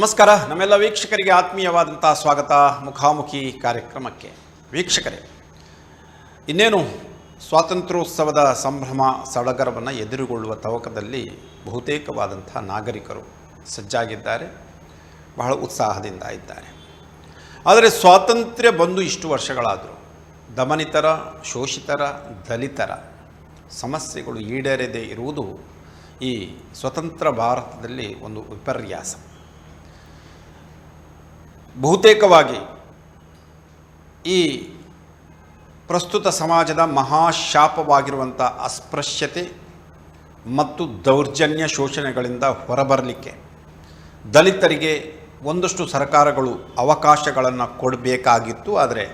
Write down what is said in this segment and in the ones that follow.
ನಮಸ್ಕಾರ ನಮ್ಮೆಲ್ಲ ವೀಕ್ಷಕರಿಗೆ ಆತ್ಮೀಯವಾದಂಥ ಸ್ವಾಗತ ಮುಖಾಮುಖಿ ಕಾರ್ಯಕ್ರಮಕ್ಕೆ. ವೀಕ್ಷಕರೇ, ಇನ್ನೇನು ಸ್ವಾತಂತ್ರ್ಯೋತ್ಸವದ ಸಂಭ್ರಮ ಸಡಗರವನ್ನು ಎದುರುಗೊಳ್ಳುವ ತವಕದಲ್ಲಿ ಬಹುತೇಕವಾದಂಥ ನಾಗರಿಕರು ಸಜ್ಜಾಗಿದ್ದಾರೆ, ಬಹಳ ಉತ್ಸಾಹದಿಂದ ಇದ್ದಾರೆ. ಆದರೆ ಸ್ವಾತಂತ್ರ್ಯ ಬಂದು ಇಷ್ಟು ವರ್ಷಗಳಾದರೂ ದಮನಿತರ, ಶೋಷಿತರ, ದಲಿತರ ಸಮಸ್ಯೆಗಳು ಈಡೇರದೇ ಇರುವುದು ಈ ಸ್ವತಂತ್ರ ಭಾರತದಲ್ಲಿ ಒಂದು ವಿಪರ್ಯಾಸ. ಬಹುತೇಕವಾಗಿ ಈ ಪ್ರಸ್ತುತ ಸಮಾಜದ ಮಹಾಶಾಪವಾಗಿರುವಂಥ ಅಸ್ಪೃಶ್ಯತೆ ಮತ್ತು ದೌರ್ಜನ್ಯ ಶೋಷಣೆಗಳಿಂದ ಹೊರಬರಲಿಕ್ಕೆ ದಲಿತರಿಗೆ ಒಂದಷ್ಟು ಸರ್ಕಾರಗಳು ಅವಕಾಶಗಳನ್ನು ಕೊಡಬೇಕಾಗಿತ್ತು. ಆದರೆ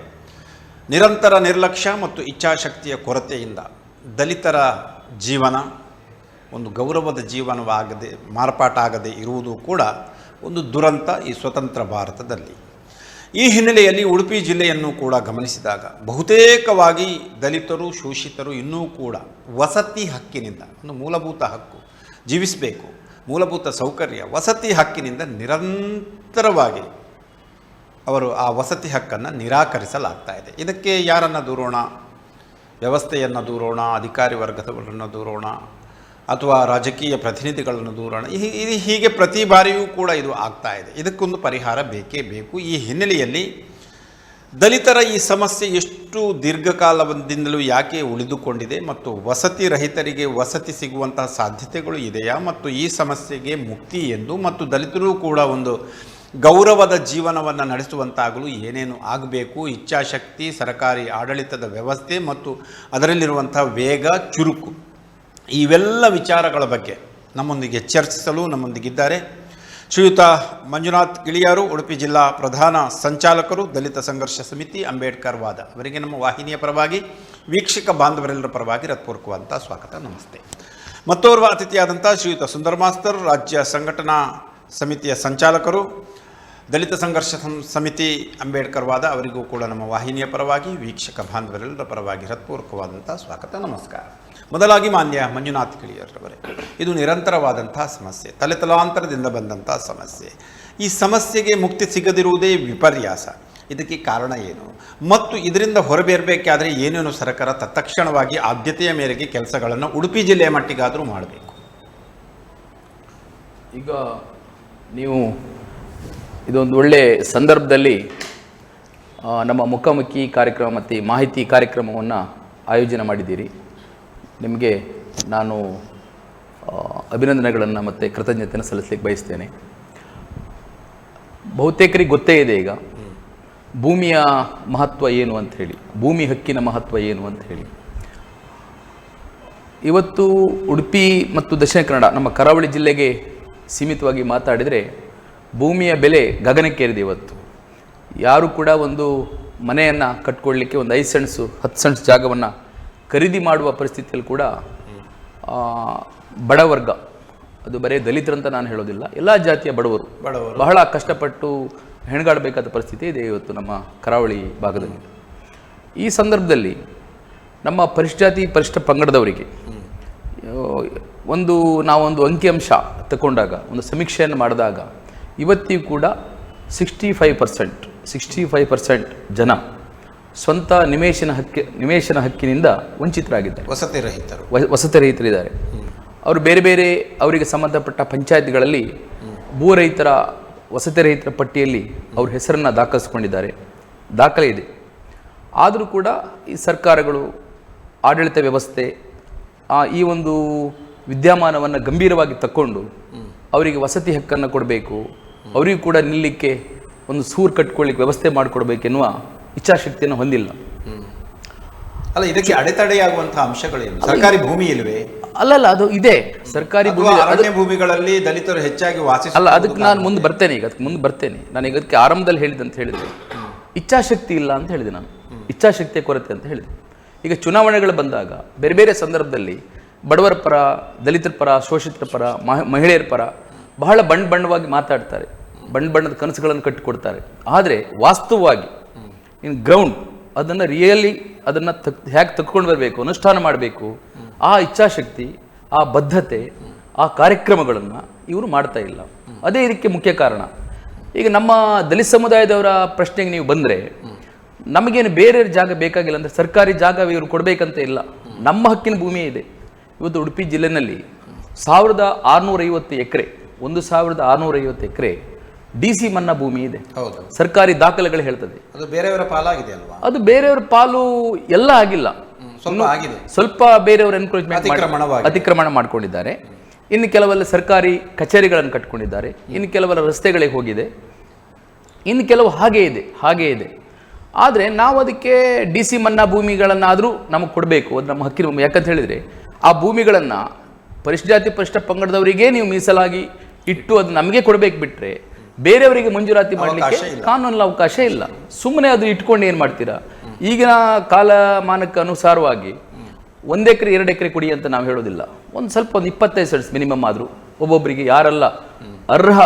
ನಿರಂತರ ನಿರ್ಲಕ್ಷ್ಯ ಮತ್ತು ಇಚ್ಛಾಶಕ್ತಿಯ ಕೊರತೆಯಿಂದ ದಲಿತರ ಜೀವನ ಒಂದು ಗೌರವದ ಜೀವನವಾಗದೆ ಮಾರ್ಪಾಟಾಗದೆ ಇರುವುದು ಕೂಡ ಒಂದು ದುರಂತ ಈ ಸ್ವತಂತ್ರ ಭಾರತದಲ್ಲಿ. ಈ ಹಿನ್ನೆಲೆಯಲ್ಲಿ ಉಡುಪಿ ಜಿಲ್ಲೆಯನ್ನು ಕೂಡ ಗಮನಿಸಿದಾಗ ಬಹುತೇಕವಾಗಿ ದಲಿತರು, ಶೋಷಿತರು ಇನ್ನೂ ಕೂಡ ವಸತಿ ಹಕ್ಕಿನಿಂದ, ಒಂದು ಮೂಲಭೂತ ಹಕ್ಕು, ಜೀವಿಸಬೇಕು, ಮೂಲಭೂತ ಸೌಕರ್ಯ, ವಸತಿ ಹಕ್ಕಿನಿಂದ ನಿರಂತರವಾಗಿ ಅವರು ಆ ವಸತಿ ಹಕ್ಕನ್ನು ನಿರಾಕರಿಸಲಾಗ್ತಾ ಇದೆ. ಇದಕ್ಕೆ ಯಾರನ್ನು ದೂರೋಣ? ವ್ಯವಸ್ಥೆಯನ್ನು ದೂರೋಣ, ಅಧಿಕಾರಿ ವರ್ಗದವರನ್ನು ದೂರೋಣ, ಅಥವಾ ರಾಜಕೀಯ ಪ್ರತಿನಿಧಿಗಳನ್ನು ದೂರೋಣ. ಹೀಗೆ ಪ್ರತಿ ಬಾರಿಯೂ ಕೂಡ ಇದು ಆಗ್ತಾ ಇದೆ. ಇದಕ್ಕೊಂದು ಪರಿಹಾರ ಬೇಕೇ ಬೇಕು. ಈ ಹಿನ್ನೆಲೆಯಲ್ಲಿ ದಲಿತರ ಈ ಸಮಸ್ಯೆ ಎಷ್ಟು ದೀರ್ಘಕಾಲದಿಂದಲೂ ಯಾಕೆ ಉಳಿದುಕೊಂಡಿದೆ ಮತ್ತು ವಸತಿ ರಹಿತರಿಗೆ ವಸತಿ ಸಿಗುವಂತಹ ಸಾಧ್ಯತೆಗಳು ಇದೆಯಾ ಮತ್ತು ಈ ಸಮಸ್ಯೆಗೆ ಮುಕ್ತಿ ಎಂದು ಮತ್ತು ದಲಿತರು ಕೂಡ ಒಂದು ಗೌರವದ ಜೀವನವನ್ನು ನಡೆಸುವಂತಾಗಲು ಏನೇನು ಆಗಬೇಕು, ಇಚ್ಛಾಶಕ್ತಿ, ಸರ್ಕಾರಿ ಆಡಳಿತದ ವ್ಯವಸ್ಥೆ ಮತ್ತು ಅದರಲ್ಲಿರುವಂಥ ವೇಗ, ಚುರುಕು, ಇವೆಲ್ಲ ವಿಚಾರಗಳ ಬಗ್ಗೆ ನಮ್ಮೊಂದಿಗೆ ಚರ್ಚಿಸಲು ನಮ್ಮೊಂದಿಗಿದ್ದಾರೆ ಶ್ರೀಯುತ ಮಂಜುನಾಥ್ ಗಿಳಿಯಾರು, ಉಡುಪಿ ಜಿಲ್ಲಾ ಪ್ರಧಾನ ಸಂಚಾಲಕರು, ದಲಿತ ಸಂಘರ್ಷ ಸಮಿತಿ, ಅಂಬೇಡ್ಕರ್ ವಾದ. ಅವರಿಗೆ ನಮ್ಮ ವಾಹಿನಿಯ ಪರವಾಗಿ, ವೀಕ್ಷಕ ಬಾಂಧವರೆಲ್ಲರ ಪರವಾಗಿ ಹೃತ್ಪೂರ್ವಕವಾದಂಥ ಸ್ವಾಗತ, ನಮಸ್ತೆ. ಮತ್ತೋರ್ವ ಅತಿಥಿಯಾದಂಥ ಶ್ರೀಯುತ ಸುಂದರ್ ಮಾಸ್ತರ್, ರಾಜ್ಯ ಸಂಘಟನಾ ಸಮಿತಿಯ ಸಂಚಾಲಕರು, ದಲಿತ ಸಂಘರ್ಷ ಸಮಿತಿ, ಅಂಬೇಡ್ಕರ್ ವಾದ. ಅವರಿಗೂ ಕೂಡ ನಮ್ಮ ವಾಹಿನಿಯ ಪರವಾಗಿ, ವೀಕ್ಷಕ ಬಾಂಧವರೆಲ್ಲರ ಪರವಾಗಿ ಹೃತ್ಪೂರ್ವಕವಾದಂಥ ಸ್ವಾಗತ, ನಮಸ್ಕಾರ. ಮೊದಲಾಗಿ ಮಾನ್ಯ ಮಂಜುನಾಥ್ ಗಿಳಿಯರವರೇ, ಇದು ನಿರಂತರವಾದಂಥ ಸಮಸ್ಯೆ, ತಲೆತಲಾಂತರದಿಂದ ಬಂದಂಥ ಸಮಸ್ಯೆ. ಈ ಸಮಸ್ಯೆಗೆ ಮುಕ್ತಿ ಸಿಗದಿರುವುದೇ ವಿಪರ್ಯಾಸ. ಇದಕ್ಕೆ ಕಾರಣ ಏನು ಮತ್ತು ಇದರಿಂದ ಹೊರಬೇರಬೇಕಾದ್ರೆ ಏನೇನು ಸರ್ಕಾರ ತತ್ಕ್ಷಣವಾಗಿ ಆದ್ಯತೆಯ ಮೇರೆಗೆ ಕೆಲಸಗಳನ್ನು ಉಡುಪಿ ಜಿಲ್ಲೆಯ ಮಟ್ಟಿಗಾದರೂ ಮಾಡಬೇಕು? ಈಗ ನೀವು ಇದೊಂದು ಒಳ್ಳೆಯ ಸಂದರ್ಭದಲ್ಲಿ ನಮ್ಮ ಮುಖಾಮುಖಿ ಕಾರ್ಯಕ್ರಮ ಮತ್ತು ಮಾಹಿತಿ ಕಾರ್ಯಕ್ರಮವನ್ನು ಆಯೋಜನೆ ಮಾಡಿದ್ದೀರಿ. ನಿಮಗೆ ನಾನು ಅಭಿನಂದನೆಗಳನ್ನು ಮತ್ತು ಕೃತಜ್ಞತೆಯನ್ನು ಸಲ್ಲಿಸಲಿಕ್ಕೆ ಬಯಸ್ತೇನೆ. ಬಹುತೇಕರಿಗೆ ಗೊತ್ತೇ ಇದೆ ಈಗ ಭೂಮಿಯ ಮಹತ್ವ ಏನು ಅಂತ ಹೇಳಿ, ಭೂಮಿ ಹಕ್ಕಿನ ಮಹತ್ವ ಏನು ಅಂತ ಹೇಳಿ. ಇವತ್ತು ಉಡುಪಿ ಮತ್ತು ದಕ್ಷಿಣ ಕನ್ನಡ, ನಮ್ಮ ಕರಾವಳಿ ಜಿಲ್ಲೆಗೆ ಸೀಮಿತವಾಗಿ ಮಾತಾಡಿದರೆ ಭೂಮಿಯ ಬೆಲೆ ಗಗನಕ್ಕೇರಿದೆ. ಇವತ್ತು ಯಾರು ಕೂಡ ಒಂದು ಮನೆಯನ್ನು ಕಟ್ಕೊಳ್ಳಿಕ್ಕೆ ಒಂದು 5 ಸೆಂಟ್ಸು 10 ಸೆಂಟ್ಸ್ ಜಾಗವನ್ನು ಖರೀದಿ ಮಾಡುವ ಪರಿಸ್ಥಿತಿಯಲ್ಲಿ ಕೂಡ ಬಡವರ್ಗ, ಅದು ಬರೀ ದಲಿತರಂತ ನಾನು ಹೇಳೋದಿಲ್ಲ, ಎಲ್ಲ ಜಾತಿಯ ಬಡವರು ಬಹಳ ಕಷ್ಟಪಟ್ಟು ಹೆಣಗಾಡಬೇಕಾದ ಪರಿಸ್ಥಿತಿ ಇದೆ ಇವತ್ತು ನಮ್ಮ ಕರಾವಳಿ ಭಾಗದಲ್ಲಿ. ಈ ಸಂದರ್ಭದಲ್ಲಿ ನಮ್ಮ ಪರಿಶಿಷ್ಟ ಜಾತಿ ಪರಿಶಿಷ್ಟ ಪಂಗಡದವರಿಗೆ ನಾವೊಂದು ಅಂಕಿಅಂಶ ತಗೊಂಡಾಗ, ಒಂದು ಸಮೀಕ್ಷೆಯನ್ನು ಮಾಡಿದಾಗ ಇವತ್ತಿಗೂ ಕೂಡ 65% ಜನ ಸ್ವಂತ ನಿವೇಶನ ಹಕ್ಕಿನಿಂದ ವಂಚಿತರಾಗಿದ್ದಾರೆ. ವಸತಿ ರಹಿತರಿದ್ದಾರೆ. ಅವರು ಬೇರೆ ಬೇರೆ ಅವರಿಗೆ ಸಂಬಂಧಪಟ್ಟ ಪಂಚಾಯತ್ಗಳಲ್ಲಿ ಭೂರಹಿತರ, ವಸತಿ ರಹಿತರ ಪಟ್ಟಿಯಲ್ಲಿ ಅವ್ರ ಹೆಸರನ್ನು ದಾಖಲಿಸ್ಕೊಂಡಿದ್ದಾರೆ, ದಾಖಲೆ ಇದೆ. ಆದರೂ ಕೂಡ ಈ ಸರ್ಕಾರಗಳು, ಆಡಳಿತ ವ್ಯವಸ್ಥೆ ಈ ಒಂದು ವಿದ್ಯಮಾನವನ್ನು ಗಂಭೀರವಾಗಿ ತಕ್ಕೊಂಡು ಅವರಿಗೆ ವಸತಿ ಹಕ್ಕನ್ನು ಕೊಡಬೇಕು, ಅವರಿಗೂ ಕೂಡ ನಿಲ್ಲಕ್ಕೆ ಒಂದು ಸೂರು ಕಟ್ಕೊಳ್ಳಿಕ್ಕೆ ವ್ಯವಸ್ಥೆ ಮಾಡಿಕೊಡ್ಬೇಕೆನ್ನುವ ಇಚ್ಛಾಶಕ್ತಿಯನ್ನು ಹೊಂದಿಲ್ಲ. ಅಲ್ಲ, ಇದಕ್ಕೆ ಅಡೆತಡೆಯಾಗುವಂತಹ ಅಂಶಗಳೇನು? ಸರ್ಕಾರಿ ಭೂಮಿ ಇಲ್ವೇ? ಅಲ್ಲಲ್ಲ, ಅದು ಇದೆ. ಸರ್ಕಾರಿ ಭೂಮಿ, ಅರಣ್ಯ ಭೂಮಿಗಳಲ್ಲಿ ದಲಿತರು ಹೆಚ್ಚಾಗಿ ವಾಸಿಸ ಅಲ್ಲ, ಅದಕ್ಕೆ ನಾನು ಮುಂದೆ ಬರ್ತೇನೆ. ನಾನು ಈಗ ಅದಕ್ಕೆ ಆರಂಭದಲ್ಲಿ ಹೇಳಿದಂತ ಹೇಳಿದೆ, ಇಚ್ಛಾಶಕ್ತಿ ಇಲ್ಲ ಅಂತ ಹೇಳಿದೆ. ನಾನು ಇಚ್ಛಾಶಕ್ತಿಯ ಕೊರತೆ ಅಂತ ಹೇಳಿದೆ. ಈಗ ಚುನಾವಣೆಗಳು ಬಂದಾಗ ಬೇರೆ ಬೇರೆ ಸಂದರ್ಭದಲ್ಲಿ ಬಡವರ ಪರ, ದಲಿತರ ಪರ, ಶೋಷಿತರ ಪರ, ಮಹಿಳೆಯರ ಪರ ಬಹಳ ಬಣ್ಣವಾಗಿ ಮಾತಾಡ್ತಾರೆ, ಬಣ್ಣದ ಕನಸುಗಳನ್ನು ಕಟ್ಟಿಕೊಡ್ತಾರೆ. ಆದರೆ ವಾಸ್ತವವಾಗಿ ಇನ್ ಗ್ರೌಂಡ್ ಅದನ್ನು ರಿಯಲಿ ಅದನ್ನು ಹೇಗೆ ತಕ್ಕೊಂಡು ಬರಬೇಕು, ಅನುಷ್ಠಾನ ಮಾಡಬೇಕು, ಆ ಇಚ್ಛಾಶಕ್ತಿ, ಆ ಬದ್ಧತೆ, ಆ ಕಾರ್ಯಕ್ರಮಗಳನ್ನು ಇವರು ಮಾಡ್ತಾ ಇಲ್ಲ. ಅದೇ ಇದಕ್ಕೆ ಮುಖ್ಯ ಕಾರಣ. ಈಗ ನಮ್ಮ ದಲಿತ ಸಮುದಾಯದವರ ಪ್ರಶ್ನೆಗೆ ನೀವು ಬಂದರೆ ನಮಗೇನು ಬೇರೆ ಜಾಗ ಬೇಕಾಗಿಲ್ಲ ಅಂದರೆ ಸರ್ಕಾರಿ ಜಾಗ ಇವರು ಕೊಡಬೇಕಂತ ಇಲ್ಲ, ನಮ್ಮ ಹಕ್ಕಿನ ಭೂಮಿ ಇದೆ. ಇವತ್ತು ಉಡುಪಿ ಜಿಲ್ಲೆನಲ್ಲಿ 1650 ಎಕರೆ 1650 ಎಕರೆ DC ಮನ್ನಾ ಭೂಮಿ ಇದೆ. ಹೌದು, ಸರ್ಕಾರಿ ದಾಖಲೆಗಳು ಹೇಳ್ತದೆ. ಅದು ಬೇರೆಯವರ ಪಾಲಾಗಿದೆ ಅಲ್ವಾ? ಅದು ಬೇರೆಯವರ ಪಾಲು ಎಲ್ಲ ಆಗಿಲ್ಲ, ಸ್ವಲ್ಪ ಆಗಿದೆ, ಸ್ವಲ್ಪ ಬೇರೆಯವರು ಎನ್ಕ್ರೋಚ್ಮೆಂಟ್ ಅತಿಕ್ರಮಣ ಮಾಡ್ಕೊಂಡಿದ್ದಾರೆ. ಇನ್ನು ಕೆಲವೆಲ್ಲ ಸರ್ಕಾರಿ ಕಚೇರಿಗಳನ್ನು ಕಟ್ಕೊಂಡಿದ್ದಾರೆ, ಇನ್ನು ಕೆಲವೆಲ್ಲ ರಸ್ತೆಗಳಿಗೆ ಹೋಗಿದೆ, ಇನ್ನು ಕೆಲವು ಹಾಗೇ ಇದೆ. ಆದರೆ ನಾವು ಅದಕ್ಕೆ DC ಮನ್ನಾ ಭೂಮಿಗಳನ್ನಾದರೂ ನಮಗೆ ಕೊಡಬೇಕು, ಅದು ನಮ್ಮ ಹಕ್ಕಿನ ಭೂಮಿ. ಯಾಕಂತ ಹೇಳಿದರೆ ಆ ಭೂಮಿಗಳನ್ನು ಪರಿಶಿಷ್ಟ ಜಾತಿ ಪರಿಶಿಷ್ಟ ಪಂಗಡದವರಿಗೆ ನೀವು ಮೀಸಲಾಗಿ ಇಟ್ಟು ಅದು ನಮಗೆ ಕೊಡಬೇಕು, ಬಿಟ್ಟರೆ ಬೇರೆಯವರಿಗೆ ಮಂಜೂರಾತಿ ಮಾಡಲಿಕ್ಕೆ ಕಾನೂನಲ್ಲಿ ಅವಕಾಶ ಇಲ್ಲ. ಸುಮ್ಮನೆ ಅದು ಇಟ್ಕೊಂಡು ಏನು ಮಾಡ್ತೀರಾ? ಈಗಿನ ಕಾಲಮಾನಕ್ಕೆ ಅನುಸಾರವಾಗಿ 1 ಎಕರೆ 2 ಎಕರೆ ಕೊಡಿ ಅಂತ ನಾವು ಹೇಳೋದಿಲ್ಲ. ಒಂದು 25 ಸೆಂಟ್ಸ್ ಮಿನಿಮಮ್ ಆದರೂ ಒಬ್ಬೊಬ್ಬರಿಗೆ, ಯಾರೆಲ್ಲ ಅರ್ಹ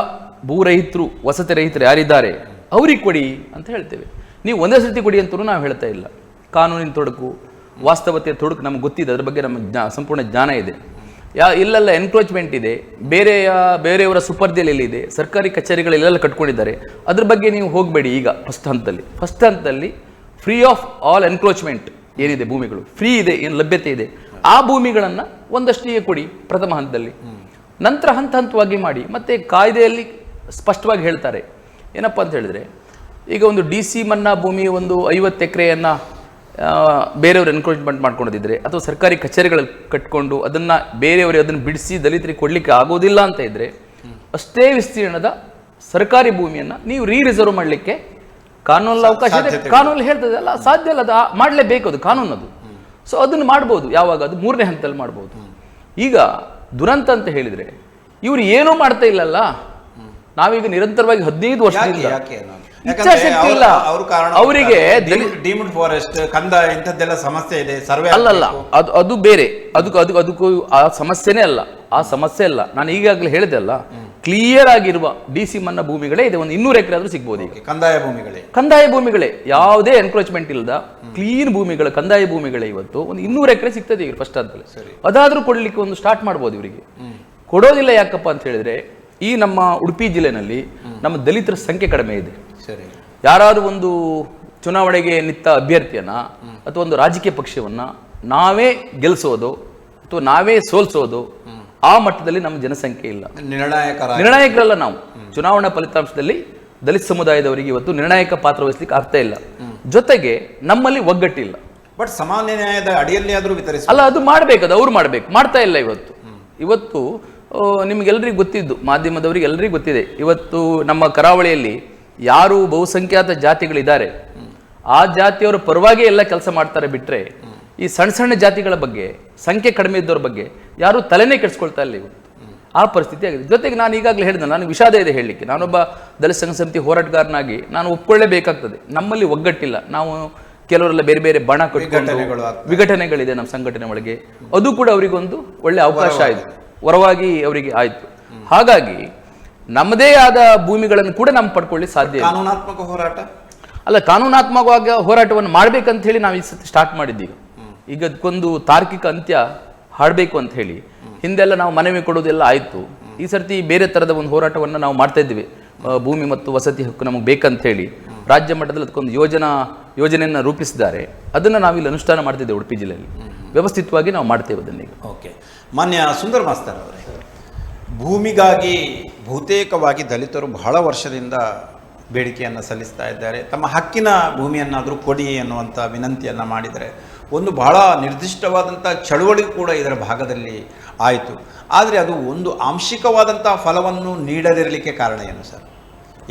ಭೂರಹಿತರು ವಸತಿ ರಹಿತರು ಯಾರಿದ್ದಾರೆ ಅವ್ರಿಗೆ ಕೊಡಿ ಅಂತ ಹೇಳ್ತೇವೆ. ನೀವು ಒಂದೇ ಸರ್ತಿ ಕೊಡಿ ಅಂತಲೂ ನಾವು ಹೇಳ್ತಾ ಇಲ್ಲ. ಕಾನೂನಿನ ತೊಡಕು, ವಾಸ್ತವತೆಯ ತೊಡಕು ನಮ್ಗೆ ಗೊತ್ತಿದೆ, ಅದ್ರ ಬಗ್ಗೆ ನಮಗೆ ಸಂಪೂರ್ಣ ಜ್ಞಾನ ಇದೆ. ಇಲ್ಲೆಲ್ಲ ಎನ್ಕ್ರೋಚ್ಮೆಂಟ್ ಇದೆ, ಬೇರೆಯವರ ಸುಪರ್ದಿಯಲ್ಲಿ ಇದೆ, ಸರ್ಕಾರಿ ಕಚೇರಿಗಳೆಲ್ಲ ಕಟ್ಕೊಂಡಿದ್ದಾರೆ. ಅದ್ರ ಬಗ್ಗೆ ನೀವು ಹೋಗಬೇಡಿ. ಈಗ ಫಸ್ಟ್ ಹಂತದಲ್ಲಿ ಫ್ರೀ ಆಫ್ ಆಲ್ ಎನ್ಕ್ರೋಚ್ಮೆಂಟ್ ಏನಿದೆ ಭೂಮಿಗಳು ಫ್ರೀ ಇದೆ, ಏನು ಲಭ್ಯತೆ ಇದೆ, ಆ ಭೂಮಿಗಳನ್ನು ಒಂದಷ್ಟಿಗೆ ಕೊಡಿ ಪ್ರಥಮ ಹಂತದಲ್ಲಿ. ನಂತರ ಹಂತವಾಗಿ ಮಾಡಿ. ಮತ್ತು ಕಾಯ್ದೆಯಲ್ಲಿ ಸ್ಪಷ್ಟವಾಗಿ ಹೇಳ್ತಾರೆ ಏನಪ್ಪ ಅಂತ ಹೇಳಿದ್ರೆ, ಈಗ ಒಂದು DC ಮನ್ನಾ ಭೂಮಿ ಒಂದು 50 ಎಕರೆಯನ್ನು ಬೇರೆಯವರು ಎನ್ಕ್ರೋಚ್ಮೆಂಟ್ ಮಾಡ್ಕೊಂಡಿದ್ರೆ ಅಥವಾ ಸರ್ಕಾರಿ ಕಚೇರಿಗಳಲ್ಲಿ ಕಟ್ಕೊಂಡು ಅದನ್ನು ಬೇರೆಯವರಿಗೆ ಅದನ್ನು ಬಿಡಿಸಿ ದಲಿತರಿಗೆ ಕೊಡಲಿಕ್ಕೆ ಆಗೋದಿಲ್ಲ ಅಂತ ಇದ್ದರೆ, ಅಷ್ಟೇ ವಿಸ್ತೀರ್ಣದ ಸರ್ಕಾರಿ ಭೂಮಿಯನ್ನು ನೀವು ರಿಸರ್ವ್ ಮಾಡಲಿಕ್ಕೆ ಕಾನೂನಲ್ಲಿ ಅವಕಾಶ ಇದೆ. ಕಾನೂನಲ್ಲಿ ಹೇಳ್ತದೆ ಅಲ್ಲ, ಸಾಧ್ಯ ಅಲ್ಲ, ಅದು ಮಾಡಲೇಬೇಕು, ಅದು ಕಾನೂನು ಅದು. ಸೊ ಅದನ್ನು ಮಾಡ್ಬೋದು. ಯಾವಾಗ? ಅದು 3ನೇ ಹಂತದಲ್ಲಿ ಮಾಡ್ಬೋದು. ಈಗ ದುರಂತ ಅಂತ ಹೇಳಿದರೆ ಇವರು ಏನೂ ಮಾಡ್ತಾ ಇಲ್ಲಲ್ಲ. ನಾವೀಗ ನಿರಂತರವಾಗಿ 15 ವರ್ಷದಿಂದ ಇಚ್ಛಾಶಕ್ತಿ ಇಲ್ಲ ಅವರಿಗೆ. ಡೀಮ್ಡ್ ಫಾರೆಸ್ಟ್, ಕಂದಾಯ ಇಂಥದ್ದೆಲ್ಲ ಸಮಸ್ಯೆ ಇದೆ, ಸರ್ವೆ ಅಲ್ಲಲ್ಲ, ಅದು ಬೇರೆ, ಅದಕ್ಕೂ ಆ ಸಮಸ್ಯೆನೇ ಅಲ್ಲ, ಆ ಸಮಸ್ಯೆ ಅಲ್ಲ. ನಾನು ಈಗಾಗಲೇ ಹೇಳಿದೆ ಅಲ್ಲ, ಕ್ಲಿಯರ್ ಆಗಿರುವ DC ಮನ್ನಾ ಭೂಮಿಗಳೇ ಇದೆ. ಒಂದು 200 ಎಕರೆ ಆದ್ರೂ ಸಿಗ್ಬೋದು. ಈಗ ಕಂದಾಯ ಭೂಮಿಗಳೇ ಯಾವುದೇ ಎನ್ಕ್ರೋಚ್ಮೆಂಟ್ ಇಲ್ಲದ ಕ್ಲೀನ್ ಭೂಮಿಗಳ ಕಂದಾಯ ಭೂಮಿಗಳೇ ಇವತ್ತು ಒಂದು 200 ಎಕರೆ ಸಿಗ್ತದೆ ಈಗ ಫಸ್ಟ್ ಅಂತಲೇ. ಅದಾದ್ರೂ ಕೊಡ್ಲಿಕ್ಕೆ ಒಂದು ಸ್ಟಾರ್ಟ್ ಮಾಡ್ಬೋದು. ಇವರಿಗೆ ಕೊಡೋದಿಲ್ಲ. ಯಾಕಪ್ಪ ಅಂತ ಹೇಳಿದ್ರೆ, ಈ ನಮ್ಮ ಉಡುಪಿ ಜಿಲ್ಲೆನಲ್ಲಿ ನಮ್ಮ ದಲಿತರ ಸಂಖ್ಯೆ ಕಡಿಮೆ ಇದೆ. ಯಾರಾದ್ರೂ ಒಂದು ಚುನಾವಣೆಗೆ ನಿಂತ ಅಭ್ಯರ್ಥಿಯನ್ನ ಅಥವಾ ಒಂದು ರಾಜಕೀಯ ಪಕ್ಷವನ್ನ ನಾವೇ ಗೆಲ್ಲಿಸೋದು ಅಥವಾ ನಾವೇ ಸೋಲ್ಸೋದು, ಆ ಮಟ್ಟದಲ್ಲಿ ನಮ್ಮ ಜನಸಂಖ್ಯೆ ಇಲ್ಲ, ನಿರ್ಣಾಯಕರಲ್ಲ. ನಾವು ಚುನಾವಣಾ ಫಲಿತಾಂಶದಲ್ಲಿ ದಲಿತ ಸಮುದಾಯದವರಿಗೆ ಇವತ್ತು ನಿರ್ಣಾಯಕ ಪಾತ್ರ ವಹಿಸ್ಲಿಕ್ಕೆ ಆಗ್ತಾ ಇಲ್ಲ. ಜೊತೆಗೆ ನಮ್ಮಲ್ಲಿ ಒಗ್ಗಟ್ಟಿಲ್ಲ. ಬಟ್ ಸಾಮಾನ್ಯ ನ್ಯಾಯದ ಅಡಿಯಲ್ಲಿ ಆದರೂ ವಿತರಿಸ ಅಲ್ಲ, ಅದು ಮಾಡ್ಬೇಕು, ಅದು ಅವ್ರು ಮಾಡ್ಬೇಕು, ಮಾಡ್ತಾ ಇಲ್ಲ. ಇವತ್ತು ನಿಮ್ಗೆಲ್ರಿಗೂ ಗೊತ್ತಿದ್ದು, ಮಾಧ್ಯಮದವರಿಗೆ ಎಲ್ರಿಗೂ ಗೊತ್ತಿದೆ, ಇವತ್ತು ನಮ್ಮ ಕರಾವಳಿಯಲ್ಲಿ ಯಾರು ಬಹುಸಂಖ್ಯಾತ ಜಾತಿಗಳಿದ್ದಾರೆ ಆ ಜಾತಿಯವರ ಪರವಾಗಿ ಎಲ್ಲ ಕೆಲಸ ಮಾಡ್ತಾರೆ, ಬಿಟ್ರೆ ಈ ಸಣ್ಣ ಜಾತಿಗಳ ಬಗ್ಗೆ, ಸಂಖ್ಯೆ ಕಡಿಮೆ ಇದ್ದವ್ರ ಬಗ್ಗೆ ಯಾರು ತಲೆನೇ ಕೆಡಿಸ್ಕೊಳ್ತಾ ಇಲ್ಲ ಇವತ್ತು. ಆ ಪರಿಸ್ಥಿತಿ ಆಗಿದೆ. ಜೊತೆಗೆ ನಾನು ಈಗಾಗಲೇ ಹೇಳಿದೆ, ನನಗೆ ವಿಷಾದ ಇದೆ ಹೇಳಲಿಕ್ಕೆ. ನಾನೊಬ್ಬ ದಲಿತ ಸಂಘ ಸಮಿತಿ ಹೋರಾಟಗಾರನಾಗಿ ನಾನು ಒಪ್ಕೊಳ್ಳೇಬೇಕಾಗ್ತದೆ, ನಮ್ಮಲ್ಲಿ ಒಗ್ಗಟ್ಟಿಲ್ಲ. ನಾವು ಕೆಲವರೆಲ್ಲ ಬೇರೆ ಬೇರೆ ಬಣ ಕಟ್ಟಿಕೊಂಡು ವಿಘಟನೆಗಳಿದೆ ನಮ್ಮ ಸಂಘಟನೆ ಒಳಗೆ. ಅದು ಕೂಡ ಅವರಿಗೊಂದು ಒಳ್ಳೆ ಅವಕಾಶ ಆಯಿತು, ವರವಾಗಿ ಅವರಿಗೆ ಆಯಿತು. ಹಾಗಾಗಿ ನಮ್ಮದೇ ಆದ ಭೂಮಿಗಳನ್ನು ಕೂಡ ನಾವು ಪಡ್ಕೊಳ್ಳಿ ಸಾಧ್ಯ. ಕಾನೂನಾತ್ಮಕ ಹೋರಾಟ ಅಲ್ಲ, ಕಾನೂನಾತ್ಮಕವಾಗಿ ಹೋರಾಟವನ್ನು ಮಾಡ್ಬೇಕಂತ ಹೇಳಿ ನಾವು ಈ ಸತಿ ಸ್ಟಾರ್ಟ್ ಮಾಡಿದ್ದೀವಿ. ಈಗ ಅದಕ್ಕೊಂದು ತಾರ್ಕಿಕ ಅಂತ್ಯ ಹಾಡಬೇಕು ಅಂತ ಹೇಳಿ ಹಿಂದೆಲ್ಲ ನಾವು ಮನವಿ ಕೊಡೋದೆಲ್ಲ ಆಯಿತು. ಈ ಸರ್ತಿ ಬೇರೆ ಥರದ ಒಂದು ಹೋರಾಟವನ್ನು ನಾವು ಮಾಡ್ತಾ ಇದ್ದೀವಿ. ಭೂಮಿ ಮತ್ತು ವಸತಿ ಹಕ್ಕು ನಮಗೆ ಬೇಕಂತ ಹೇಳಿ ರಾಜ್ಯ ಮಟ್ಟದಲ್ಲಿ ಅದಕ್ಕೊಂದು ಯೋಜನೆಯನ್ನು ರೂಪಿಸಿದ್ದಾರೆ. ಅದನ್ನು ನಾವಿಲ್ಲಿ ಅನುಷ್ಠಾನ ಮಾಡ್ತಿದ್ದೇವೆ ಉಡುಪಿ ಜಿಲ್ಲೆಯಲ್ಲಿ. ವ್ಯವಸ್ಥಿತವಾಗಿ ನಾವು ಮಾಡ್ತೇವೆ ಅದನ್ನೀಗ. ಓಕೆ, ಮಾನ್ಯ ಸುಂದರ್ ಮಾಸ್ತರ್ ಅವರೇ, ಭೂಮಿಗಾಗಿ ಬಹುತೇಕವಾಗಿ ದಲಿತರು ಬಹಳ ವರ್ಷದಿಂದ ಬೇಡಿಕೆಯನ್ನು ಸಲ್ಲಿಸ್ತಾ ಇದ್ದಾರೆ. ತಮ್ಮ ಹಕ್ಕಿನ ಭೂಮಿಯನ್ನಾದರೂ ಕೊಡಿ ಎನ್ನುವಂಥ ವಿನಂತಿಯನ್ನು ಮಾಡಿದರೆ ಒಂದು ಬಹಳ ನಿರ್ದಿಷ್ಟವಾದಂಥ ಚಳುವಳಿ ಕೂಡ ಇದರ ಭಾಗದಲ್ಲಿ ಆಯಿತು. ಆದರೆ ಅದು ಒಂದು ಆಂಶಿಕವಾದಂಥ ಫಲವನ್ನು ನೀಡದಿರಲಿಕ್ಕೆ ಕಾರಣ ಏನು ಸರ್?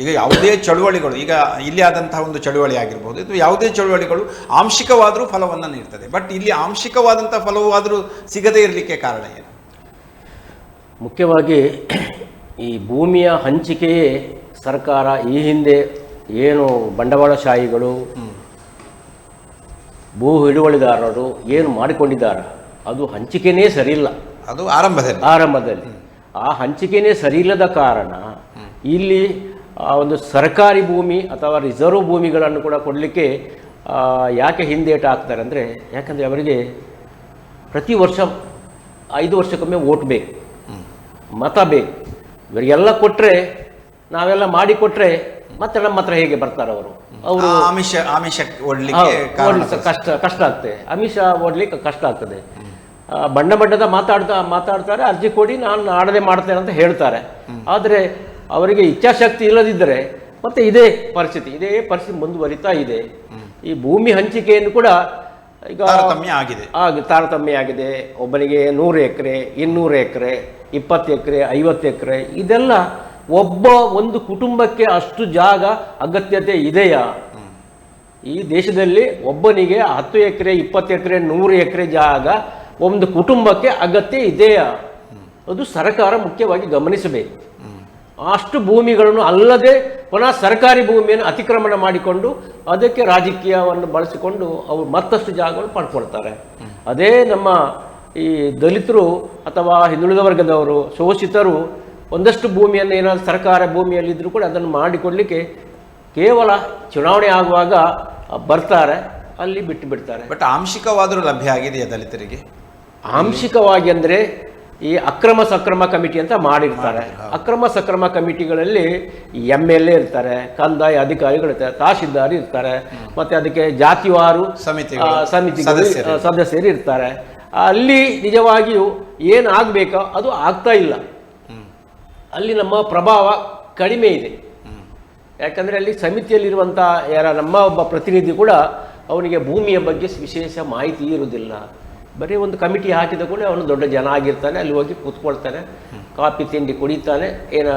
ಈಗ ಯಾವುದೇ ಚಳುವಳಿಗಳು, ಈಗ ಇಲ್ಲಿ ಆದಂತಹ ಒಂದು ಚಳುವಳಿ ಆಗಿರ್ಬೋದು, ಇದು ಯಾವುದೇ ಚಳುವಳಿಗಳು ಆಂಶಿಕವಾದರೂ ಫಲವನ್ನು ನೀಡ್ತದೆ. ಬಟ್ ಇಲ್ಲಿ ಆಂಶಿಕವಾದಂಥ ಫಲವೂ ಆದರೂ ಸಿಗದೇ ಇರಲಿಕ್ಕೆ ಕಾರಣ ಏನು? ಮುಖ್ಯವಾಗಿ ಈ ಭೂಮಿಯ ಹಂಚಿಕೆಯೇ ಸರ್ಕಾರ ಈ ಹಿಂದೆ ಏನು ಬಂಡವಾಳಶಾಹಿಗಳು ಭೂ ಹಿಡುವಳಿದಾರರು ಏನು ಮಾಡಿಕೊಂಡಿದ್ದಾರೆ ಅದು ಹಂಚಿಕೆನೇ ಸರಿಯಿಲ್ಲ. ಅದು ಆರಂಭದಲ್ಲಿ ಆ ಹಂಚಿಕೆನೇ ಸರಿಯಿಲ್ಲದ ಕಾರಣ ಇಲ್ಲಿ ಒಂದು ಸರ್ಕಾರಿ ಭೂಮಿ ಅಥವಾ ರಿಸರ್ವ್ ಭೂಮಿಗಳನ್ನು ಕೂಡ ಕೊಡಲಿಕ್ಕೆ ಯಾಕೆ ಹಿಂದೇಟು ಹಾಕ್ತಾರೆ ಅಂದರೆ, ಯಾಕಂದರೆ ಅವರಿಗೆ ಪ್ರತಿ ವರ್ಷ 5 ವರ್ಷಕ್ಕೊಮ್ಮೆ ವೋಟ್ ಬೇಕು, ಮತ ಬೇಕು. ಇವರಿಗೆಲ್ಲ ಕೊಟ್ಟರೆ ನಾವೆಲ್ಲ ಮಾಡಿಕೊಟ್ರೆ ಮತ್ತೆ ನಮ್ಮ ಹತ್ರ ಹೇಗೆ ಬರ್ತಾರೆ ಅವರು ಆಮಿಷ ಓಡ್ಲಿಕ್ಕೆ ಕಷ್ಟ ಆಗ್ತದೆ. ಆಮಿಷ ಓಡ್ಲಿಕ್ಕೆ ಕಷ್ಟ ಆಗ್ತದೆ. ಬಣ್ಣದ ಮಾತಾಡ್ತಾರೆ, ಅರ್ಜಿ ಕೊಡಿ ನಾನು ನಾಡದೆ ಮಾಡ್ತೇನೆ ಅಂತ ಹೇಳ್ತಾರೆ. ಆದರೆ ಅವರಿಗೆ ಇಚ್ಛಾಶಕ್ತಿ ಇಲ್ಲದಿದ್ದರೆ ಮತ್ತೆ ಇದೇ ಪರಿಸ್ಥಿತಿ ಮುಂದುವರಿತಾ ಇದೆ. ಈ ಭೂಮಿ ಹಂಚಿಕೆಯನ್ನು ಕೂಡ ಈಗ ತಾರತಮ್ಯ ಆಗಿದೆ. ಒಬ್ಬನಿಗೆ 100 ಎಕರೆ, 200 ಎಕರೆ, 20 ಎಕರೆ, 50 ಎಕರೆ, ಇದೆಲ್ಲ ಒಂದು ಕುಟುಂಬಕ್ಕೆ ಅಷ್ಟು ಜಾಗ ಅಗತ್ಯತೆ ಇದೆಯಾ? ಈ ದೇಶದಲ್ಲಿ ಒಬ್ಬನಿಗೆ 10 ಎಕರೆ, 20 ಎಕರೆ, 100 ಎಕರೆ ಜಾಗ ಒಂದು ಕುಟುಂಬಕ್ಕೆ ಅಗತ್ಯ ಇದೆಯಾ? ಅದು ಸರ್ಕಾರ ಮುಖ್ಯವಾಗಿ ಗಮನಿಸಬೇಕು. ಅಷ್ಟು ಭೂಮಿಗಳನ್ನು ಅಲ್ಲದೆ ಪುನಃ ಸರ್ಕಾರಿ ಭೂಮಿಯನ್ನು ಅತಿಕ್ರಮಣ ಮಾಡಿಕೊಂಡು ಅದಕ್ಕೆ ರಾಜಕೀಯವನ್ನು ಬಳಸಿಕೊಂಡು ಅವರು ಮತ್ತಷ್ಟು ಜಾಗಗಳು ಪಡ್ಕೊಳ್ತಾರೆ. ಅದೇ ನಮ್ಮ ಈ ದಲಿತರು ಅಥವಾ ಹಿಂದುಳಿದ ವರ್ಗದವರು, ಶೋಷಿತರು ಒಂದಷ್ಟು ಭೂಮಿಯನ್ನು ಏನಾದರೂ ಸರ್ಕಾರ ಭೂಮಿಯಲ್ಲಿದ್ದರೂ ಕೂಡ ಅದನ್ನು ಮಾಡಿಕೊಡ್ಲಿಕ್ಕೆ ಕೇವಲ ಚುನಾವಣೆ ಆಗುವಾಗ ಬರ್ತಾರೆ, ಅಲ್ಲಿ ಬಿಟ್ಟು ಬಿಡ್ತಾರೆ. ಬಟ್ ಆಂಶಿಕವಾದರೂ ಲಭ್ಯ ಆಗಿದೆಯಾ ದಲಿತರಿಗೆ? ಆಂಶಿಕವಾಗಿ ಅಂದರೆ ಈ ಅಕ್ರಮ ಸಕ್ರಮ ಕಮಿಟಿ ಅಂತ ಮಾಡಿರ್ತಾರೆ. ಅಕ್ರಮ ಸಕ್ರಮ ಕಮಿಟಿಗಳಲ್ಲಿ MLA ಇರ್ತಾರೆ, ಕಂದಾಯ ಅಧಿಕಾರಿಗಳು ಇರ್ತಾರೆ, ತಹಶೀಲ್ದಾರ್ ಇರ್ತಾರೆ, ಮತ್ತೆ ಅದಕ್ಕೆ ಜಾತಿವಾರು ಸಮಿತಿಗಳು ಸದಸ್ಯರು ಇರ್ತಾರೆ. ಅಲ್ಲಿ ನಿಜವಾಗಿಯೂ ಏನಾಗಬೇಕೋ ಅದು ಆಗ್ತಾ ಇಲ್ಲ. ಅಲ್ಲಿ ನಮ್ಮ ಪ್ರಭಾವ ಕಡಿಮೆ ಇದೆ. ಯಾಕಂದರೆ ಅಲ್ಲಿ ಸಮಿತಿಯಲ್ಲಿರುವಂಥ ನಮ್ಮ ಒಬ್ಬ ಪ್ರತಿನಿಧಿ ಕೂಡ ಅವನಿಗೆ ಭೂಮಿಯ ಬಗ್ಗೆ ವಿಶೇಷ ಮಾಹಿತಿ ಇರುವುದಿಲ್ಲ. ಬರೀ ಒಂದು ಕಮಿಟಿ ಹಾಕಿದ ಕೂಡ ಅವನು ದೊಡ್ಡ ಜನ ಆಗಿರ್ತಾನೆ, ಅಲ್ಲಿ ಹೋಗಿ ಕೂತ್ಕೊಳ್ತಾನೆ, ಕಾಫಿ ತಿಂಡಿ ಕುಡಿತಾನೆ, ಏನೋ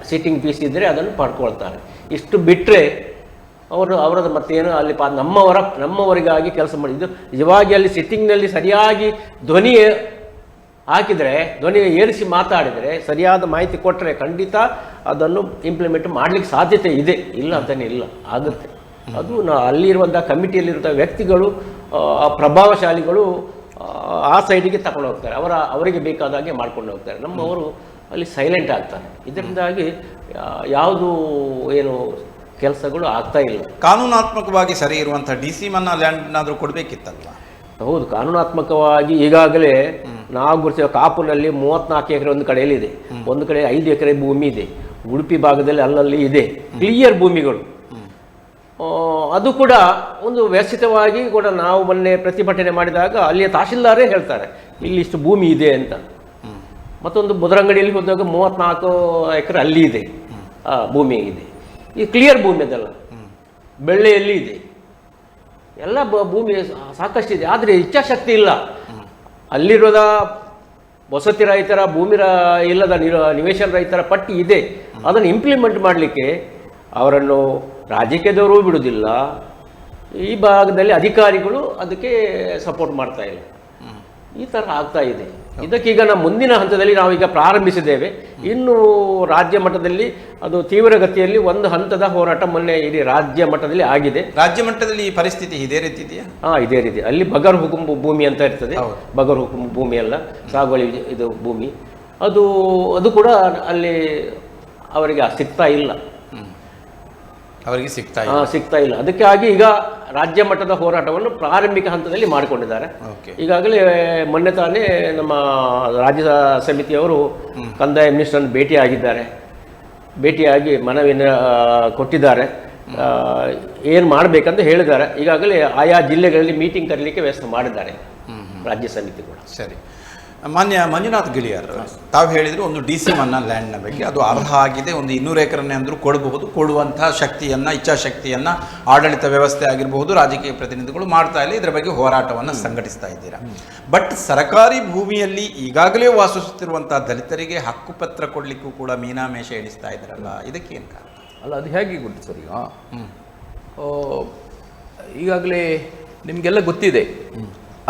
ಸಿಟ್ಟಿಂಗ್ ಪೀಸ್ ಇದ್ದರೆ ಅದನ್ನು ಪಡ್ಕೊಳ್ತಾರೆ. ಇಷ್ಟು ಬಿಟ್ಟರೆ ಅವರದ್ದು ಮತ್ತೇನು ಅಲ್ಲಿ ನಮ್ಮವರಿಗಾಗಿ ಕೆಲಸ ಮಾಡಿದ್ದು. ನಿಜವಾಗಿ ಅಲ್ಲಿ ಸಿಟ್ಟಿಂಗ್ನಲ್ಲಿ ಸರಿಯಾಗಿ ಧ್ವನಿ ಹಾಕಿದರೆ, ಧ್ವನಿ ಏರಿಸಿ ಮಾತಾಡಿದರೆ, ಸರಿಯಾದ ಮಾಹಿತಿ ಕೊಟ್ಟರೆ ಖಂಡಿತ ಅದನ್ನು ಇಂಪ್ಲಿಮೆಂಟ್ ಮಾಡಲಿಕ್ಕೆ ಸಾಧ್ಯತೆ ಇದೆ, ಇಲ್ಲ ಅಂತಲೇ ಇಲ್ಲ, ಆಗುತ್ತೆ. ಅದು ಅಲ್ಲಿರುವಂಥ ಕಮಿಟಿಯಲ್ಲಿರುವಂಥ ವ್ಯಕ್ತಿಗಳು, ಪ್ರಭಾವಶಾಲಿಗಳು ಆ ಸೈಡಿಗೆ ತಗೊಂಡು ಹೋಗ್ತಾರೆ, ಅವರಿಗೆ ಬೇಕಾದಾಗೆ ಮಾಡ್ಕೊಂಡು ಹೋಗ್ತಾರೆ. ನಮ್ಮವರು ಅಲ್ಲಿ ಸೈಲೆಂಟ್ ಆಗ್ತಾರೆ. ಇದರಿಂದಾಗಿ ಯಾವುದು ಏನು ಕೆಲಸಗಳು ಆಗ್ತಾ ಇಲ್ಲ. ಕಾನೂನಾತ್ಮಕವಾಗಿ ಸರಿ ಇರುವಂಥ DC ಮನ್ನಾ ಲ್ಯಾಂಡ್ನಾದರೂ ಕೊಡಬೇಕಿತ್ತಲ್ವ? ಹೌದು, ಕಾನೂನಾತ್ಮಕವಾಗಿ ಈಗಾಗಲೇ ನಾವು ಗುರುತಿಸಿದ ಕಾಪುನಲ್ಲಿ 34 ಎಕರೆ ಒಂದು ಕಡೆಯಲ್ಲಿ ಇದೆ, ಒಂದು ಕಡೆ 5 ಎಕರೆ ಭೂಮಿ ಇದೆ, ಉಡುಪಿ ಭಾಗದಲ್ಲಿ ಅಲ್ಲಲ್ಲಿ ಇದೆ ಕ್ಲಿಯರ್ ಭೂಮಿಗಳು. ಅದು ಕೂಡ ಒಂದು ವ್ಯವಸ್ಥಿತವಾಗಿ ಕೂಡ ನಾವು ಮೊನ್ನೆ ಪ್ರತಿಭಟನೆ ಮಾಡಿದಾಗ ಅಲ್ಲಿಯ ತಹಶೀಲ್ದಾರೇ ಹೇಳ್ತಾರೆ ಇಲ್ಲಿ ಇಷ್ಟು ಭೂಮಿ ಇದೆ ಅಂತ. ಮತ್ತೊಂದು ಬುದರಂಗಡಿಯಲ್ಲಿ ಹೋದಾಗ 34 ಎಕರೆ ಅಲ್ಲಿ ಇದೆ, ಭೂಮಿ ಇದೆ, ಈ ಕ್ಲಿಯರ್ ಭೂಮಿ ಅದಲ್ಲ. ಬೆಳ್ಳೆಯಲ್ಲಿ ಇದೆ, ಎಲ್ಲ ಭೂಮಿ ಸಾಕಷ್ಟಿದೆ. ಆದರೆ ಇಚ್ಛಾಶಕ್ತಿ ಇಲ್ಲ. ಅಲ್ಲಿರೋದ ವಸತಿ ರಹಿತರ ಭೂಮಿ ಇಲ್ಲದ ನಿವೇಶನ ರಹಿತರ ಪಟ್ಟಿ ಇದೆ, ಅದನ್ನು ಇಂಪ್ಲಿಮೆಂಟ್ ಮಾಡಲಿಕ್ಕೆ ಅವರನ್ನು ರಾಜಕೀಯದವರು ಬಿಡುವುದಿಲ್ಲ, ಈ ಭಾಗದಲ್ಲಿ ಅಧಿಕಾರಿಗಳು ಅದಕ್ಕೆ ಸಪೋರ್ಟ್ ಮಾಡ್ತಾ ಇಲ್ಲ. ಈ ಥರ ಆಗ್ತಾ ಇದೆ. ಇದಕ್ಕೀಗ ನಾವು ಮುಂದಿನ ಹಂತದಲ್ಲಿ ನಾವೀಗ ಪ್ರಾರಂಭಿಸಿದ್ದೇವೆ. ಇನ್ನು ರಾಜ್ಯ ಮಟ್ಟದಲ್ಲಿ ಅದು ತೀವ್ರಗತಿಯಲ್ಲಿ ಒಂದು ಹಂತದ ಹೋರಾಟ ಮೊನ್ನೆ ಇಡೀ ರಾಜ್ಯ ಮಟ್ಟದಲ್ಲಿ ಆಗಿದೆ. ರಾಜ್ಯ ಮಟ್ಟದಲ್ಲಿ ಈ ಪರಿಸ್ಥಿತಿ ಇದೇ ರೀತಿ ಇದೆಯಾ? ಇದೇ ರೀತಿ. ಅಲ್ಲಿ ಬಗರ್ ಹುಕುಂ ಭೂಮಿ ಅಂತ ಇರ್ತದೆ, ಬಗರ್ ಹುಕುಂ ಭೂಮಿ ಅಲ್ಲ, ಸಾಗುವಳಿ ಇದು ಭೂಮಿ, ಅದು ಕೂಡ ಅಲ್ಲಿ ಅವರಿಗೆ ಸಿಗ್ತಾ ಇಲ್ಲ, ಅವರಿಗೆ ಸಿಗ್ತಾ ಇಲ್ಲ. ಅದಕ್ಕಾಗಿ ಈಗ ರಾಜ್ಯ ಮಟ್ಟದ ಹೋರಾಟವನ್ನು ಪ್ರಾರಂಭಿಕ ಹಂತದಲ್ಲಿ ಮಾಡಿಕೊಂಡಿದ್ದಾರೆ. ಈಗಾಗಲೇ ಮೊನ್ನೆ ತಾನೇ ನಮ್ಮ ರಾಜ್ಯ ಸಮಿತಿಯವರು ಕಂದಾಯ ಮಿನಿಸ್ಟರ್ ಭೇಟಿಯಾಗಿ ಮನವಿಯನ್ನು ಕೊಟ್ಟಿದ್ದಾರೆ. ಏನು ಮಾಡಬೇಕಂತ ಹೇಳಿದ್ದಾರೆ. ಈಗಾಗಲೇ ಆಯಾ ಜಿಲ್ಲೆಗಳಲ್ಲಿ ಮೀಟಿಂಗ್ ಕರೀಲಿಕ್ಕೆ ವ್ಯವಸ್ಥೆ ಮಾಡಿದ್ದಾರೆ ರಾಜ್ಯ ಸಮಿತಿ ಕೂಡ. ಸರಿ, ಮಾನ್ಯ ಮಂಜುನಾಥ್ ಗಿಳಿಯಾರ್, ತಾವು ಹೇಳಿದ್ರು ಒಂದು DC ಮನ್ನಾ ಲ್ಯಾಂಡ್ನ ಬಗ್ಗೆ, ಅದು ಅರ್ಹ ಆಗಿದೆ, ಒಂದು 200 ಎಕರೆನೇ ಅಂದರೂ ಕೊಡಬಹುದು, ಕೊಡುವಂತಹ ಶಕ್ತಿಯನ್ನು, ಇಚ್ಛಾಶಕ್ತಿಯನ್ನು ಆಡಳಿತ ವ್ಯವಸ್ಥೆ ಆಗಿರಬಹುದು, ರಾಜಕೀಯ ಪ್ರತಿನಿಧಿಗಳು ಮಾಡ್ತಾ ಇಲ್ಲ, ಇದರ ಬಗ್ಗೆ ಹೋರಾಟವನ್ನು ಸಂಘಟಿಸ್ತಾ ಇದ್ದೀರಾ. ಬಟ್ ಸರ್ಕಾರಿ ಭೂಮಿಯಲ್ಲಿ ಈಗಾಗಲೇ ವಾಸಿಸುತ್ತಿರುವಂಥ ದಲಿತರಿಗೆ ಹಕ್ಕುಪತ್ರ ಕೊಡಲಿಕ್ಕೂ ಕೂಡ ಮೀನಾಮೇಷ ಎಣಿಸ್ತಾ ಇದ್ದಾರಲ್ಲ, ಇದಕ್ಕೇನು ಕಾರಣ? ಅಲ್ಲ, ಅದು ಹೇಗೆ ಗೊತ್ತು ಸರ್? ಈಗಾಗಲೇ ನಿಮಗೆಲ್ಲ ಗೊತ್ತಿದೆ,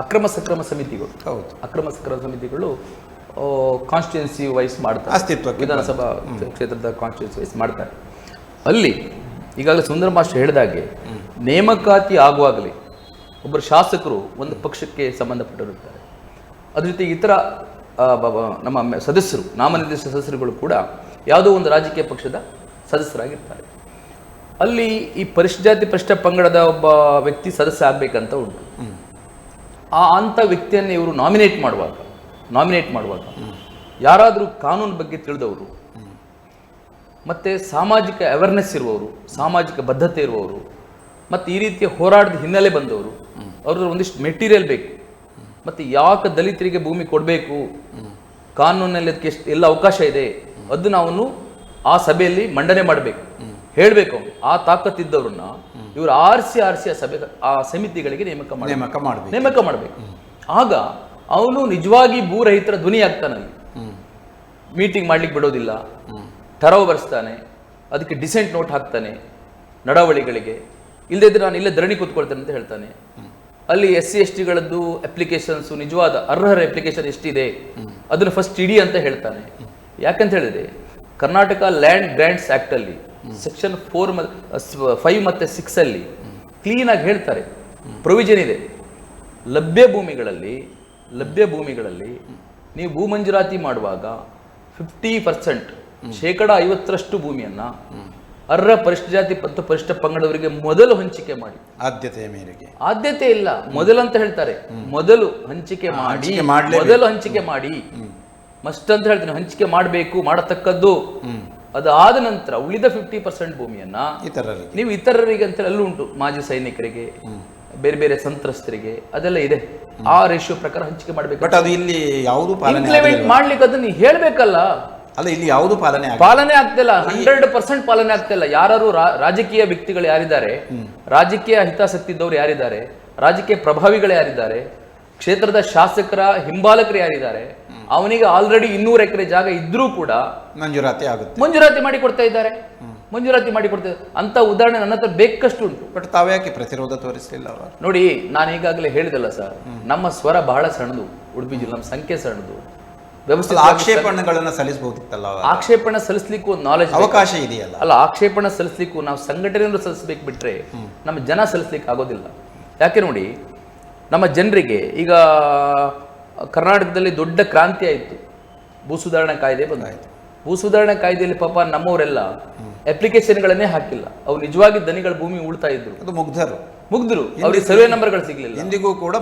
ಅಕ್ರಮ ಸಕ್ರಮ ಸಮಿತಿಗಳು. ಹೌದು, ಅಕ್ರಮ ಸಕ್ರಮ ಸಮಿತಿಗಳು ಕಾನ್ಸ್ಟಿಟ್ಯೂನ್ಸಿ ವೈಸ್ ಮಾಡ್ತಾರೆ, ಅಸ್ತಿತ್ವ ವಿಧಾನಸಭಾ ಕ್ಷೇತ್ರದ ಕಾನ್ಸ್ಟಿಟ್ಯೂನ್ಸಿ ವೈಸ್ ಮಾಡ್ತಾರೆ. ಅಲ್ಲಿ ಈಗಾಗಲೇ ಸುಂದರ ಮಾಸ್ಟರ್ ಹೇಳಿದಾಗೆ ನೇಮಕಾತಿ ಆಗುವಾಗಲೇ ಒಬ್ಬರು ಶಾಸಕರು ಒಂದು ಪಕ್ಷಕ್ಕೆ ಸಂಬಂಧಪಟ್ಟಿರುತ್ತಾರೆ. ಅದ್ರ ಜೊತೆಗೆ ಇತರ ನಮ್ಮ ಸದಸ್ಯರು, ನಾಮನಿರ್ದೇಶಿತ ಸದಸ್ಯರುಗಳು ಕೂಡ ಯಾವುದೋ ಒಂದು ರಾಜಕೀಯ ಪಕ್ಷದ ಸದಸ್ಯರಾಗಿರ್ತಾರೆ. ಅಲ್ಲಿ ಈ ಪರಿಶಿಷ್ಟ ಪರಿಶಿಷ್ಟ ಪಂಗಡದ ಒಬ್ಬ ವ್ಯಕ್ತಿ ಸದಸ್ಯ ಆಗಬೇಕಂತ ಉಂಟು. ಅಂಥ ವ್ಯಕ್ತಿಯನ್ನು ಇವರು ನಾಮಿನೇಟ್ ಮಾಡುವಾಗ ಯಾರಾದರೂ ಕಾನೂನು ಬಗ್ಗೆ ತಿಳಿದವರು ಮತ್ತು ಸಾಮಾಜಿಕ ಅವೇರ್ನೆಸ್ ಇರುವವರು, ಸಾಮಾಜಿಕ ಬದ್ಧತೆ ಇರುವವರು, ಮತ್ತು ಈ ರೀತಿಯ ಹೋರಾಟದ ಹಿನ್ನೆಲೆ ಬಂದವರು, ಅವ್ರದ್ದು ಒಂದಿಷ್ಟು ಮೆಟೀರಿಯಲ್ ಬೇಕು. ಮತ್ತು ಯಾಕೆ ದಲಿತರಿಗೆ ಭೂಮಿ ಕೊಡಬೇಕು, ಕಾನೂನಲ್ಲಿ ಅದಕ್ಕೆ ಎಷ್ಟು ಎಲ್ಲ ಅವಕಾಶ ಇದೆ, ಅದು ನಾವು ಆ ಸಭೆಯಲ್ಲಿ ಮಂಡನೆ ಮಾಡಬೇಕು, ಹೇಳಬೇಕು. ಆ ತಾಕತ್ತಿದ್ದವ್ರನ್ನ ಇವರು ಆರಿಸಿ ಆ ಸಭೆ ಆ ಸಮಿತಿಗಳಿಗೆ ನೇಮಕ ಮಾಡಬೇಕು. ಆಗ ಅವನು ನಿಜವಾಗಿ ಭೂರಹಿತರ ಧ್ವನಿ ಆಗ್ತಾನಲ್ಲಿ. ಮೀಟಿಂಗ್ ಮಾಡ್ಲಿಕ್ಕೆ ಬಿಡೋದಿಲ್ಲ, ಠರಾವು ಬರೆಸ್ತಾನೆ, ಅದಕ್ಕೆ ಡಿಸೆಂಟ್ ನೋಟ್ ಹಾಕ್ತಾನೆ ನಡವಳಿಗಳಿಗೆ. ಇಲ್ಲದೇ ಇದ್ರೆ ನಾನು ಇಲ್ಲೇ ಧರಣಿ ಕೂತ್ಕೊಳ್ತೇನೆ ಅಂತ ಹೇಳ್ತಾನೆ. ಅಲ್ಲಿ SC/ST ಅಪ್ಲಿಕೇಶನ್ಸು, ನಿಜವಾದ ಅರ್ಹರ ಅಪ್ಲಿಕೇಶನ್ ಎಷ್ಟಿದೆ ಅದನ್ನು ಫಸ್ಟ್ ಇಡಿ ಅಂತ ಹೇಳ್ತಾನೆ. ಯಾಕಂತ ಹೇಳಿದ್ರೆ ಕರ್ನಾಟಕ ಲ್ಯಾಂಡ್ ಗ್ರ್ಯಾಂಟ್ಸ್ ಆಕ್ಟ್ ಅಲ್ಲಿ ಸೆಕ್ಷನ್ 5 ಮತ್ತು 6 ಅಲ್ಲಿ ಕ್ಲೀನ್ ಆಗಿ ಹೇಳ್ತಾರೆ, ಪ್ರೊವಿಷನ್ ಇದೆ. ಲಭ್ಯ ಭೂಮಿಗಳಲ್ಲಿ ನೀವು ಭೂ ಮಂಜೂರಾತಿ ಮಾಡುವಾಗ 50% 50% ಭೂಮಿಯನ್ನ ಅರ್ಹ ಪರಿಶಿಷ್ಟ ಜಾತಿ ಮತ್ತು ಪರಿಶಿಷ್ಟ ಪಂಗಡವರಿಗೆ ಮೊದಲು ಹಂಚಿಕೆ ಮಾಡಿ. ಆದ್ಯತೆಯ ಮೇರೆಗೆ, ಆದ್ಯತೆ ಇಲ್ಲ, ಮೊದಲು ಅಂತ ಹೇಳ್ತಾರೆ. ಮೊದಲು ಹಂಚಿಕೆ ಮಾಡಿ ಮಸ್ಟ್ ಅಂತ ಹೇಳ್ತೀನಿ. ಹಂಚಿಕೆ ಮಾಡಬೇಕು, ಮಾಡತಕ್ಕದ್ದು. ಅದಾದ ನಂತರ ಉಳಿದ 50% ಭೂಮಿಯನ್ನ ನೀವು ಇತರರಿಗೆ ಅಂತ ಅಲ್ಲೂ ಉಂಟು, ಮಾಜಿ ಸೈನಿಕರಿಗೆ, ಬೇರೆ ಬೇರೆ ಸಂತ್ರಸ್ತರಿಗೆ, ಅದೆಲ್ಲ ಇದೆ. ಆ ರೇಷಿಯೋ ಪ್ರಕಾರ ಹಂಚಿಕೆ ಮಾಡಬೇಕು. ಬಟ್ ಅದು ಇಲ್ಲಿ ಯಾವುದು ಇಂಪ್ಲಿಮೆಂಟ್ ಮಾಡ್ಲಿಕ್ಕೆ ಅದನ್ನ ಹೇಳ್ಬೇಕಲ್ಲ. ಅಲ್ಲ, ಇಲ್ಲಿ ಯಾವುದು ಪಾಲನೆ ಆಗ್ತಿಲ್ಲ. 100% ಪಾಲನೆ ಆಗ್ತಿಲ್ಲ. ಯಾರು ರಾಜಕೀಯ ವ್ಯಕ್ತಿಗಳು ಯಾರಿದ್ದಾರೆ, ರಾಜಕೀಯ ಹಿತಾಸಕ್ತಿ ಇದ್ದವರು ಯಾರಿದ್ದಾರೆ, ರಾಜಕೀಯ ಪ್ರಭಾವಿಗಳು ಯಾರಿದ್ದಾರೆ, ಕ್ಷೇತ್ರದ ಶಾಸಕರ ಹಿಂಬಾಲಕರು ಯಾರಿದ್ದಾರೆ, ಅವನಿಗೆ ಆಲ್ರೆಡಿ 200 ಎಕರೆ ಜಾಗ ಇದ್ರೂ ಕೂಡ ಮಂಜೂರಾತಿ ಮಾಡಿ ಕೊಡ್ತಾ ಇದ್ದಾರೆ. ಅಂತ ಉದಾಹರಣೆ ನನ್ನ ಹತ್ರ ಬೇಕಷ್ಟು ಉಂಟು. ಬಟ್ ತಾವ್ಯಾಕೆ ಪ್ರತಿರೋಧ ತೋರಿಸಲಿಲ್ಲ? ನೋಡಿ, ನಾನು ಈಗಾಗಲೇ ಹೇಳಿದಲ್ಲ ಸರ್, ನಮ್ಮ ಸ್ವರ ಬಹಳ ಸಣ್ಣದು, ಉಡುಪಿ ಜಿಲ್ಲೆ ನಮ್ಮ ಸಂಖ್ಯೆ ಸಣ್ಣದು. ವ್ಯವಸ್ಥಿತ ಆಕ್ಷೇಪಣೆಗಳನ್ನು ಸಲ್ಲಿಸಬಹುದಿತ್ತಲ್ಲ. ಆಕ್ಷೇಪಣೆ ಸಲ್ಲಿಸಲಿಕ್ಕೂ ನಾಲೆಜ್ ಅವಕಾಶ ಇದೆಯಲ್ಲ. ಅಲ್ಲ, ಆಕ್ಷೇಪಣೆ ಸಲ್ಲಿಸಲಿಕ್ಕೂ ನಾವು ಸಂಘಟನೆಯನ್ನು ಸಲ್ಲಿಸಬೇಕು, ಬಿಟ್ರೆ ನಮ್ಮ ಜನ ಸಲ್ಲಿಸಲಿಕ್ಕೆ ಆಗೋದಿಲ್ಲ. ಯಾಕೆ ನೋಡಿ, ನಮ್ಮ ಜನರಿಗೆ ಈಗ ಕರ್ನಾಟಕದಲ್ಲಿ ದೊಡ್ಡ ಕ್ರಾಂತಿ ಆಯಿತು, ಭೂ ಸುಧಾರಣಾ ಕಾಯ್ದೆ ಬಂದಾಯಿತು. ಭೂ ಸುಧಾರಣಾ ಕಾಯ್ದೆಯಲ್ಲಿ ಪಾಪ ನಮ್ಮವರೆಲ್ಲ ಅಪ್ಲಿಕೇಶನ್ಗಳನ್ನೇ ಹಾಕಿಲ್ಲ. ಅವ್ರು ನಿಜವಾಗಿ ದನಿಗಳ ಭೂಮಿ ಉಳ್ತಾ ಇದ್ರು, ಅದು ಮುಗ್ಧರು. ಅವ್ರಿಗೆ ಸರ್ವೆ ನಂಬರ್ಗಳು ಸಿಗ್ಲಿಲ್ಲ, ಇಂದಿಗೂ ಕೂಡ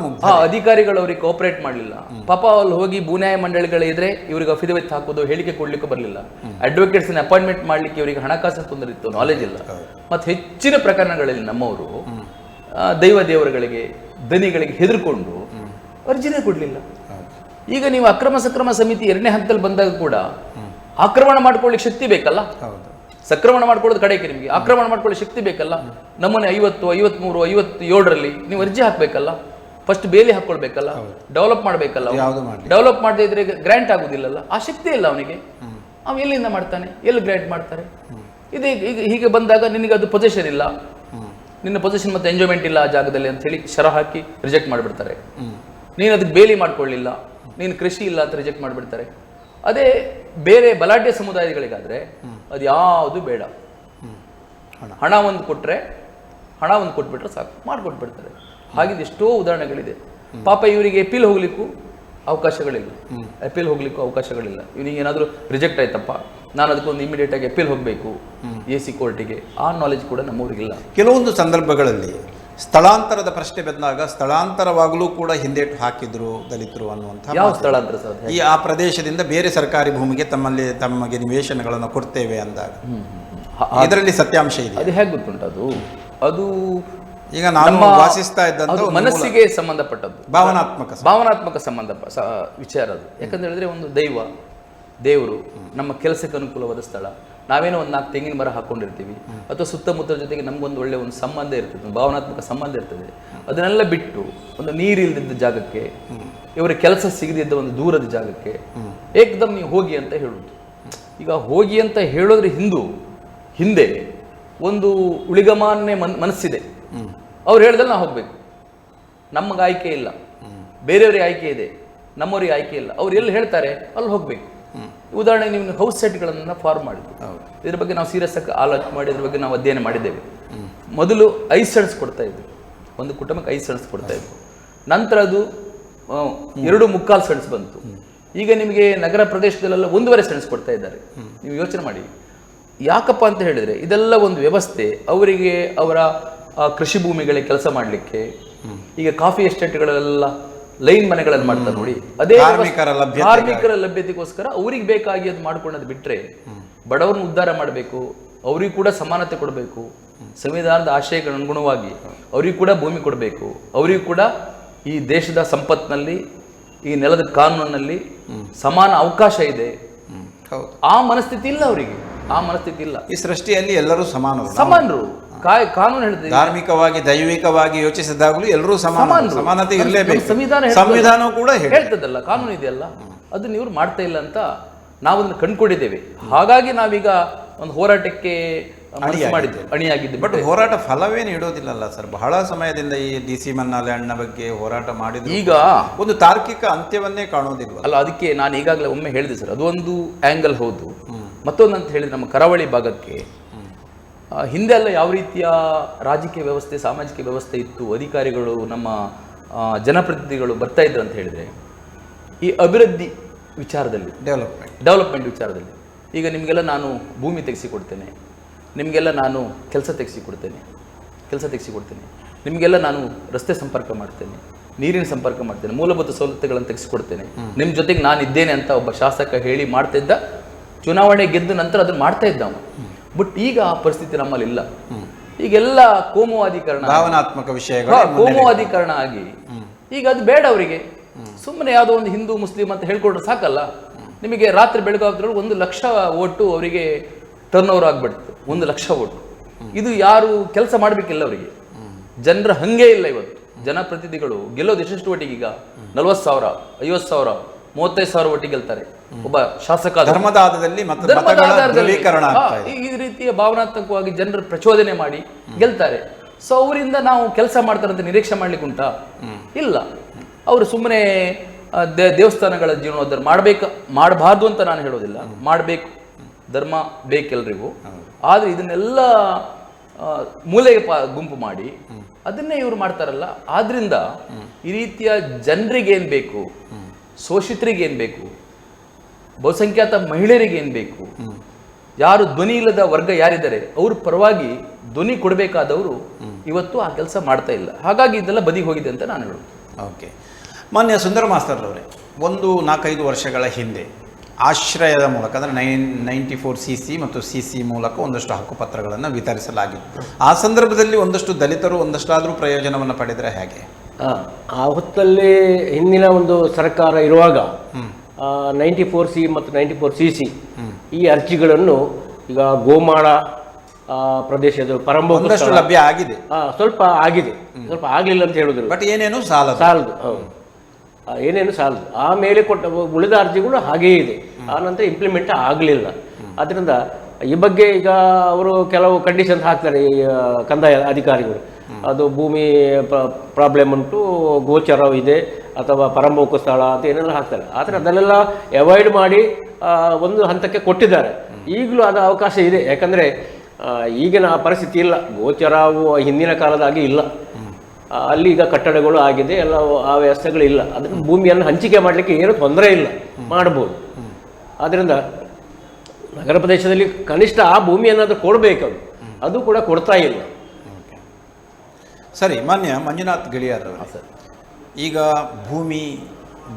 ಅಧಿಕಾರಿಗಳು ಅವ್ರಿಗೆ ಕೋಆಪರೇಟ್ ಮಾಡಲಿಲ್ಲ. ಪಾಪ ಅಲ್ಲಿ ಹೋಗಿ ಭೂನ್ಯಾಯ ಮಂಡಳಿಗಳಿದ್ರೆ ಇವ್ರಿಗೆ ಅಫಿಡವಿಟ್ ಹಾಕೋದು, ಹೇಳಿಕೆ ಕೊಡ್ಲಿಕ್ಕೆ ಬರಲಿಲ್ಲ. ಅಡ್ವೊಕೇಟ್ಸ್ ಅಪಾಯಿಂಟ್ಮೆಂಟ್ ಮಾಡ್ಲಿಕ್ಕೆ ಇವರಿಗೆ ಹಣಕಾಸಿನ ತೊಂದರೆ ಇತ್ತು, ನಾಲೆಜ್ ಇಲ್ಲ. ಮತ್ತೆ ಹೆಚ್ಚಿನ ಪ್ರಕರಣಗಳಲ್ಲಿ ನಮ್ಮವರು ದೇವರುಗಳಿಗೆ, ದನಿಗಳಿಗೆ ಹೆದರ್ಕೊಂಡು ಅರ್ಜಿನೇ ಕೊಡ್ಲಿಲ್ಲ. ಈಗ ನೀವು ಅಕ್ರಮ ಸಕ್ರಮ ಸಮಿತಿ 2ನೇ ಹಂತದಲ್ಲಿ ಬಂದಾಗ ಕೂಡ ಆಕ್ರಮಣ ಮಾಡ್ಕೊಳ್ಳಿಕ್ಕೆ ಶಕ್ತಿ ಬೇಕಲ್ಲ. ಸಕ್ರಮಣ ಮಾಡ್ಕೊಳ್ಳೋದು ಕಡೆಗೆ ನಿಮಗೆ ಆಕ್ರಮಣ ಮಾಡ್ಕೊಳ್ಳೋ ಶಕ್ತಿ ಬೇಕಲ್ಲ. ನಮ್ಮನೆ 50, 53, 57ರಲ್ಲಿ ನೀವು ಅರ್ಜಿ ಹಾಕ್ಬೇಕಲ್ಲ, ಫಸ್ಟ್ ಬೇಲಿ ಹಾಕೊಳ್ಬೇಕಲ್ಲ, ಡೆವಲಪ್ ಮಾಡ್ಬೇಕಲ್ಲ. ಡೆವಲಪ್ ಮಾಡದೇ ಇದ್ರೆ ಗ್ರಾಂಟ್ ಆಗುದಿಲ್ಲಲ್ಲ. ಆ ಶಕ್ತಿ ಇಲ್ಲ ಅವನಿಗೆ. ಅವ ಎಲ್ಲಿಂದ ಮಾಡ್ತಾನೆ, ಎಲ್ಲಿ ಗ್ರಾಂಟ್ ಮಾಡ್ತಾರೆ? ಇದೇ ಹೀಗೆ ಬಂದಾಗ ನಿನಗೆ ಅದು ಪೊಸಿಷನ್ ಇಲ್ಲ, ನಿನ್ನ ಪೊಸಿಷನ್ ಮತ್ತೆ ಎಂಜಾಯ್ಮೆಂಟ್ ಇಲ್ಲ ಆ ಜಾಗದಲ್ಲಿ ಅಂತ ಹೇಳಿ ಶರ ಹಾಕಿ ರಿಜೆಕ್ಟ್ ಮಾಡಿಬಿಡ್ತಾರೆ. ನೀನು ಅದಕ್ಕೆ ಬೇಲಿ ಮಾಡ್ಕೊಳ್ಳಿಲ್ಲ, ನೀನು ಕೃಷಿ ಇಲ್ಲ ಅಂತ ರಿಜೆಕ್ಟ್ ಮಾಡಿಬಿಡ್ತಾರೆ. ಅದೇ ಬೇರೆ ಬಲಾಢ್ಯ ಸಮುದಾಯಗಳಿಗಾದ್ರೆ ಅದು ಯಾವುದು ಬೇಡ, ಹಣ ಒಂದು ಕೊಟ್ಬಿಟ್ರೆ ಸಾಕು, ಮಾಡಿಕೊಟ್ಬಿಡ್ತಾರೆ. ಹಾಗಿದ್ದು ಎಷ್ಟೋ ಉದಾಹರಣೆಗಳಿದೆ. ಪಾಪ ಇವರಿಗೆ ಅಪೀಲ್ ಹೋಗ್ಲಿಕ್ಕೂ ಅವಕಾಶಗಳಿಲ್ಲ. ಇವನಿಗೆ ಏನಾದರೂ ರಿಜೆಕ್ಟ್ ಆಯ್ತಪ್ಪ, ನಾನು ಅದಕ್ಕೊಂದು ಇಮಿಡಿಯೇಟ್ ಆಗಿ ಅಪೀಲ್ ಹೋಗಬೇಕು AC ಕೋರ್ಟಿಗೆ, ಆ ನಾಲೆಜ್ ಕೂಡ ನಮ್ಮೂರಿಗಿಲ್ಲ. ಕೆಲವೊಂದು ಸಂದರ್ಭಗಳಲ್ಲಿ ಸ್ಥಳಾಂತರದ ಪ್ರಶ್ನೆ ಬಂದಾಗ ಸ್ಥಳಾಂತರವಾಗಲೂ ಕೂಡ ಹಿಂದೇಟು ಹಾಕಿದ್ರು ದಲಿತರು ಅನ್ನುವಂಥ. ಯಾವ ಸ್ಥಳಾಂತರ ಸರ್? ಆ ಪ್ರದೇಶದಿಂದ ಬೇರೆ ಸರ್ಕಾರಿ ಭೂಮಿಗೆ ತಮಗೆ ನಿವೇಶನಗಳನ್ನು ಕೊಡ್ತೇವೆ ಅಂದಾಗ ಇದರಲ್ಲಿ ಸತ್ಯಾಂಶ ಇದೆ. ಅದು ಹೇಗೆ ಗೊತ್ತುಂಟು? ಅದು ಈಗ ನಾನು ವಾಸಿಸ್ತಾ ಇದ್ದಂತ ಮನಸ್ಸಿಗೆ ಸಂಬಂಧಪಟ್ಟದ್ದು, ಭಾವನಾತ್ಮಕ ಸಂಬಂಧ ವಿಚಾರ ಅದು. ಯಾಕಂತ ಹೇಳಿದ್ರೆ ಒಂದು ದೇವರು ನಮ್ಮ ಕೆಲಸಕ್ಕೆ ಅನುಕೂಲವಾದ ಸ್ಥಳ, ನಾವೇನೋ ಒಂದು 4 ತೆಂಗಿನ ಮರ ಹಾಕೊಂಡಿರ್ತೀವಿ, ಅಥವಾ ಸುತ್ತಮುತ್ತಲ ಜೊತೆಗೆ ನಮ್ಗೊಂದು ಒಳ್ಳೆ ಒಂದು ಸಂಬಂಧ ಇರ್ತದೆ, ಒಂದು ಭಾವನಾತ್ಮಕ ಸಂಬಂಧ ಇರ್ತದೆ. ಅದನ್ನೆಲ್ಲ ಬಿಟ್ಟು ಒಂದು ನೀರಿಲ್ದಿದ್ದ ಜಾಗಕ್ಕೆ, ಇವರ ಕೆಲಸ ಸಿಗದಿದ್ದ ಒಂದು ದೂರದ ಜಾಗಕ್ಕೆ ಏಕದಮ್ ನೀವು ಹೋಗಿ ಅಂತ ಹೇಳುವುದು. ಈಗ ಹೋಗಿ ಅಂತ ಹೇಳೋದ್ರ ಹಿಂದೆ ಒಂದು ಉಳಿಗಮಾನ್ಯ ಮನಸ್ಸಿದೆ. ಅವ್ರು ಹೇಳ್ದಲ್ಲಿ ನಾವು ಹೋಗ್ಬೇಕು, ನಮಗೆ ಆಯ್ಕೆ ಇಲ್ಲ, ಬೇರೆಯವ್ರಿಗೆ ಆಯ್ಕೆ ಇದೆ, ನಮ್ಮವ್ರಿಗೆ ಆಯ್ಕೆ ಇಲ್ಲ. ಅವ್ರು ಎಲ್ಲಿ ಹೇಳ್ತಾರೆ ಅಲ್ಲಿ ಹೋಗ್ಬೇಕು. ಉದಾಹರಣೆಗೆ ನೀವು ಹೌಸ್ ಸೆಟ್ಗಳನ್ನು ಫಾರ್ಮ್ ಮಾಡಿದ್ವಿ. ಇದ್ರ ಬಗ್ಗೆ ನಾವು ಸೀರಿಯಸ್ ಆಗಿ ಆಲೋಚನೆ ಮಾಡಿ ಇದ್ರ ಬಗ್ಗೆ ನಾವು ಅಧ್ಯಯನ ಮಾಡಿದ್ದೇವೆ. ಮೊದಲು 5 ಸೆಟ್ಸ್ ಕೊಡ್ತಾ ಇದ್ವಿ, ಒಂದು ಕುಟುಂಬಕ್ಕೆ 5 ಸೆಟ್ಸ್ ಕೊಡ್ತಾ ಇದ್ವಿ. ನಂತರ ಅದು 2.25 ಸೆಟ್ಸ್ ಬಂತು. ಈಗ ನಿಮಗೆ ನಗರ ಪ್ರದೇಶದಲ್ಲೆಲ್ಲ 1.5 ಸೆಟ್ಸ್ ಕೊಡ್ತಾ ಇದ್ದಾರೆ. ನೀವು ಯೋಚನೆ ಮಾಡಿ, ಯಾಕಪ್ಪ ಅಂತ ಹೇಳಿದ್ರೆ ಇದೆಲ್ಲ ಒಂದು ವ್ಯವಸ್ಥೆ. ಅವರಿಗೆ ಅವರ ಕೃಷಿ ಭೂಮಿಗಳಿಗೆ ಕೆಲಸ ಮಾಡಲಿಕ್ಕೆ, ಈಗ ಕಾಫಿ ಎಸ್ಟೇಟ್ಗಳೆಲ್ಲ ಲೈನ್ ಮನೆಗಳಲ್ಲಿ ಮಾಡ್ತಾರೆ ನೋಡಿ, ಅದೇ ಕಾರ್ಮಿಕರ ಲಭ್ಯತೆಗೋಸ್ಕರ ಅವ್ರಿಗೆ ಬೇಕಾಗಿ ಅದು ಮಾಡ್ಕೊಳ್ಳೋದು ಬಿಟ್ರೆ ಬಡವರನ್ನು ಉದ್ಧಾರ ಮಾಡಬೇಕು, ಅವ್ರಿಗೆ ಕೂಡ ಸಮಾನತೆ ಕೊಡಬೇಕು, ಸಂವಿಧಾನದ ಆಶಯಗಳ ಅನುಗುಣವಾಗಿ ಅವ್ರಿಗೆ ಕೂಡ ಭೂಮಿ ಕೊಡಬೇಕು, ಅವರಿಗೂ ಕೂಡ ಈ ದೇಶದ ಸಂಪತ್ತಿನಲ್ಲಿ, ಈ ನೆಲದ ಕಾನೂನಿನಲ್ಲಿ ಸಮಾನ ಅವಕಾಶ ಇದೆ. ಆ ಮನಸ್ಥಿತಿ ಇಲ್ಲ ಅವರಿಗೆ, ಆ ಮನಸ್ಥಿತಿ ಇಲ್ಲ. ಈ ಸೃಷ್ಟಿಯಲ್ಲಿ ಎಲ್ಲರೂ ಸಮಾನರು. ಕಾನೂನು ಹೇಳ್ತದೆ, ಧಾರ್ಮಿಕವಾಗಿ ದೈವಿಕವಾಗಿ ಯೋಚಿಸಿದಾಗಲೂ ಎಲ್ಲರೂ ಸಮಾನತೆ ಇರಲೇಬೇಕು. ಸಂವಿಧಾನ ಕೂಡ ಹೇಳ್ತದಲ್ಲ, ಕಾನೂನು ಇದೆಯಲ್ಲ, ಅದನ್ನ ಇವ್ರು ಮಾಡ್ತಾ ಇಲ್ಲ ಅಂತ ನಾವು ಅದನ್ನು ಕಂಡುಕೊಂಡಿದ್ದೇವೆ. ಹಾಗಾಗಿ ನಾವೀಗ ಒಂದು ಹೋರಾಟಕ್ಕೆ ಅಣಿಯಾಗಿದ್ದೆ. ಬಟ್ ಹೋರಾಟ ಫಲವೇನು ಇಡೋದಿಲ್ಲಲ್ಲ ಸರ್. ಬಹಳ ಸಮಯದಿಂದ ಈ DC ಮನ್ನಾಲೆ ಅಣ್ಣ ಬಗ್ಗೆ ಹೋರಾಟ ಮಾಡಿದ್ರು, ಈಗ ಒಂದು ತಾರ್ಕಿಕ ಅಂತ್ಯವನ್ನೇ ಕಾಣೋದಿಲ್ಲ ಅಲ್ಲ. ಅದಕ್ಕೆ ನಾನು ಈಗಾಗಲೇ ಒಮ್ಮೆ ಹೇಳಿದೆ ಸರ್, ಅದು ಒಂದು ಆಂಗಲ್ ಹೌದು. ಮತ್ತೊಂದು ಅಂತ ಹೇಳಿದ್ರೆ, ನಮ್ಮ ಕರಾವಳಿ ಭಾಗಕ್ಕೆ ಹಿಂದೆ ಎಲ್ಲ ಯಾವ ರೀತಿಯ ರಾಜಕೀಯ ವ್ಯವಸ್ಥೆ, ಸಾಮಾಜಿಕ ವ್ಯವಸ್ಥೆ ಇತ್ತು, ಅಧಿಕಾರಿಗಳು, ನಮ್ಮ ಜನಪ್ರತಿನಿಧಿಗಳು ಬರ್ತಾ ಇದ್ರು ಅಂತ ಹೇಳಿದ್ರೆ, ಈ ಅಭಿವೃದ್ಧಿ ವಿಚಾರದಲ್ಲಿ, ಡೆವಲಪ್ಮೆಂಟ್ ವಿಚಾರದಲ್ಲಿ, ಈಗ ನಿಮಗೆಲ್ಲ ನಾನು ಭೂಮಿ ತೆಗೆಸಿಕೊಡ್ತೇನೆ, ನಿಮಗೆಲ್ಲ ನಾನು ಕೆಲಸ ತೆಗೆಸಿಕೊಡ್ತೇನೆ, ನಿಮಗೆಲ್ಲ ನಾನು ರಸ್ತೆ ಸಂಪರ್ಕ ಮಾಡ್ತೇನೆ, ನೀರಿನ ಸಂಪರ್ಕ ಮಾಡ್ತೇನೆ, ಮೂಲಭೂತ ಸವಲತ್ತುಗಳನ್ನು ತೆಗೆಸಿಕೊಡ್ತೇನೆ, ನಿಮ್ಮ ಜೊತೆಗೆ ನಾನು ಇದ್ದೇನೆ ಅಂತ ಒಬ್ಬ ಶಾಸಕ ಹೇಳಿ ಮಾಡ್ತಾ ಇದ್ದ. ಚುನಾವಣೆ ಗೆದ್ದ ನಂತರ ಅದನ್ನು ಮಾಡ್ತಾ ಇದ್ದ ಅವನು. ಬಟ್ ಈಗ ಆ ಪರಿಸ್ಥಿತಿ ನಮ್ಮಲ್ಲಿ ಇಲ್ಲ. ಈಗೆಲ್ಲ ಕೋಮುವಾದೀಕರಣ, ಭಾವನಾತ್ಮಕ ವಿಷಯಗಳು ಕೋಮುವಾದೀಕರಣ ಆಗಿ ಈಗ ಅದು ಬೇಡ ಅವರಿಗೆ. ಸುಮ್ಮನೆ ಯಾವುದೋ ಒಂದು ಹಿಂದೂ ಮುಸ್ಲಿಂ ಅಂತ ಹೇಳ್ಕೊಂಡ್ರೆ ಸಾಕಲ್ಲ. ನಿಮಗೆ ರಾತ್ರಿ ಬೆಳಗಾದ್ರಲ್ಲಿ 1 ಲಕ್ಷ ಓಟು ಅವರಿಗೆ ಟರ್ನ್ ಓವರ್ ಆಗ್ಬಿಡ್ತು. 1 ಲಕ್ಷ ಓಟು. ಇದು ಯಾರು ಕೆಲಸ ಮಾಡಬೇಕಿಲ್ಲ ಅವರಿಗೆ. ಜನರ ಹಂಗೆ ಇಲ್ಲ. ಇವತ್ತು ಜನಪ್ರತಿನಿಧಿಗಳು ಗೆಲ್ಲೋದು ಎಷ್ಟೆಷ್ಟು ಒಟ್ಟಿಗೆ, ಈಗ 40,000, 50,000, 35,000 ಒಟ್ಟಿಗೆ ಗೆಲ್ತಾರೆ. ಒಬ್ಬ ಶಾಸಕ ಧರ್ಮದ ಆಧಾರದಲ್ಲಿ ಈ ರೀತಿಯ ಭಾವನಾತ್ಮಕವಾಗಿ ಜನರ ಪ್ರಚೋದನೆ ಮಾಡಿ ಗೆಲ್ತಾರೆ. ಸೊ ಅವರಿಂದ ನಾವು ಕೆಲಸ ಮಾಡ್ತಾರಂತ ನಿರೀಕ್ಷೆ ಮಾಡ್ಲಿಕ್ಕೆ ಉಂಟಾ? ಇಲ್ಲ. ಅವರು ಸುಮ್ಮನೆ ದೇವಸ್ಥಾನಗಳ ಜೀರ್ಣೋದ್ಧಾರ ಮಾಡಬಾರ್ದು ಅಂತ ನಾನು ಹೇಳೋದಿಲ್ಲ, ಮಾಡಬೇಕು, ಧರ್ಮ ಬೇಕೆಲ್ರಿಗೂ. ಆದರೆ ಇದನ್ನೆಲ್ಲ ಮೂಲೆಗೆ ಗುಂಪು ಮಾಡಿ ಅದನ್ನೇ ಇವರು ಮಾಡ್ತಾರಲ್ಲ. ಆದ್ರಿಂದ ಈ ರೀತಿಯ ಜನರಿಗೆ ಏನ್ ಬೇಕು, ಶೋಷಿತರಿಗೆ ಏನ್ ಬೇಕು, ಬಹುಸಂಖ್ಯಾತ ಮಹಿಳೆಯರಿಗೆ ಏನ್ ಬೇಕು, ಯಾರು ಧ್ವನಿ ಇಲ್ಲದ ವರ್ಗ ಯಾರಿದ್ದಾರೆ ಅವ್ರ ಪರವಾಗಿ ಧ್ವನಿ ಕೊಡಬೇಕಾದವರು ಇವತ್ತು ಆ ಕೆಲಸ ಮಾಡ್ತಾ ಇಲ್ಲ. ಹಾಗಾಗಿ ಇದೆಲ್ಲ ಬದಿಗೆ ಹೋಗಿದೆ ಅಂತ ನಾನು ಹೇಳೋದು. ಓಕೆ. ಮಾನ್ಯ ಸುಂದರ ಮಾಸ್ತರ್ರವರೇ, 4-5 ವರ್ಷಗಳ ಹಿಂದೆ ಆಶ್ರಯದ ಮೂಲಕ, ಅಂದರೆ 94 CC ಮತ್ತು CC ಮೂಲಕ ಒಂದಷ್ಟು ಹಕ್ಕುಪತ್ರಗಳನ್ನು ವಿತರಿಸಲಾಗಿತ್ತು. ಆ ಸಂದರ್ಭದಲ್ಲಿ ಒಂದಷ್ಟು ದಲಿತರು ಒಂದಷ್ಟಾದರೂ ಪ್ರಯೋಜನವನ್ನು ಪಡೆದರೆ ಹೇಗೆ? ಆ ಹೊತ್ತಲ್ಲಿ ಹಿಂದಿನ ಒಂದು ಸರ್ಕಾರ ಇರುವಾಗ 94C ಮತ್ತು 94 CC ಈ ಅರ್ಜಿಗಳನ್ನು ಈಗ ಗೋಮಾಳ ಪ್ರದೇಶದ ಒಂದಷ್ಟು ಲಭ್ಯ ಆಗಿದೆ, ಸ್ವಲ್ಪ ಆಗಿದೆ, ಸ್ವಲ್ಪ ಆಗಲಿಲ್ಲ ಅಂತ ಹೇಳುದಿಲ್ಲ. ಬಟ್ ಏನೇನು ಸಾಲದು. ಹೌದು, ಏನೇನು ಸಾಲದು. ಆಮೇಲೆ ಕೊಟ್ಟ ಉಳಿದ ಅರ್ಜಿಗಳು ಹಾಗೇ ಇದೆ. ಆ ನಂತರ ಇಂಪ್ಲಿಮೆಂಟ್ ಆಗಲಿಲ್ಲ. ಅದರಿಂದ ಈ ಬಗ್ಗೆ ಈಗ ಅವರು ಕೆಲವು ಕಂಡೀಷನ್ಸ್ ಹಾಕ್ತಾರೆ ಈ ಕಂದಾಯ ಅಧಿಕಾರಿಗಳು. ಅದು ಭೂಮಿ ಪ್ರಾಬ್ಲಮ್ ಉಂಟು, ಗೋಚರವಿದೆ ಅಥವಾ ಪರಂಬೋಕು ಸ್ಥಳ ಅಂತ ಏನೆಲ್ಲ ಹಾಕ್ತಾರೆ. ಆದರೆ ಅದನ್ನೆಲ್ಲ ಅವಾಯ್ಡ್ ಮಾಡಿ ಒಂದು ಹಂತಕ್ಕೆ ಕೊಟ್ಟಿದ್ದಾರೆ. ಈಗಲೂ ಅದು ಅವಕಾಶ ಇದೆ. ಯಾಕಂದರೆ ಈಗಿನ ಪರಿಸ್ಥಿತಿ ಇಲ್ಲ, ಗೋಚರವು ಹಿಂದಿನ ಕಾಲದಾಗಿ ಇಲ್ಲ. ಅಲ್ಲಿ ಈಗ ಕಟ್ಟಡಗಳು ಆಗಿದೆ, ಎಲ್ಲ ಆ ವ್ಯವಸ್ಥೆಗಳು ಇಲ್ಲ. ಅದನ್ನು ಭೂಮಿಯನ್ನು ಹಂಚಿಕೆ ಮಾಡಲಿಕ್ಕೆ ಏನೂ ತೊಂದರೆ ಇಲ್ಲ, ಮಾಡ್ಬೋದು. ಆದ್ದರಿಂದ ನಗರ ಪ್ರದೇಶದಲ್ಲಿ ಕನಿಷ್ಠ ಆ ಭೂಮಿಯನ್ನಾದರೂ ಕೊಡಬೇಕು. ಅದು ಕೂಡ ಕೊಡ್ತಾ ಇಲ್ಲ. ಸರಿ. ಮಾನ್ಯ ಮಂಜುನಾಥ್ ಗೆಳೆಯರವರು, ಈಗ ಭೂಮಿ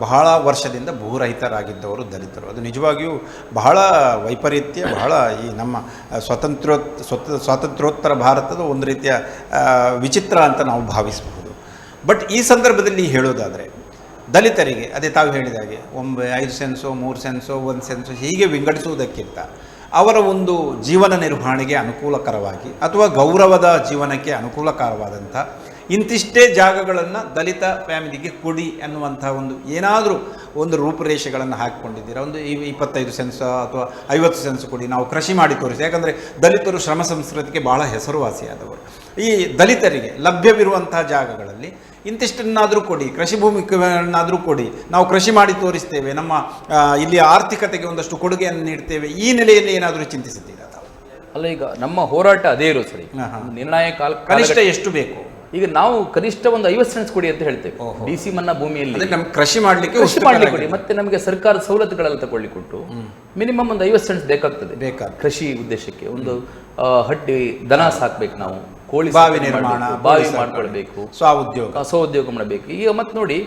ಬಹಳ ವರ್ಷದಿಂದ ಭೂರಹಿತರಾಗಿದ್ದವರು ದಲಿತರು. ಅದು ನಿಜವಾಗಿಯೂ ಬಹಳ ವೈಪರೀತ್ಯ, ಬಹಳ ಈ ನಮ್ಮ ಸ್ವಾತಂತ್ರ್ಯೋತ್ತರ ಭಾರತದ ಒಂದು ರೀತಿಯ ವಿಚಿತ್ರ ಅಂತ ನಾವು ಭಾವಿಸಬಹುದು. ಬಟ್ ಈ ಸಂದರ್ಭದಲ್ಲಿ ಹೇಳೋದಾದರೆ ದಲಿತರಿಗೆ ಅದೇ ತಾವು ಹೇಳಿದ ಹಾಗೆ 5 ಸೆನ್ಸೋ 3 ಸೆನ್ಸೋ 1 ಸೆನ್ಸೋ ಹೀಗೆ ವಿಂಗಡಿಸುವುದಕ್ಕಿಂತ ಅವರ ಒಂದು ಜೀವನ ನಿರ್ವಹಣೆಗೆ ಅನುಕೂಲಕರವಾಗಿ ಅಥವಾ ಗೌರವದ ಜೀವನಕ್ಕೆ ಅನುಕೂಲಕರವಾದಂಥ ಇಂತಿಷ್ಟೇ ಜಾಗಗಳನ್ನು ದಲಿತ ಫ್ಯಾಮಿಲಿಗೆ ಕೊಡಿ ಅನ್ನುವಂಥ ಒಂದು ಏನಾದರೂ ಒಂದು ರೂಪುರೇಷೆಗಳನ್ನು ಹಾಕಿಕೊಂಡಿದ್ದೀರಾ? ಒಂದು 25 ಸೆನ್ಸ್ ಅಥವಾ 50 ಸೆನ್ಸ್ ಕೊಡಿ, ನಾವು ಕೃಷಿ ಮಾಡಿ ತೋರಿಸಿ. ಯಾಕಂದರೆ ದಲಿತರು ಶ್ರಮ ಸಂಸ್ಕೃತಿಗೆ ಬಹಳ ಹೆಸರುವಾಸಿಯಾದವರು. ಈ ದಲಿತರಿಗೆ ಲಭ್ಯವಿರುವಂತಹ ಜಾಗಗಳಲ್ಲಿ ಇಂತಿಷ್ಟನ್ನಾದರೂ ಕೊಡಿ, ಕೃಷಿ ಭೂಮಿಗಳನ್ನಾದರೂ ಕೊಡಿ, ನಾವು ಕೃಷಿ ಮಾಡಿ ತೋರಿಸ್ತೇವೆ, ನಮ್ಮ ಇಲ್ಲಿ ಆರ್ಥಿಕತೆಗೆ ಒಂದಷ್ಟು ಕೊಡುಗೆಯನ್ನು ನೀಡ್ತೇವೆ, ಈ ನೆಲೆಯಲ್ಲಿ ಏನಾದರೂ ಚಿಂತಿಸಿದ್ದೀರಾ? ಅಲ್ಲ, ಈಗ ನಮ್ಮ ಹೋರಾಟ ಅದೇ ಇರೋದು ಸರಿ. ನಿರ್ಣಾಯಕ ಕನಿಷ್ಠ ಎಷ್ಟು ಬೇಕು? ಈಗ ನಾವು ಕನಿಷ್ಠ ಒಂದು 50 ಸೆನ್ಸ್ ಕೊಡಿ ಅಂತ ಹೇಳ್ತೇವೆ. DC ಮನ್ನಾ ಭೂಮಿಯಲ್ಲಿ ನಮ್ಗೆ ಕೃಷಿ ಮಾಡಲಿಕ್ಕೆ ಕೊಡಿ, ಮತ್ತೆ ನಮಗೆ ಸರ್ಕಾರ ಸವಲತ್ತುಗಳೆಲ್ಲ ತಗೊಳ್ಳಿಕ್ಕೆ ಕೊಟ್ಟು ಮಿನಿಮಮ್ ಒಂದು 50 ಸೆನ್ಸ್ ಬೇಕಾಗ್ತದೆ ಕೃಷಿ ಉದ್ದೇಶಕ್ಕೆ. ಒಂದು ಹಟ್ಟಿ ದನ ಸಾಕ್ಬೇಕು, ನಾವು ಕೋಳಿ ಬಾವಿ ನಿರ್ಮಾಣ, ಬಾವಿ ಮಾಡ್ಕೊಳ್ಬೇಕು, ಸ್ವಉದ್ಯೋಗ ಮಾಡಬೇಕು. ಈಗ ಮತ್ತೆ ನೋಡಿ,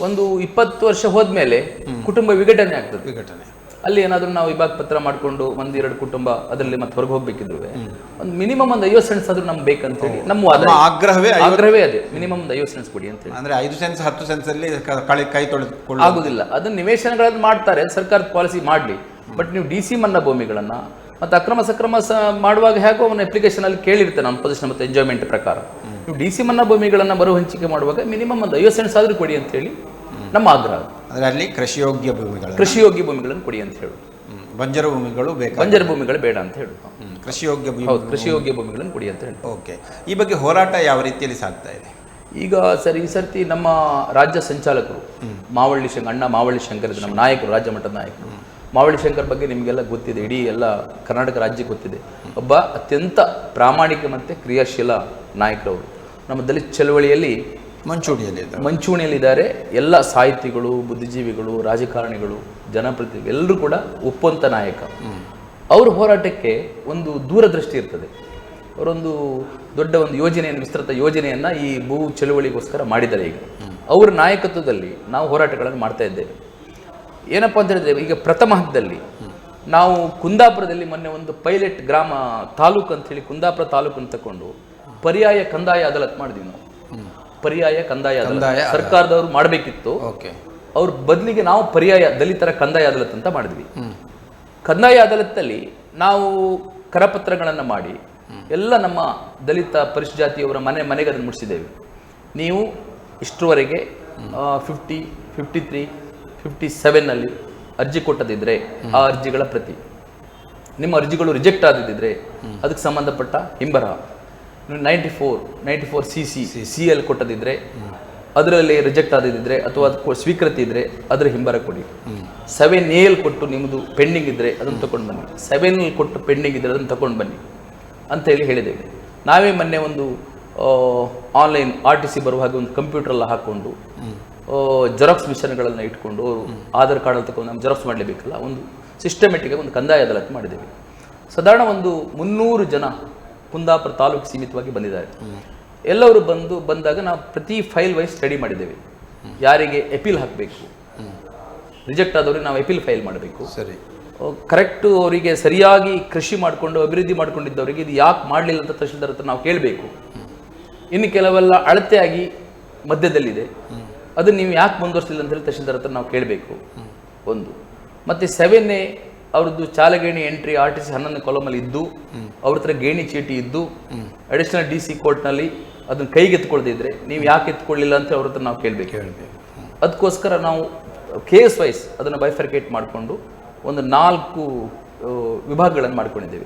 ಒಂದು 20 ವರ್ಷ ಹೋದ್ಮೇಲೆ ಕುಟುಂಬ ವಿಘಟನೆ ಆಗ್ತದೆ. ಅಲ್ಲಿ ಏನಾದರೂ ನಾವು ವಿಭಾಗ ಪತ್ರ ಮಾಡಿಕೊಂಡು ಒಂದೆರಡು ಕುಟುಂಬ ಅದರಲ್ಲಿ ಮತ್ತೆ ಹೊರಗೆ ಹೋಗ್ಬೇಕಿದ್ರು ಒಂದು ಮಿನಿಮಮ್ ಒಂದು 50 ಸೆಂಟ್ಸ್ ಆದ್ರೂ ನಮ್ಗೆ ಬೇಕಂತೇಳಿ ನಮ್ಮ ಆಗ್ರಹವೇ ಅದೇ, ಮಿನಿಮಮ್ ಒಂದು 50 ಸೆಂಟ್ಸ್ ಕೊಡಿ ಅಂತ ಹೇಳಿ. ಅಂದ್ರೆ 5 ಸೆಂಟ್ಸ್ 10 ಸೆಂಟ್ಸ್ ಅಲ್ಲಿ ಕೈ ತೊಳೆದುಕೊಳ್ಳ ಆಗುದಿಲ್ಲ. ಅದನ್ನ ನಿವೇಶನಗಳನ್ನು ಮಾಡ್ತಾರೆ, ಸರ್ಕಾರದ ಪಾಲಿಸಿ ಮಾಡಲಿ. ಬಟ್ ನೀವು DC ಮನ್ನಾ ಭೂಮಿಗಳನ್ನ ಮತ್ತು ಅಕ್ರಮ ಸಕ್ರಮ ಮಾಡುವಾಗ ಹೇಗೋ ಅವನ ಅಪ್ಲಿಕೇಶನ್ ಅಲ್ಲಿ ಕೇಳಿರ್ತೇನೆ ನಮ್ಮ ಪೊಸಿಷನ್ ಮತ್ತು ಎಂಜಾಯ್ಮೆಂಟ್ ಪ್ರಕಾರ. ನೀವು DC ಮನ್ನಾ ಭೂಮಿಗಳನ್ನ ಮರು ಹಂಚಿಕೆ ಮಾಡುವಾಗ ಮಿನಿಮಮ್ ಒಂದು 50 ಸೆಂಟ್ಸ್ ಆದ್ರೂ ಕೊಡಿ ಅಂತ ಹೇಳಿ ನಮ್ಮ ಆಗ್ರಹ. ಅಂದ್ರೆ ಅಲ್ಲಿ ಕೃಷಿಯೋಗ್ಯ ಭೂಮಿಗಳನ್ನು ಕೊಡಿ ಅಂತ ಹೇಳು. ಬಂಜರು ಭೂಮಿಗಳು ಬೇಕು, ಬಂಜರು ಭೂಮಿಗಳು ಬೇಡ ಅಂತ ಹೇಳು. ಕೃಷಿಯೋಗ್ಯ ಭೂಮಿಗಳನ್ನು ಕೊಡಿ ಅಂತ ಹೇಳಿ. ಓಕೆ, ಈ ಬಗ್ಗೆ ಹೋರಾಟ ಯಾವ ರೀತಿಯಲ್ಲಿ ಸಾಗ್ತಾ ಇದೆ ಈಗ? ಸರ್, ಈ ಸರ್ತಿ ನಮ್ಮ ರಾಜ್ಯ ಸಂಚಾಲಕರು ಅಣ್ಣ ಮಾವಳ್ಳಿ ಶಂಕರ್, ನಮ್ಮ ನಾಯಕರು, ರಾಜ್ಯ ಮಟ್ಟದ ನಾಯಕರು. ಮಾವಳ್ಳಿ ಶಂಕರ್ ಬಗ್ಗೆ ನಿಮಗೆಲ್ಲ ಗೊತ್ತಿದೆ, ಇಡೀ ಎಲ್ಲ ಕರ್ನಾಟಕ ರಾಜ್ಯಕ್ಕೆ ಗೊತ್ತಿದೆ. ಒಬ್ಬ ಅತ್ಯಂತ ಪ್ರಾಮಾಣಿಕ ಮತ್ತು ಕ್ರಿಯಾಶೀಲ ನಾಯಕರವರು. ನಮ್ಮ ದಲಿತ ಚಳವಳಿಯಲ್ಲಿ ಮಂಚೂಣಿಯಲ್ಲಿದ್ದಾರೆ. ಎಲ್ಲ ಸಾಹಿತಿಗಳು, ಬುದ್ಧಿಜೀವಿಗಳು, ರಾಜಕಾರಣಿಗಳು, ಜನಪ್ರತಿನಿಧಿಗಳು ಎಲ್ಲರೂ ಕೂಡ ಒಪ್ಪುವಂಥ ನಾಯಕ. ಅವ್ರ ಹೋರಾಟಕ್ಕೆ ಒಂದು ದೂರದೃಷ್ಟಿ ಇರ್ತದೆ. ಅವರೊಂದು ದೊಡ್ಡ ಒಂದು ಯೋಜನೆಯನ್ನು, ವಿಸ್ತೃತ ಯೋಜನೆಯನ್ನು ಈ ಭೂ ಚಳುವಳಿಗೋಸ್ಕರ ಮಾಡಿದ್ದಾರೆ. ಈಗ ಅವರ ನಾಯಕತ್ವದಲ್ಲಿ ನಾವು ಹೋರಾಟಗಳನ್ನು ಮಾಡ್ತಾ ಇದ್ದೇವೆ. ಏನಪ್ಪ ಅಂತ ಹೇಳಿದ್ರೆ, ಈಗ ಪ್ರಥಮ ಹಂತದಲ್ಲಿ ನಾವು ಕುಂದಾಪುರದಲ್ಲಿ ಮೊನ್ನೆ ಒಂದು ಪೈಲಟ್ ಗ್ರಾಮ ತಾಲೂಕು ಅಂತ ಹೇಳಿ ಕುಂದಾಪುರ ತಾಲೂಕನ್ನು ತಗೊಂಡು ಪರ್ಯಾಯ ಕಂದಾಯ ಅದಾಲತ್ ಮಾಡಿದ್ವಿ ನಾವು. ಪರ್ಯಾಯ ಕಂದಾಯ ಸರ್ಕಾರದವರು ಮಾಡಬೇಕಿತ್ತು, ಅವ್ರ ಬದಲಿಗೆ ನಾವು ಪರ್ಯಾಯ ದಲಿತರ ಕಂದಾಯ ಅದಾಲತ್ ಅಂತ ಮಾಡಿದ್ವಿ. ಕಂದಾಯ ಅದಾಲತ್ತಲ್ಲಿ ನಾವು ಕರಪತ್ರಗಳನ್ನು ಮಾಡಿ ಎಲ್ಲ ನಮ್ಮ ದಲಿತ ಪರಿಶಿಷ್ಟ ಜಾತಿಯವರ ಮನೆಗೆ ಅದನ್ನು ಮುಟ್ಟಿಸಿದ್ದೇವೆ. ನೀವು ಇಷ್ಟರವರೆಗೆ 50, 53, 57ನಲ್ಲಿ ಅರ್ಜಿ ಕೊಟ್ಟದಿದ್ದರೆ ಆ ಅರ್ಜಿಗಳ ಪ್ರತಿ, ನಿಮ್ಮ ಅರ್ಜಿಗಳು ರಿಜೆಕ್ಟ್ ಆದಿದ್ದರೆ ಅದಕ್ಕೆ ಸಂಬಂಧಪಟ್ಟ ಹಿಂಬರಹ, 94 CL ಕೊಟ್ಟದಿದ್ದರೆ ಅದರಲ್ಲಿ ರಿಜೆಕ್ಟ್ ಆದಿದ್ದರೆ ಅಥವಾ ಅದು ಸ್ವೀಕೃತಿ ಇದ್ದರೆ ಅದರ ಹಿಂಬರ ಕೊಡಿ. 7A ಕೊಟ್ಟು ನಿಮ್ಮದು ಪೆಂಡಿಂಗ್ ಇದ್ದರೆ ಅದನ್ನು ತಗೊಂಡು ಬನ್ನಿ, 7L ಕೊಟ್ಟು ಪೆಂಡಿಂಗ್ ಇದ್ದರೆ ಅದನ್ನು ತಗೊಂಡು ಬನ್ನಿ ಅಂತ ಹೇಳಿದ್ದೇವೆ. ನಾವೇ ಮೊನ್ನೆ ಒಂದು ಆನ್ಲೈನ್ RTC ಬರುವ ಹಾಗೆ ಒಂದು ಕಂಪ್ಯೂಟ್ರೆಲ್ಲ ಹಾಕ್ಕೊಂಡು ಜೆರಾಕ್ಸ್ ಮಿಷನ್ಗಳನ್ನು ಇಟ್ಕೊಂಡು ಅವರು ಆಧಾರ್ ಕಾರ್ಡಲ್ಲಿ ತಗೊಂಡು ನಮ್ಮ ಜೆರಾಕ್ಸ್ ಮಾಡಲೇಬೇಕಲ್ಲ, ಒಂದು ಸಿಸ್ಟಮೆಟಿಕ್ ಒಂದು ಕಂದಾಯ ಅದಾಲತ್ ಮಾಡಿದ್ದೇವೆ. ಸಾಧಾರಣ ಒಂದು 300 ಜನ ಕುಂದಾಪುರ ತಾಲೂಕು ಸೀಮಿತವಾಗಿ ಬಂದಿದ್ದಾರೆ. ಎಲ್ಲರೂ ಬಂದಾಗ ನಾವು ಪ್ರತಿ ಫೈಲ್ ವೈಸ್ ಸ್ಟಡಿ ಮಾಡಿದ್ದೇವೆ. ಯಾರಿಗೆ ಅಪೀಲ್ ಹಾಕಬೇಕು, ರಿಜೆಕ್ಟ್ ಆದವ್ರಿಗೆ ನಾವು ಅಪೀಲ್ ಫೈಲ್ ಮಾಡಬೇಕು. ಸರಿ, ಕರೆಕ್ಟು ಅವರಿಗೆ ಸರಿಯಾಗಿ ಕೃಷಿ ಮಾಡಿಕೊಂಡು ಅಭಿವೃದ್ಧಿ ಮಾಡ್ಕೊಂಡಿದ್ದವರಿಗೆ ಇದು ಯಾಕೆ ಮಾಡಲಿಲ್ಲ ಅಂತ ತಹಶೀಲ್ದಾರ್ ಹತ್ರ ನಾವು ಕೇಳಬೇಕು. ಇನ್ನು ಕೆಲವೆಲ್ಲ ಅಳತೆಯಾಗಿ ಮಧ್ಯದಲ್ಲಿದೆ, ಅದನ್ನು ನೀವು ಯಾಕೆ ಮುಂದುವರಿಸಲಿಲ್ಲ ಅಂತ ಹೇಳಿ ತಹಶೀಲ್ದಾರ್ ಹತ್ರ ನಾವು ಕೇಳಬೇಕು ಒಂದು. ಮತ್ತು 7A ಅವ್ರದ್ದು ಚಾಲಗೇಣಿ ಎಂಟ್ರಿ RTC 11 ಕಾಲಮಲ್ಲಿ ಇದ್ದು, ಅವ್ರ ಹತ್ರ ಗೇಣಿ ಚೀಟಿ ಇದ್ದು, ಅಡಿಷನಲ್ DC ಕೋರ್ಟ್ನಲ್ಲಿ ಅದನ್ನು ಕೈಗೆ ಎತ್ಕೊಳ್ದಿದ್ರೆ ನೀವು ಯಾಕೆ ಎತ್ಕೊಳ್ಳಿಲ್ಲ ಅಂತ ಅವ್ರ ಹತ್ರ ನಾವು ಕೇಳಬೇಕು. ಅದಕ್ಕೋಸ್ಕರ ನಾವು ಕೇಸ್ ವೈಸ್ ಅದನ್ನು ಬೈಫರ್ಕೇಟ್ ಮಾಡಿಕೊಂಡು ಒಂದು 4 ವಿಭಾಗಗಳನ್ನು ಮಾಡ್ಕೊಂಡಿದ್ದೇವೆ.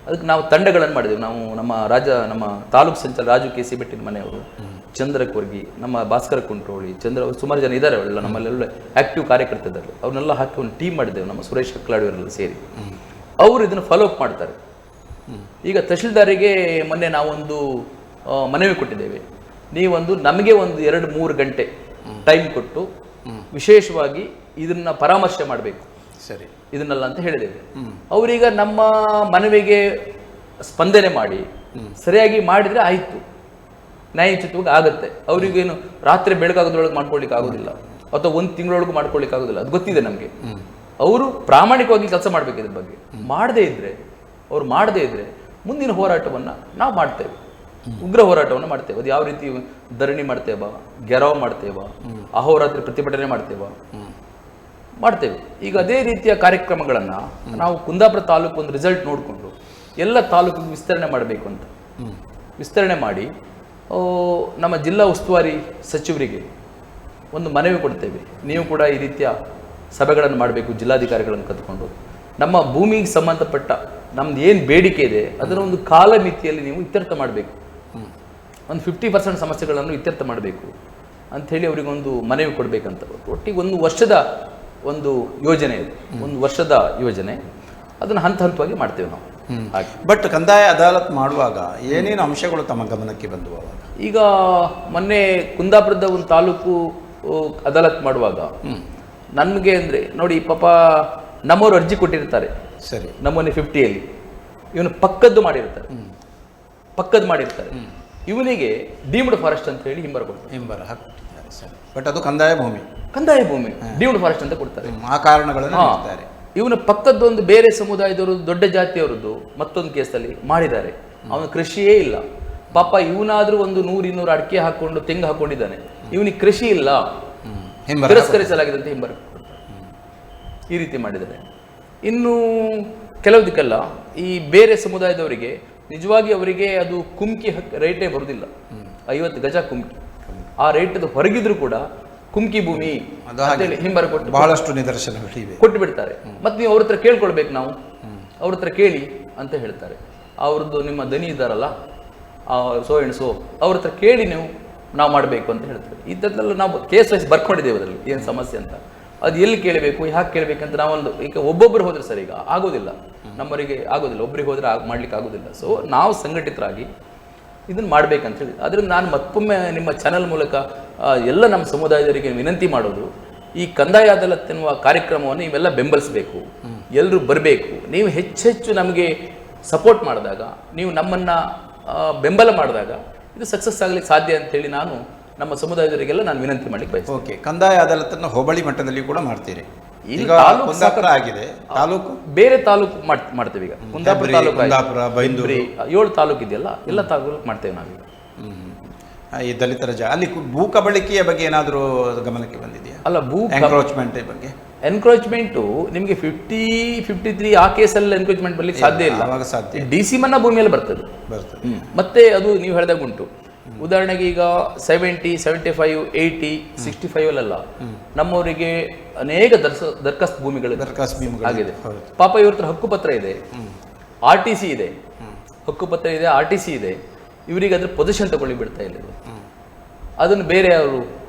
ಅದಕ್ಕೆ ನಾವು ತಂಡಗಳನ್ನು ಮಾಡಿದ್ದೇವೆ. ನಾವು ನಮ್ಮ ತಾಲೂಕು ಸಂಚಾಲಕ ರಾಜು KC ಬೆಟ್ಟಿನ ಮನೆಯವರು, ಚಂದ್ರ ಕೊರ್ಗಿ, ನಮ್ಮ ಭಾಸ್ಕರ ಕುಂಟ್ರೋಳಿ, ಸುಮಾರು ಜನ ಇದ್ದಾರೆ. ಅವರೆಲ್ಲ ನಮ್ಮಲ್ಲೆಲ್ಲ ಆಕ್ಟಿವ್ ಕಾರ್ಯಕರ್ತರು. ಅವ್ರನ್ನೆಲ್ಲ ಹಾಕಿ ಒಂದು ಟೀಮ್ ಮಾಡಿದ್ದೇವೆ, ನಮ್ಮ ಸುರೇಶ್ ಕಕ್ಲಾಡಿಯವರೆಲ್ಲ ಸೇರಿ. ಅವರು ಇದನ್ನು ಫಾಲೋ ಅಪ್ ಮಾಡ್ತಾರೆ. ಈಗ ತಹಶೀಲ್ದಾರಿಗೆ ಮೊನ್ನೆ ನಾವೊಂದು ಮನವಿ ಕೊಟ್ಟಿದ್ದೇವೆ, ನೀವೊಂದು ನಮಗೆ ಒಂದು 2-3 ಗಂಟೆ ಟೈಮ್ ಕೊಟ್ಟು ವಿಶೇಷವಾಗಿ ಇದನ್ನ ಪರಾಮರ್ಶೆ ಮಾಡಬೇಕು, ಸರಿ ಇದನ್ನೆಲ್ಲ ಅಂತ ಹೇಳಿದ್ದೇವೆ. ಅವರೀಗ ನಮ್ಮ ಮನವಿಗೆ ಸ್ಪಂದನೆ ಮಾಡಿ ಸರಿಯಾಗಿ ಮಾಡಿದರೆ ಆಯಿತು, ನ್ಯಾಯೋಚಿತವಾಗಿ ಆಗುತ್ತೆ. ಅವರಿಗೇನು ರಾತ್ರಿ ಬೆಳಗಾಗೋದ್ರೊಳಗೆ ಮಾಡ್ಕೊಳ್ಳಿಕ್ಕೆ ಆಗೋದಿಲ್ಲ, ಅಥವಾ 1 ತಿಂಗಳೊಳಗೆ ಮಾಡ್ಕೊಳ್ಳಿಕ್ಕೆ ಆಗೋದಿಲ್ಲ, ಅದು ಗೊತ್ತಿದೆ ನಮಗೆ. ಅವರು ಪ್ರಾಮಾಣಿಕವಾಗಿ ಕೆಲಸ ಮಾಡಬೇಕು ಇದ್ರ ಬಗ್ಗೆ. ಮಾಡದೇ ಇದ್ರೆ ಮುಂದಿನ ಹೋರಾಟವನ್ನು ನಾವು ಮಾಡ್ತೇವೆ, ಉಗ್ರ ಹೋರಾಟವನ್ನು ಮಾಡ್ತೇವೆ. ಅದು ಯಾವ ರೀತಿ ಧರಣಿ ಮಾಡ್ತೇವ, ಗೆರವ್ ಮಾಡ್ತೇವ, ಅಹೋರಾತ್ರಿ ಪ್ರತಿಭಟನೆ ಮಾಡ್ತೇವೆ. ಈಗ ಅದೇ ರೀತಿಯ ಕಾರ್ಯಕ್ರಮಗಳನ್ನು ನಾವು ಕುಂದಾಪುರ ತಾಲೂಕು ಒಂದು ರಿಸಲ್ಟ್ ನೋಡಿಕೊಂಡು ಎಲ್ಲ ತಾಲೂಕಿಗೆ ವಿಸ್ತರಣೆ ಮಾಡಬೇಕು ಅಂತ ವಿಸ್ತರಣೆ ಮಾಡಿ ನಮ್ಮ ಜಿಲ್ಲಾ ಉಸ್ತುವಾರಿ ಸಚಿವರಿಗೆ ಒಂದು ಮನವಿ ಕೊಡ್ತೇವೆ. ನೀವು ಕೂಡ ಈ ರೀತಿಯ ಸಭೆಗಳನ್ನು ಮಾಡಬೇಕು, ಜಿಲ್ಲಾಧಿಕಾರಿಗಳನ್ನು ಕತ್ಕೊಂಡು ನಮ್ಮ ಭೂಮಿಗೆ ಸಂಬಂಧಪಟ್ಟ ನಮ್ದು ಏನು ಬೇಡಿಕೆ ಇದೆ ಅದರ ಒಂದು ಕಾಲಮಿತಿಯಲ್ಲಿ ನೀವು ಇತ್ಯರ್ಥ ಮಾಡಬೇಕು, ಒಂದು 50% ಸಮಸ್ಯೆಗಳನ್ನು ಇತ್ಯರ್ಥ ಮಾಡಬೇಕು ಅಂಥೇಳಿ ಅವರಿಗೊಂದು ಮನವಿ ಕೊಡಬೇಕಂತ. ಒಟ್ಟಿಗೆ 1 ವರ್ಷದ ಒಂದು ಯೋಜನೆ ಇದೆ, 1 ವರ್ಷದ ಯೋಜನೆ. ಅದನ್ನು ಹಂತವಾಗಿ ಮಾಡ್ತೇವೆ ನಾವು. ಬಟ್ ಕಂದಾಯ ಅದಾಲತ್ ಮಾಡುವಾಗ ಏನೇನು ಅಂಶಗಳು ತಮ್ಮ ಗಮನಕ್ಕೆ ಬಂದವು ಅವಾಗ? ಈಗ ಮೊನ್ನೆ ಕುಂದಾಪುರದ ಒಂದು ತಾಲೂಕು ಅದಾಲತ್ ಮಾಡುವಾಗ ನಮಗೆ ಅಂದರೆ ನೋಡಿ, ಪಾಪ ನಮ್ಮವರು ಅರ್ಜಿ ಕೊಟ್ಟಿರ್ತಾರೆ, ಸರಿ, ನಮ್ಮನೆ 50ಯಲ್ಲಿ ಇವನು ಪಕ್ಕದ್ದು ಮಾಡಿರ್ತಾರೆ, ಇವನಿಗೆ ಡೀಮ್ಡ್ ಫಾರೆಸ್ಟ್ ಅಂತ ಹೇಳಿ ಹಿಂಬರ ಸರಿ. ಬಟ್ ಅದು ಕಂದಾಯ ಭೂಮಿ ಡೀಮ್ಡ್ ಫಾರೆಸ್ಟ್ ಅಂತ ಕೊಡ್ತಾರೆ. ಆ ಕಾರಣಗಳನ್ನು ಹೇಳ್ತಾರೆ. ಇವನ ಪಕ್ಕದ್ದೊಂದು ಬೇರೆ ಸಮುದಾಯದವರು ದೊಡ್ಡ ಜಾತಿಯವರದ್ದು ಮತ್ತೊಂದು ಕೇಸಲ್ಲಿ ಮಾಡಿದ್ದಾರೆ. ಅವನು ಕೃಷಿಯೇ ಇಲ್ಲ ಪಾಪ. ಇವನಾದ್ರೂ ಒಂದು 100-200 ಅಡಿಕೆ ಹಾಕೊಂಡು ತೆಂಗು ಹಾಕೊಂಡಿದ್ದಾನೆ, ಇವನಿಗೆ ಕೃಷಿ ಇಲ್ಲ, ತಿರಸ್ಕರಿಸಲಾಗಿದೆ ಅಂತ ಹಿಂಬರ ಈ ರೀತಿ ಮಾಡಿದ್ದಾರೆ. ಇನ್ನು ಕೆಲವುದಕ್ಕೆಲ್ಲ ಈ ಬೇರೆ ಸಮುದಾಯದವರಿಗೆ ನಿಜವಾಗಿ ಅವರಿಗೆ ಅದು ಕುಮ್ಕಿ ರೇಟೇ ಬರುವುದಿಲ್ಲ. 50 ಗಜ ಕುಮ್ಕಿ, ಆ ರೇಟದು ಹೊರಗಿದ್ರು ಕೂಡ ಕುಮ್ಕಿ ಭೂಮಿ ಅಂತೇಳಿ ಹಿಂಬರ ಕೊಟ್ಟು ಬಹಳಷ್ಟು ನಿದರ್ಶನಗಳಿವೆ, ಕೊಟ್ಟು ಬಿಡ್ತಾರೆ. ಮತ್ತೆ ನೀವು ಅವ್ರ ಹತ್ರ ಕೇಳ್ಕೊಳ್ಬೇಕು, ನಾವು ಅವ್ರ ಹತ್ರ ಕೇಳಿ ಅಂತ ಹೇಳ್ತಾರೆ. ಅವ್ರದ್ದು ನಿಮ್ಮ ದನಿ ಇದ್ದಾರಲ್ಲ ಸೋ ಎಣ್ಸೋ ಅವ್ರ ಹತ್ರ ಕೇಳಿ ನಾವು ಮಾಡಬೇಕು ಅಂತ ಹೇಳ್ತಾರೆ. ಇದೆಲ್ಲ ನಾವು ಕೇಸ್ ವೈಸ್ ಬರ್ಕೊಂಡಿದ್ದೇವೆ ಅದರಲ್ಲಿ ಏನು ಸಮಸ್ಯೆ ಅಂತ. ಅದು ಎಲ್ಲಿ ಕೇಳಬೇಕು, ಯಾಕೆ ಕೇಳಬೇಕಂತ ನಾವೊಂದು ಈಗ ಒಬ್ಬೊಬ್ಬರು ಹೋದ್ರೆ ಸರ್ ಈಗ ಆಗೋದಿಲ್ಲ, ನಮ್ಮವರಿಗೆ ಆಗೋದಿಲ್ಲ, ಒಬ್ಬರಿಗೆ ಹೋದ್ರೆ ಮಾಡ್ಲಿಕ್ಕೆ ಆಗೋದಿಲ್ಲ. ಸೊ ನಾವು ಸಂಘಟಿತರಾಗಿ ಇದನ್ನು ಮಾಡ್ಬೇಕಂತ ಹೇಳಿ. ಅದರಿಂದ ನಾನು ಮತ್ತೊಮ್ಮೆ ನಿಮ್ಮ ಚಾನಲ್ ಮೂಲಕ ಎಲ್ಲ ನಮ್ಮ ಸಮುದಾಯದವರಿಗೆ ವಿನಂತಿ ಮಾಡೋದು, ಈ ಕಂದಾಯ ಅದಾಲತ್ ಎನ್ನುವ ಕಾರ್ಯಕ್ರಮವನ್ನು ನೀವೆಲ್ಲ ಬೆಂಬಲಿಸಬೇಕು, ಎಲ್ಲರೂ ಬರಬೇಕು. ನೀವು ಹೆಚ್ಚೆಚ್ಚು ನಮಗೆ ಸಪೋರ್ಟ್ ಮಾಡಿದಾಗ, ನೀವು ನಮ್ಮನ್ನು ಬೆಂಬಲ ಮಾಡಿದಾಗ ಇದು ಸಕ್ಸಸ್ ಆಗಲಿಕ್ಕೆ ಸಾಧ್ಯ ಅಂತೇಳಿ ನಾನು ನಮ್ಮ ಸಮುದಾಯದವರಿಗೆಲ್ಲ ನಾನು ವಿನಂತಿ ಮಾಡ್ಲಿಕ್ಕೆ ಬಯಸ್ತೇನೆ. ಓಕೆ, ಕಂದಾಯ ಅದಾಲತನ್ನು ಹೋಬಳಿ ಮಟ್ಟದಲ್ಲಿ ಕೂಡ ಮಾಡ್ತೀರಿ. ಈಗ ಕುಂದಾಪುರ ಆಗಿದೆ, ತಾಲೂಕು ಬೇರೆ ತಾಲೂಕು ಮಾಡ್ತೇವೆ. ಈಗ ಕುಂದಾಪುರ ತಾಲೂಕು, ಬೈಂದೂರು, 7 ತಾಲೂಕು ಇದೆಯಲ್ಲ, ಎಲ್ಲ ತಾಲೂಕು ಮಾಡ್ತೇವೆ ನಾವೀಗ. ಈ ದಲಿತರ ಅಲ್ಲಿ ಭೂ ಕಬಳಿಕೆಯ ಬಗ್ಗೆ ಏನಾದರೂ ಗಮನಕ್ಕೆ ಬಂದಿದೆಯಾ? ಅಲ್ಲ, ಭೂ ಎನ್ಕ್ರೋಚ್ಮೆಂಟ್ ಬಗ್ಗೆ. ಎನ್ಕ್ರೋಚ್ಮೆಂಟು ನಿಮಗೆ 50-53 ಆ ಕೇಸಲ್ಲಿ ಎನ್ಕ್ರೋಚ್ಮೆಂಟ್ ಬರ್ಲಿಕ್ಕೆ ಸಾಧ್ಯ ಇಲ್ಲ. ಸಾಧ್ಯ DC ಮನ್ನಾ ಭೂಮಿಯಲ್ಲಿ ಬರ್ತದೆ. ಮತ್ತೆ ಅದು ನೀವು ಹೇಳಿದಾಗ ಉಂಟು. ಉದಾಹರಣೆಗೆ ಈಗ 70, 75, 80, 65 ಅಲ್ಲ, ನಮ್ಮವರಿಗೆ ಅನೇಕ ದರ್ಖಾಸ್ತ್ ಭೂಮಿಗಳು ಆಗಿದೆ. ಪಾಪ ಇವ್ರ ಹತ್ರ ಹಕ್ಕುಪತ್ರ ಇದೆ, RTC ಇದೆ, ಹಕ್ಕುಪತ್ರ ಇದೆ, RTC ಇದೆ. ಇವರಿಗೆ ಅದ್ರ ಪೊಸಿಷನ್ ತಗೊಳ್ಳಿ ಬಿಡ್ತಾ ಇಲ್ಲ. ಅದನ್ನು ಬೇರೆ ಅವರು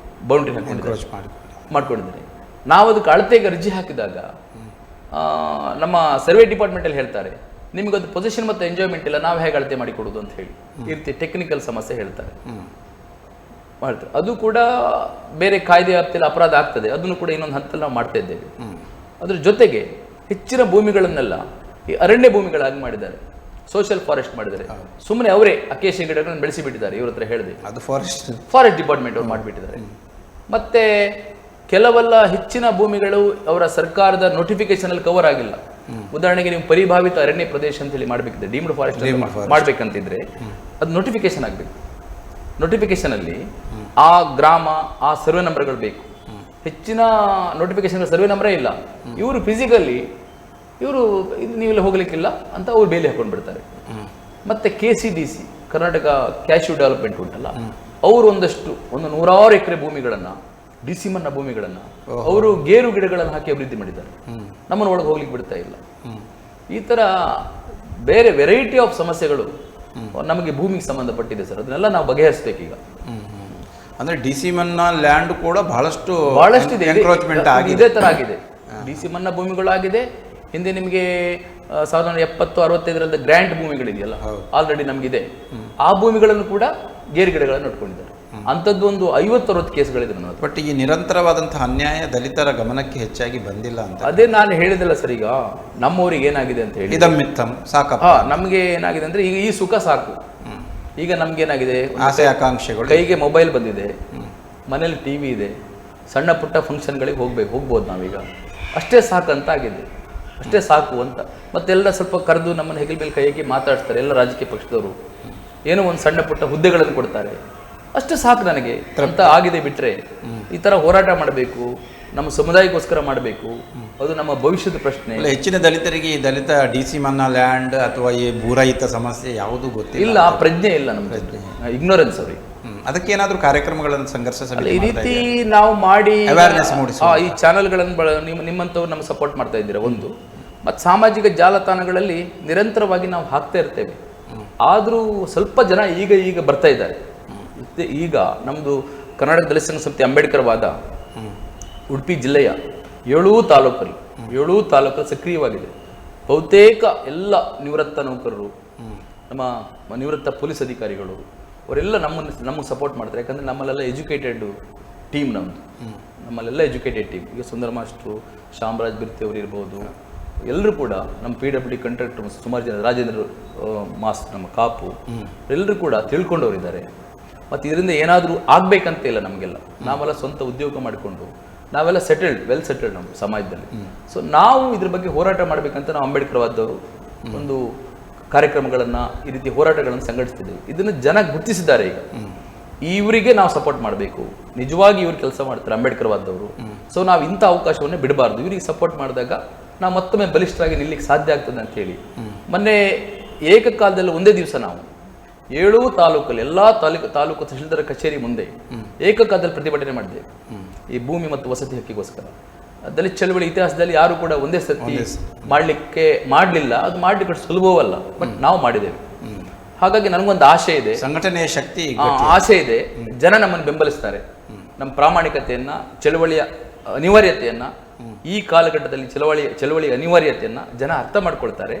ಬೌಂಡ್ರಿ ಮಾಡ್ಕೊಂಡಿದ್ದಾರೆ. ನಾವು ಅದಕ್ಕೆ ಅಳತೆಗೆ ಅರ್ಜಿ ಹಾಕಿದಾಗ ನಮ್ಮ ಸರ್ವೆ ಡಿಪಾರ್ಟ್ಮೆಂಟಲ್ಲಿ ಹೇಳ್ತಾರೆ, ನಿಮಗದು ಪೊಸಿಷನ್ ಮತ್ತು ಎಂಜಾಯ್ಮೆಂಟ್ ಇಲ್ಲ, ನಾವು ಹೇಗೆ ಅಳತೆ ಮಾಡಿ ಕೊಡೋದು ಅಂತ ಹೇಳಿ ಈ ರೀತಿ ಟೆಕ್ನಿಕಲ್ ಸಮಸ್ಯೆ ಹೇಳ್ತಾರೆ. ಅದು ಕೂಡ ಬೇರೆ ಕಾಯ್ದೆ ವ್ಯಾಪ್ತಿಯಲ್ಲಿ ಅಪರಾಧ ಆಗ್ತದೆ. ಅದನ್ನು ಕೂಡ ಇನ್ನೊಂದು ಹಂತದಲ್ಲಿ ನಾವು ಮಾಡ್ತಾ ಇದ್ದೇವೆ. ಅದ್ರ ಜೊತೆಗೆ ಹೆಚ್ಚಿನ ಭೂಮಿಗಳನ್ನೆಲ್ಲ ಈ ಅರಣ್ಯ ಭೂಮಿಗಳಾಗಿ ಮಾಡಿದ್ದಾರೆ, ಸೋಷಿಯಲ್ ಫಾರೆಸ್ಟ್ ಮಾಡಿದ್ದಾರೆ. ಸುಮ್ಮನೆ ಅವರೇ ಅಕೇಶಿ ಗಿಡಗಳನ್ನು ಬೆಳೆಸಿ ಬಿಟ್ಟಿದ್ದಾರೆ. ಇವ್ರ ಹತ್ರ ಹೇಳಿದೆ, ಅದು ಫಾರೆಸ್ಟ್ ಡಿಪಾರ್ಟ್ಮೆಂಟ್ ಅವ್ರು ಮಾಡಿಬಿಟ್ಟಿದ್ದಾರೆ. ಮತ್ತೆ ಕೆಲವೆಲ್ಲ ಹೆಚ್ಚಿನ ಭೂಮಿಗಳು ಅವರ ಸರ್ಕಾರದ ನೋಟಿಫಿಕೇಶನ್ ಅಲ್ಲಿ ಕವರ್ ಆಗಿಲ್ಲ. ಉದಾಹರಣೆಗೆ ನೀವು ಪರಿಭಾವಿತ ಅರಣ್ಯ ಪ್ರದೇಶ ಅಂತ ಹೇಳಿ ಮಾಡಬೇಕಿದೆ, ಡೀಮ್ಡ್ ಫಾರೆಸ್ಟ್ ಮಾಡ್ಬೇಕಂತಿದ್ರೆ ಅದು ನೋಟಿಫಿಕೇಶನ್ ಆಗಬೇಕು. ನೋಟಿಫಿಕೇಶನ್ ಅಲ್ಲಿ ಆ ಗ್ರಾಮ, ಆ ಸರ್ವೆ ನಂಬರ್ಗಳು ಬೇಕು. ಹೆಚ್ಚಿನ ನೋಟಿಫಿಕೇಶನ್ ಸರ್ವೆ ನಂಬರೇ ಇಲ್ಲ. ಇವರು ಫಿಸಿಕಲಿ ಇವರು ನೀವೆಲ್ಲ ಹೋಗ್ಲಿಕ್ಕಿಲ್ಲ ಅಂತ ಅವ್ರು ಬೇಲಿ ಹಾಕೊಂಡು ಬಿಡ್ತಾರೆ. ಮತ್ತೆ KCDC, ಕರ್ನಾಟಕ ಕ್ಯಾಶ್ಯೂ ಡೆವಲಪ್ಮೆಂಟ್ ಉಂಟಲ್ಲ, ಅವರು ಒಂದು 100 ಎಕರೆ ಭೂಮಿಗಳನ್ನ, DC ಮನ್ನಾ ಭೂಮಿಗಳನ್ನ ಅವರು ಗೇರು ಗಿಡಗಳನ್ನು ಹಾಕಿ ಅಭಿವೃದ್ಧಿ ಮಾಡಿದ್ದಾರೆ. ನಮ್ಮನ್ನು ಒಳಗೆ ಹೋಗ್ಲಿಕ್ಕೆ ಬಿಡ್ತಾ ಇಲ್ಲ. ಈ ತರ ಬೇರೆ ವೆರೈಟಿ ಆಫ್ ಸಮಸ್ಯೆಗಳು ನಮಗೆ ಭೂಮಿಗೆ ಸಂಬಂಧಪಟ್ಟಿದೆ ಸರ್. ಅದನ್ನೆಲ್ಲ ನಾವು ಬಗೆಹರಿಸಬೇಕೀಗ. ಅಂದ್ರೆ DC ಮನ್ನಾ ಲ್ಯಾಂಡ್ ಕೂಡ ಬಹಳಷ್ಟು ಇದೆ, ಇದೇ ತರ ಆಗಿದೆ. DC ಮನ್ನಾ ಭೂಮಿಗಳಾಗಿದೆ. ಹಿಂದೆ ನಿಮಗೆ 1970-65 ಗ್ರ್ಯಾಂಟ್ ಭೂಮಿಗಳಿದೆಯಲ್ಲ, ಆಲ್ರೆಡಿ ನಮಗಿದೆ. ಆ ಭೂಮಿಗಳನ್ನು ಕೂಡ ಗೇರು ಗಿಡಗಳನ್ನು ನೋಡ್ಕೊಂಡಿದ್ದಾರೆ. ಅಂಥದ್ದು ಒಂದು 50-60 ಕೇಸ್ಗಳಿದೆ ನನ್ನ ಹತ್ರ. ಬಟ್ ಈ ನಿರಂತರವಾದಂತಹ ಅನ್ಯಾಯ ದಲಿತರ ಗಮನಕ್ಕೆ ಹೆಚ್ಚಾಗಿ ಬಂದಿಲ್ಲ ಅಂತ. ಅದೇ ನಾನು ಹೇಳಿದಿಲ್ಲ ಸರ್. ಈಗ ನಮ್ಮವ್ರಿಗೆ ಏನಾಗಿದೆ ಅಂತ ಹೇಳಿ, ಇದಮ್ಮಿತ್ತಂ ಸಾಕಪ್ಪ, ನಮಗೆ ಏನಾಗಿದೆ ಅಂದ್ರೆ ಈಗ ಈ ಸುಖ ಸಾಕು. ಈಗ ನಮ್ಗೆ ಏನಾಗಿದೆ, ಆಸೆ ಆಕಾಂಕ್ಷೆಗಳು, ಕೈಗೆ ಮೊಬೈಲ್ ಬಂದಿದೆ, ಮನೇಲಿ TV ಇದೆ, ಸಣ್ಣ ಪುಟ್ಟ ಫಂಕ್ಷನ್ಗಳಿಗೆ ಹೋಗ್ಬೋದು ನಾವೀಗ. ಅಷ್ಟೇ ಸಾಕು ಅಂತ ಆಗಿದೆ, ಅಷ್ಟೇ ಸಾಕು ಅಂತ. ಮತ್ತೆಲ್ಲ ಸ್ವಲ್ಪ ಕರೆದು ನಮ್ಮನ್ನು ಹೆಗಲ ಮೇಲೆ ಕೈ ಹಾಕಿ ಮಾತಾಡ್ತಾರೆ ಎಲ್ಲ ರಾಜಕೀಯ ಪಕ್ಷದವರು. ಏನೋ ಒಂದು ಸಣ್ಣ ಪುಟ್ಟ ಹುದ್ದೆಗಳನ್ನು ಕೊಡ್ತಾರೆ, ಅಷ್ಟೇ ಸಾಕು ನನಗೆ ಅಂತ ಆಗಿದೆ. ಬಿಟ್ಟರೆ ಈ ಥರ ಹೋರಾಟ ಮಾಡಬೇಕು, ನಮ್ಮ ಸಮುದಾಯಕ್ಕೋಸ್ಕರ ಮಾಡಬೇಕು, ಅದು ನಮ್ಮ ಭವಿಷ್ಯದ ಪ್ರಶ್ನೆ. ಹೆಚ್ಚಿನ ದಲಿತರಿಗೆ ಈ ದಲಿತ DC ಮನ್ನಾ ಲ್ಯಾಂಡ್ ಅಥವಾ ಈ ಭೂರಹಿತ ಸಮಸ್ಯೆ ಯಾವುದೂ ಗೊತ್ತಿಲ್ಲ, ಪ್ರಜ್ಞೆ ಇಲ್ಲ, ನಮ್ಮ ಪ್ರಜ್ಞೆ, ಇಗ್ನೋರೆನ್ಸ್ ಅವ್ರಿಗೆ. ಅದಕ್ಕೇನಾದ್ರೂ ಕಾರ್ಯಕ್ರಮಗಳನ್ನು ಸಂಘರ್ಷ ಈ ರೀತಿ ನಾವು ಮಾಡಿ ಅವೇರ್ನೆಸ್ ಮೂಡಿಸಿ ಈ ಚಾನೆಲ್ಗಳನ್ನು ನಿಮ್ಮಂಥವ್ರು ನಮ್ಗೆ ಸಪೋರ್ಟ್ ಮಾಡ್ತಾ ಇದ್ದೀರಾ ಒಂದು. ಮತ್ತು ಸಾಮಾಜಿಕ ಜಾಲತಾಣಗಳಲ್ಲಿ ನಿರಂತರವಾಗಿ ನಾವು ಹಾಕ್ತಾ ಇರ್ತೇವೆ. ಆದರೂ ಸ್ವಲ್ಪ ಜನ ಈಗ ಬರ್ತಾ ಇದ್ದಾರೆ. ಈಗ ನಮ್ಮದು ಕರ್ನಾಟಕ ದಲಿತ ಸಂಘ ಸಮಿತಿ ಅಂಬೇಡ್ಕರ್ ವಾದ ಉಡುಪಿ ಜಿಲ್ಲೆಯ 7 ತಾಲೂಕಲ್ಲಿ ಸಕ್ರಿಯವಾಗಿದೆ. ಬಹುತೇಕ ಎಲ್ಲ ನಿವೃತ್ತ ನೌಕರರು, ನಮ್ಮ ನಿವೃತ್ತ ಪೊಲೀಸ್ ಅಧಿಕಾರಿಗಳು ಅವರೆಲ್ಲ ನಮಗೆ ಸಪೋರ್ಟ್ ಮಾಡ್ತಾರೆ. ಯಾಕಂದರೆ ನಮ್ಮಲ್ಲೆಲ್ಲ ಎಜುಕೇಟೆಡ್ ಟೀಮ್, ನಮ್ಮಲ್ಲೆಲ್ಲ ಎಜುಕೇಟೆಡ್ ಟೀಮ್. ಈಗ ಸುಂದರ ಮಾಸ್ಟ್ರು, ಶಾಮರಾಜ್ ಬಿರ್ತಿ ಅವರು ಇರ್ಬೋದು, ಎಲ್ಲರೂ ಕೂಡ ನಮ್ಮ PWD ಕಂಟ್ರಾಕ್ಟರ್ ಸುಮಾರು ಜನ, ರಾಜೇಂದ್ರ ಮಾಸ್ಟರ್, ನಮ್ಮ ಕಾಪು, ಎಲ್ಲರೂ ಕೂಡ ತಿಳ್ಕೊಂಡವರಿದ್ದಾರೆ. ಮತ್ತು ಇದರಿಂದ ಏನಾದರೂ ಆಗಬೇಕಂತ ಇಲ್ಲ ನಮಗೆಲ್ಲ. ನಾವೆಲ್ಲ ಸ್ವಂತ ಉದ್ಯೋಗ ಮಾಡಿಕೊಂಡು ನಾವೆಲ್ಲ ವೆಲ್ ಸೆಟಲ್ಡ್ ನಮ್ಮ ಸಮಾಜದಲ್ಲಿ. ಸೊ ನಾವು ಇದ್ರ ಬಗ್ಗೆ ಹೋರಾಟ ಮಾಡಬೇಕಂತ ನಾವು ಅಂಬೇಡ್ಕರ್ ವಾದವರು ಒಂದು ಕಾರ್ಯಕ್ರಮಗಳನ್ನು, ಈ ರೀತಿ ಹೋರಾಟಗಳನ್ನು ಸಂಘಟಿಸ್ತಿದ್ದೀವಿ. ಇದನ್ನು ಜನ ಗುರುತಿಸಿದ್ದಾರೆ. ಈಗ ಇವರಿಗೆ ನಾವು ಸಪೋರ್ಟ್ ಮಾಡಬೇಕು, ನಿಜವಾಗಿ ಇವ್ರು ಕೆಲಸ ಮಾಡ್ತಾರೆ ಅಂಬೇಡ್ಕರ್ ವಾದವರು. ಸೊ ನಾವು ಇಂಥ ಅವಕಾಶವನ್ನೇ ಬಿಡಬಾರ್ದು. ಇವರಿಗೆ ಸಪೋರ್ಟ್ ಮಾಡಿದಾಗ ನಾವು ಮತ್ತೊಮ್ಮೆ ಬಲಿಷ್ಠರಾಗಿ ನಿಲ್ಲಿಕ್ಕೆ ಸಾಧ್ಯ ಆಗ್ತದೆ ಅಂತ ಹೇಳಿ ಮೊನ್ನೆ ಏಕಕಾಲದಲ್ಲಿ ಒಂದೇ ದಿವಸ ನಾವು 7 ತಾಲೂಕಲ್ಲಿ ಎಲ್ಲ ತಾಲೂಕು ತಹಶೀಲ್ದಾರ್ ಕಚೇರಿ ಮುಂದೆ ಏಕಕಾಲದಲ್ಲಿ ಪ್ರತಿಭಟನೆ ಮಾಡಿದ್ದೇವೆ ಈ ಭೂಮಿ ಮತ್ತು ವಸತಿ ಹಕ್ಕಿಗೋಸ್ಕರ. ದಲಿತ ಚಳವಳಿ ಇತಿಹಾಸದಲ್ಲಿ ಯಾರು ಕೂಡ ಒಂದೇ ಸತಿ ಮಾಡಲಿಲ್ಲ. ಅದು ಮಾಡಲಿಕ್ಕೆ ಸುಲಭವಲ್ಲ, ಬಟ್ ನಾವು ಮಾಡಿದ್ದೇವೆ. ಹಾಗಾಗಿ ನನಗೊಂದು ಆಶೆ ಇದೆ, ಸಂಘಟನೆಯ ಶಕ್ತಿ ಆಸೆ ಇದೆ. ಜನ ನಮ್ಮನ್ನು ಬೆಂಬಲಿಸ್ತಾರೆ. ನಮ್ಮ ಪ್ರಾಮಾಣಿಕತೆಯನ್ನ, ಚಳವಳಿಯ ಅನಿವಾರ್ಯತೆಯನ್ನ, ಈ ಕಾಲಘಟ್ಟದಲ್ಲಿ ಚಳವಳಿಯ ಅನಿವಾರ್ಯತೆಯನ್ನ ಜನ ಅರ್ಥ ಮಾಡ್ಕೊಳ್ತಾರೆ.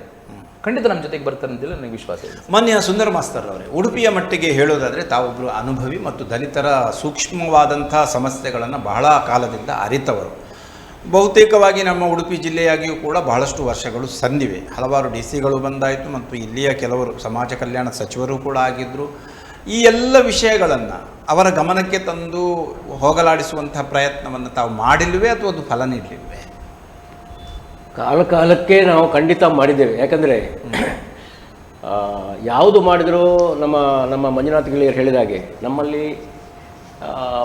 ಖಂಡಿತ ನಮ್ಮ ಜೊತೆಗೆ ಬರ್ತಾರೆ ಅಂತೇಳಿ ನನಗೆ ವಿಶ್ವಾಸ ಇದೆ. ಮಾನ್ಯ ಸುಂದರ ಮಾಸ್ತರ್ ಅವರೇ, ಉಡುಪಿಯ ಮಟ್ಟಿಗೆ ಹೇಳೋದಾದರೆ ತಾವೊಬ್ಬರು ಅನುಭವಿ ಮತ್ತು ದಲಿತರ ಸೂಕ್ಷ್ಮವಾದಂಥ ಸಮಸ್ಯೆಗಳನ್ನು ಬಹಳ ಕಾಲದಿಂದ ಅರಿತವರು. ಬಹುತೇಕವಾಗಿ ನಮ್ಮ ಉಡುಪಿ ಜಿಲ್ಲೆಯಾಗಿಯೂ ಕೂಡ ಬಹಳಷ್ಟು ವರ್ಷಗಳು ಸಂದಿವೆ. ಹಲವಾರು ಡಿಸಿಗಳು ಬಂದಾಯಿತು ಮತ್ತು ಇಲ್ಲಿಯ ಕೆಲವರು ಸಮಾಜ ಕಲ್ಯಾಣ ಸಚಿವರು ಕೂಡ ಆಗಿದ್ದರು. ಈ ಎಲ್ಲ ವಿಷಯಗಳನ್ನು ಅವರ ಗಮನಕ್ಕೆ ತಂದು ಹೋಗಲಾಡಿಸುವಂಥ ಪ್ರಯತ್ನವನ್ನು ತಾವು ಮಾಡಿಲ್ವೇ ಅಥವಾ ಅದು ಫಲ ನೀಡಲಿಲ್ವೇ? ಕಾಲಕ್ಕೆ ನಾವು ಖಂಡಿತ ಮಾಡಿದ್ದೇವೆ. ಯಾಕಂದರೆ ಯಾವುದು ಮಾಡಿದರೂ ನಮ್ಮ ಮಂಜುನಾಥ್ ಗೆಳೆಯರು ಹೇಳಿದಾಗೆ ನಮ್ಮಲ್ಲಿ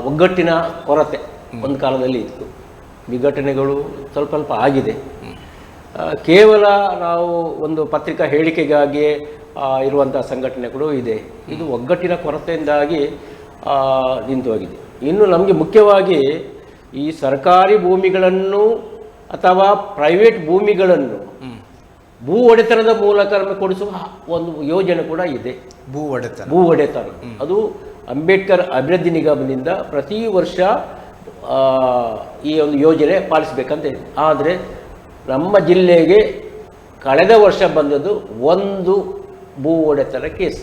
ಒಗ್ಗಟ್ಟಿನ ಕೊರತೆ ಒಂದು ಕಾಲದಲ್ಲಿ ಇತ್ತು. ವಿಘಟನೆಗಳು ಸ್ವಲ್ಪ ಆಗಿದೆ. ಕೇವಲ ನಾವು ಒಂದು ಪತ್ರಿಕಾ ಹೇಳಿಕೆಗಾಗಿ ಇರುವಂಥ ಸಂಘಟನೆಗಳು ಇದೆ. ಇದು ಒಗ್ಗಟ್ಟಿನ ಕೊರತೆಯಿಂದಾಗಿ ನಿಂತು ಹೋಗಿದೆ. ಇನ್ನು ನಮಗೆ ಮುಖ್ಯವಾಗಿ ಈ ಸರ್ಕಾರಿ ಭೂಮಿಗಳನ್ನು ಅಥವಾ ಪ್ರೈವೇಟ್ ಭೂಮಿಗಳನ್ನು ಭೂ ಒಡೆತನದ ಮೂಲಕ ನಮಗೆ ಕೊಡಿಸುವ ಒಂದು ಯೋಜನೆ ಕೂಡ ಇದೆ. ಭೂ ಒಡೆತನ ಅದು ಅಂಬೇಡ್ಕರ್ ಅಭಿವೃದ್ಧಿ ನಿಗಮದಿಂದ ಪ್ರತಿ ವರ್ಷ ಈ ಒಂದು ಯೋಜನೆ ಪಾಲಿಸಬೇಕಂತ ಇದೆ. ಆದರೆ ನಮ್ಮ ಜಿಲ್ಲೆಗೆ ಕಳೆದ ವರ್ಷ ಬಂದದ್ದು ಒಂದು ಭೂ ಒಡೆತನ ಕೇಸ್.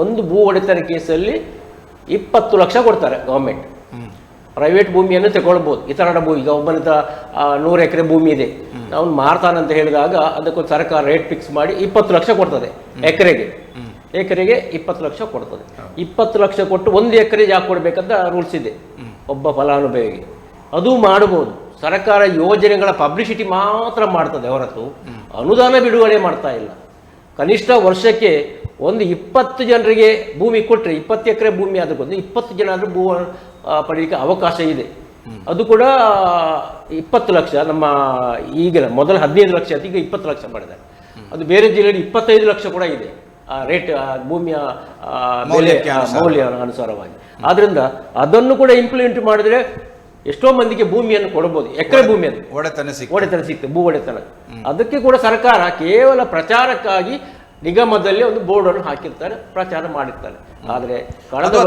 ಒಂದು ಭೂ ಒಡೆತನ ಕೇಸಲ್ಲಿ 20 ಲಕ್ಷ ಕೊಡ್ತಾರೆ ಗೌರ್ಮೆಂಟ್. ಪ್ರೈವೇಟ್ ಭೂಮಿಯನ್ನು ತಗೊಳ್ಬೋದು. ಇತರ ಭೂಮಿ, ಈಗ ಒಬ್ಬನ 100 ಎಕರೆ ಭೂಮಿ ಇದೆ, ನಾವು ಮಾರ್ತಾನಂತ ಹೇಳಿದಾಗ ಅದಕ್ಕೊಂದು ಸರ್ಕಾರ ರೇಟ್ ಫಿಕ್ಸ್ ಮಾಡಿ 20 ಲಕ್ಷ ಕೊಡ್ತದೆ. ಎಕರೆಗೆ 20 ಲಕ್ಷ ಕೊಡ್ತದೆ. 20 ಲಕ್ಷ ಕೊಟ್ಟು 1 ಎಕರೆ ಯಾಕೆ ಕೊಡಬೇಕಂತ ರೂಲ್ಸ್ ಇದೆ ಒಬ್ಬ ಫಲಾನುಭವಿಗೆ. ಅದು ಮಾಡ್ಬೋದು. ಸರ್ಕಾರ ಯೋಜನೆಗಳ ಪಬ್ಲಿಸಿಟಿ ಮಾತ್ರ ಮಾಡ್ತದೆ ಹೊರತು ಅನುದಾನ ಬಿಡುಗಡೆ ಮಾಡ್ತಾ ಇಲ್ಲ. ಕನಿಷ್ಠ ವರ್ಷಕ್ಕೆ ಒಂದು 20 ಜನರಿಗೆ ಭೂಮಿ ಕೊಟ್ಟರೆ, 20 ಎಕರೆ ಭೂಮಿ ಆದ್ರೂ 20 ಜನ ಆದರೂ ಭೂ ಪಡೀಲಿಕ್ಕೆ ಅವಕಾಶ ಇದೆ. ಅದು ಕೂಡ 20 ಲಕ್ಷ. ನಮ್ಮ ಈಗಿನ ಮೊದಲು 15 ಲಕ್ಷ ಅಂತ ಈಗ 20 ಲಕ್ಷ ಮಾಡಿದ್ದಾರೆ. ಅದು ಬೇರೆ ಜಿಲ್ಲೆಯಲ್ಲಿ 25 ಲಕ್ಷ ಕೂಡ ಇದೆ ರೇಟ್, ಭೂಮಿಯ ಮೌಲ್ಯ ಅನುಸಾರವಾಗಿ. ಆದ್ರಿಂದ ಅದನ್ನು ಕೂಡ ಇಂಪ್ಲಿಮೆಂಟ್ ಮಾಡಿದ್ರೆ ಎಷ್ಟೋ ಮಂದಿಗೆ ಭೂಮಿಯನ್ನು ಕೊಡಬಹುದು. ಎಕರೆ ಭೂಮಿಯನ್ನು ಒಡೆತನ ಸಿಗ್ತದೆ, ಭೂ ಒಡೆತನ. ಅದಕ್ಕೆ ಕೂಡ ಸರ್ಕಾರ ಕೇವಲ ಪ್ರಚಾರಕ್ಕಾಗಿ ನಿಗಮದಲ್ಲಿ ಒಂದು ಬೋರ್ಡ್ ಅನ್ನು ಹಾಕಿರ್ತಾರೆ, ಪ್ರಚಾರ ಮಾಡಿರ್ತಾರೆ. ಆದರೆ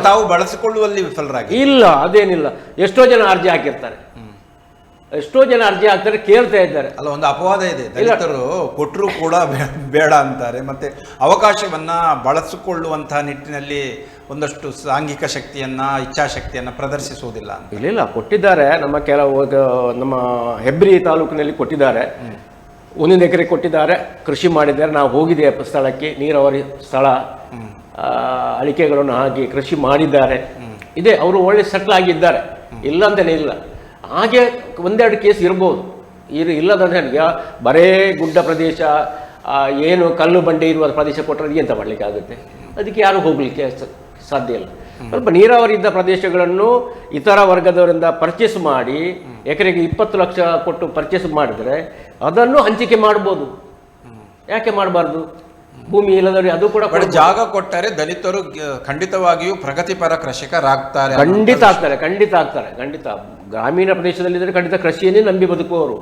ತಾವು ಬಳಸಿಕೊಳ್ಳುವಲ್ಲಿ ವಿಫಲರಾಗಿ ಇಲ್ಲ, ಅದೇನಿಲ್ಲ. ಎಷ್ಟೋ ಜನ ಅರ್ಜಿ ಹಾಕಿರ್ತಾರೆ, ಕೇಳ್ತಾ ಇದ್ದಾರೆ. ಅಲ್ಲ, ಒಂದು ಅಪವಾದ ಇದೆ, ದಲಿತರು ಕೊಟ್ಟರು ಕೂಡ ಬೇಡ ಅಂತಾರೆ, ಮತ್ತೆ ಅವಕಾಶವನ್ನ ಬಳಸಿಕೊಳ್ಳುವಂತಹ ನಿಟ್ಟಿನಲ್ಲಿ ಒಂದಷ್ಟು ಸಾಂಘಿಕ ಶಕ್ತಿಯನ್ನ, ಇಚ್ಛಾಶಕ್ತಿಯನ್ನ ಪ್ರದರ್ಶಿಸುವುದಿಲ್ಲ. ಇಲ್ಲ, ಕೊಟ್ಟಿದ್ದಾರೆ. ನಮ್ಮ ಹೆಬ್ರಿ ತಾಲೂಕಿನಲ್ಲಿ ಕೊಟ್ಟಿದ್ದಾರೆ. 1 ಎಕರೆ ಕೊಟ್ಟಿದ್ದಾರೆ, ಕೃಷಿ ಮಾಡಿದ್ದಾರೆ. ನಾವು ಹೋಗಿದ್ದೇವೆ ಸ್ಥಳಕ್ಕೆ, ನೀರಾವರಿ ಸ್ಥಳ, ಅಡಿಕೆಗಳನ್ನು ಹಾಕಿ ಕೃಷಿ ಮಾಡಿದ್ದಾರೆ. ಇದೆ, ಅವರು ಒಳ್ಳೆ ಸೆಟ್ಲ್ ಆಗಿದ್ದಾರೆ, ಇಲ್ಲ ಅಂತಲೇ ಇಲ್ಲ. ಹಾಗೆ ಒಂದೆರಡು ಕೇಸ್ ಇರ್ಬೋದು, ಇಲ್ಲದಂದ್ರೆ ಬರೇ ಗುಡ್ಡ ಪ್ರದೇಶ, ಏನು ಕಲ್ಲು ಬಂಡೆ ಇರುವ ಪ್ರದೇಶ ಕೊಟ್ಟರೆ ಎಂತ ಮಾಡಲಿಕ್ಕೆ ಆಗುತ್ತೆ? ಅದಕ್ಕೆ ಯಾರು ಹೋಗಲಿಕ್ಕೆ ಸಾಧ್ಯ ಇಲ್ಲ. ಸ್ವಲ್ಪ ನೀರಾವರಿ ಇದ್ದ ಪ್ರದೇಶಗಳನ್ನು ಇತರ ವರ್ಗದವರಿಂದ ಪರ್ಚೇಸ್ ಮಾಡಿ ಎಕರೆಗೆ 20 ಲಕ್ಷ ಕೊಟ್ಟು ಪರ್ಚೇಸ್ ಮಾಡಿದರೆ ಅದನ್ನು ಹಂಚಿಕೆ ಮಾಡ್ಬೋದು. ಯಾಕೆ ಮಾಡಬಾರ್ದು? ಭೂಮಿ ಇಲ್ಲದವರಿಗೆ ಅದು ಕೂಡ ಜಾಗ ಕೊಟ್ಟರೆ ದಲಿತರು ಖಂಡಿತವಾಗಿಯೂ ಪ್ರಗತಿಪರ ಕೃಷಿಕರಾಗ್ತಾರೆ. ಖಂಡಿತ ಆಗ್ತಾರೆ. ಗ್ರಾಮೀಣ ಪ್ರದೇಶದಲ್ಲಿದ್ದರೆ ಖಂಡಿತ ಕೃಷಿಯನ್ನೇ ನಂಬಿ ಬದುಕುವವರು.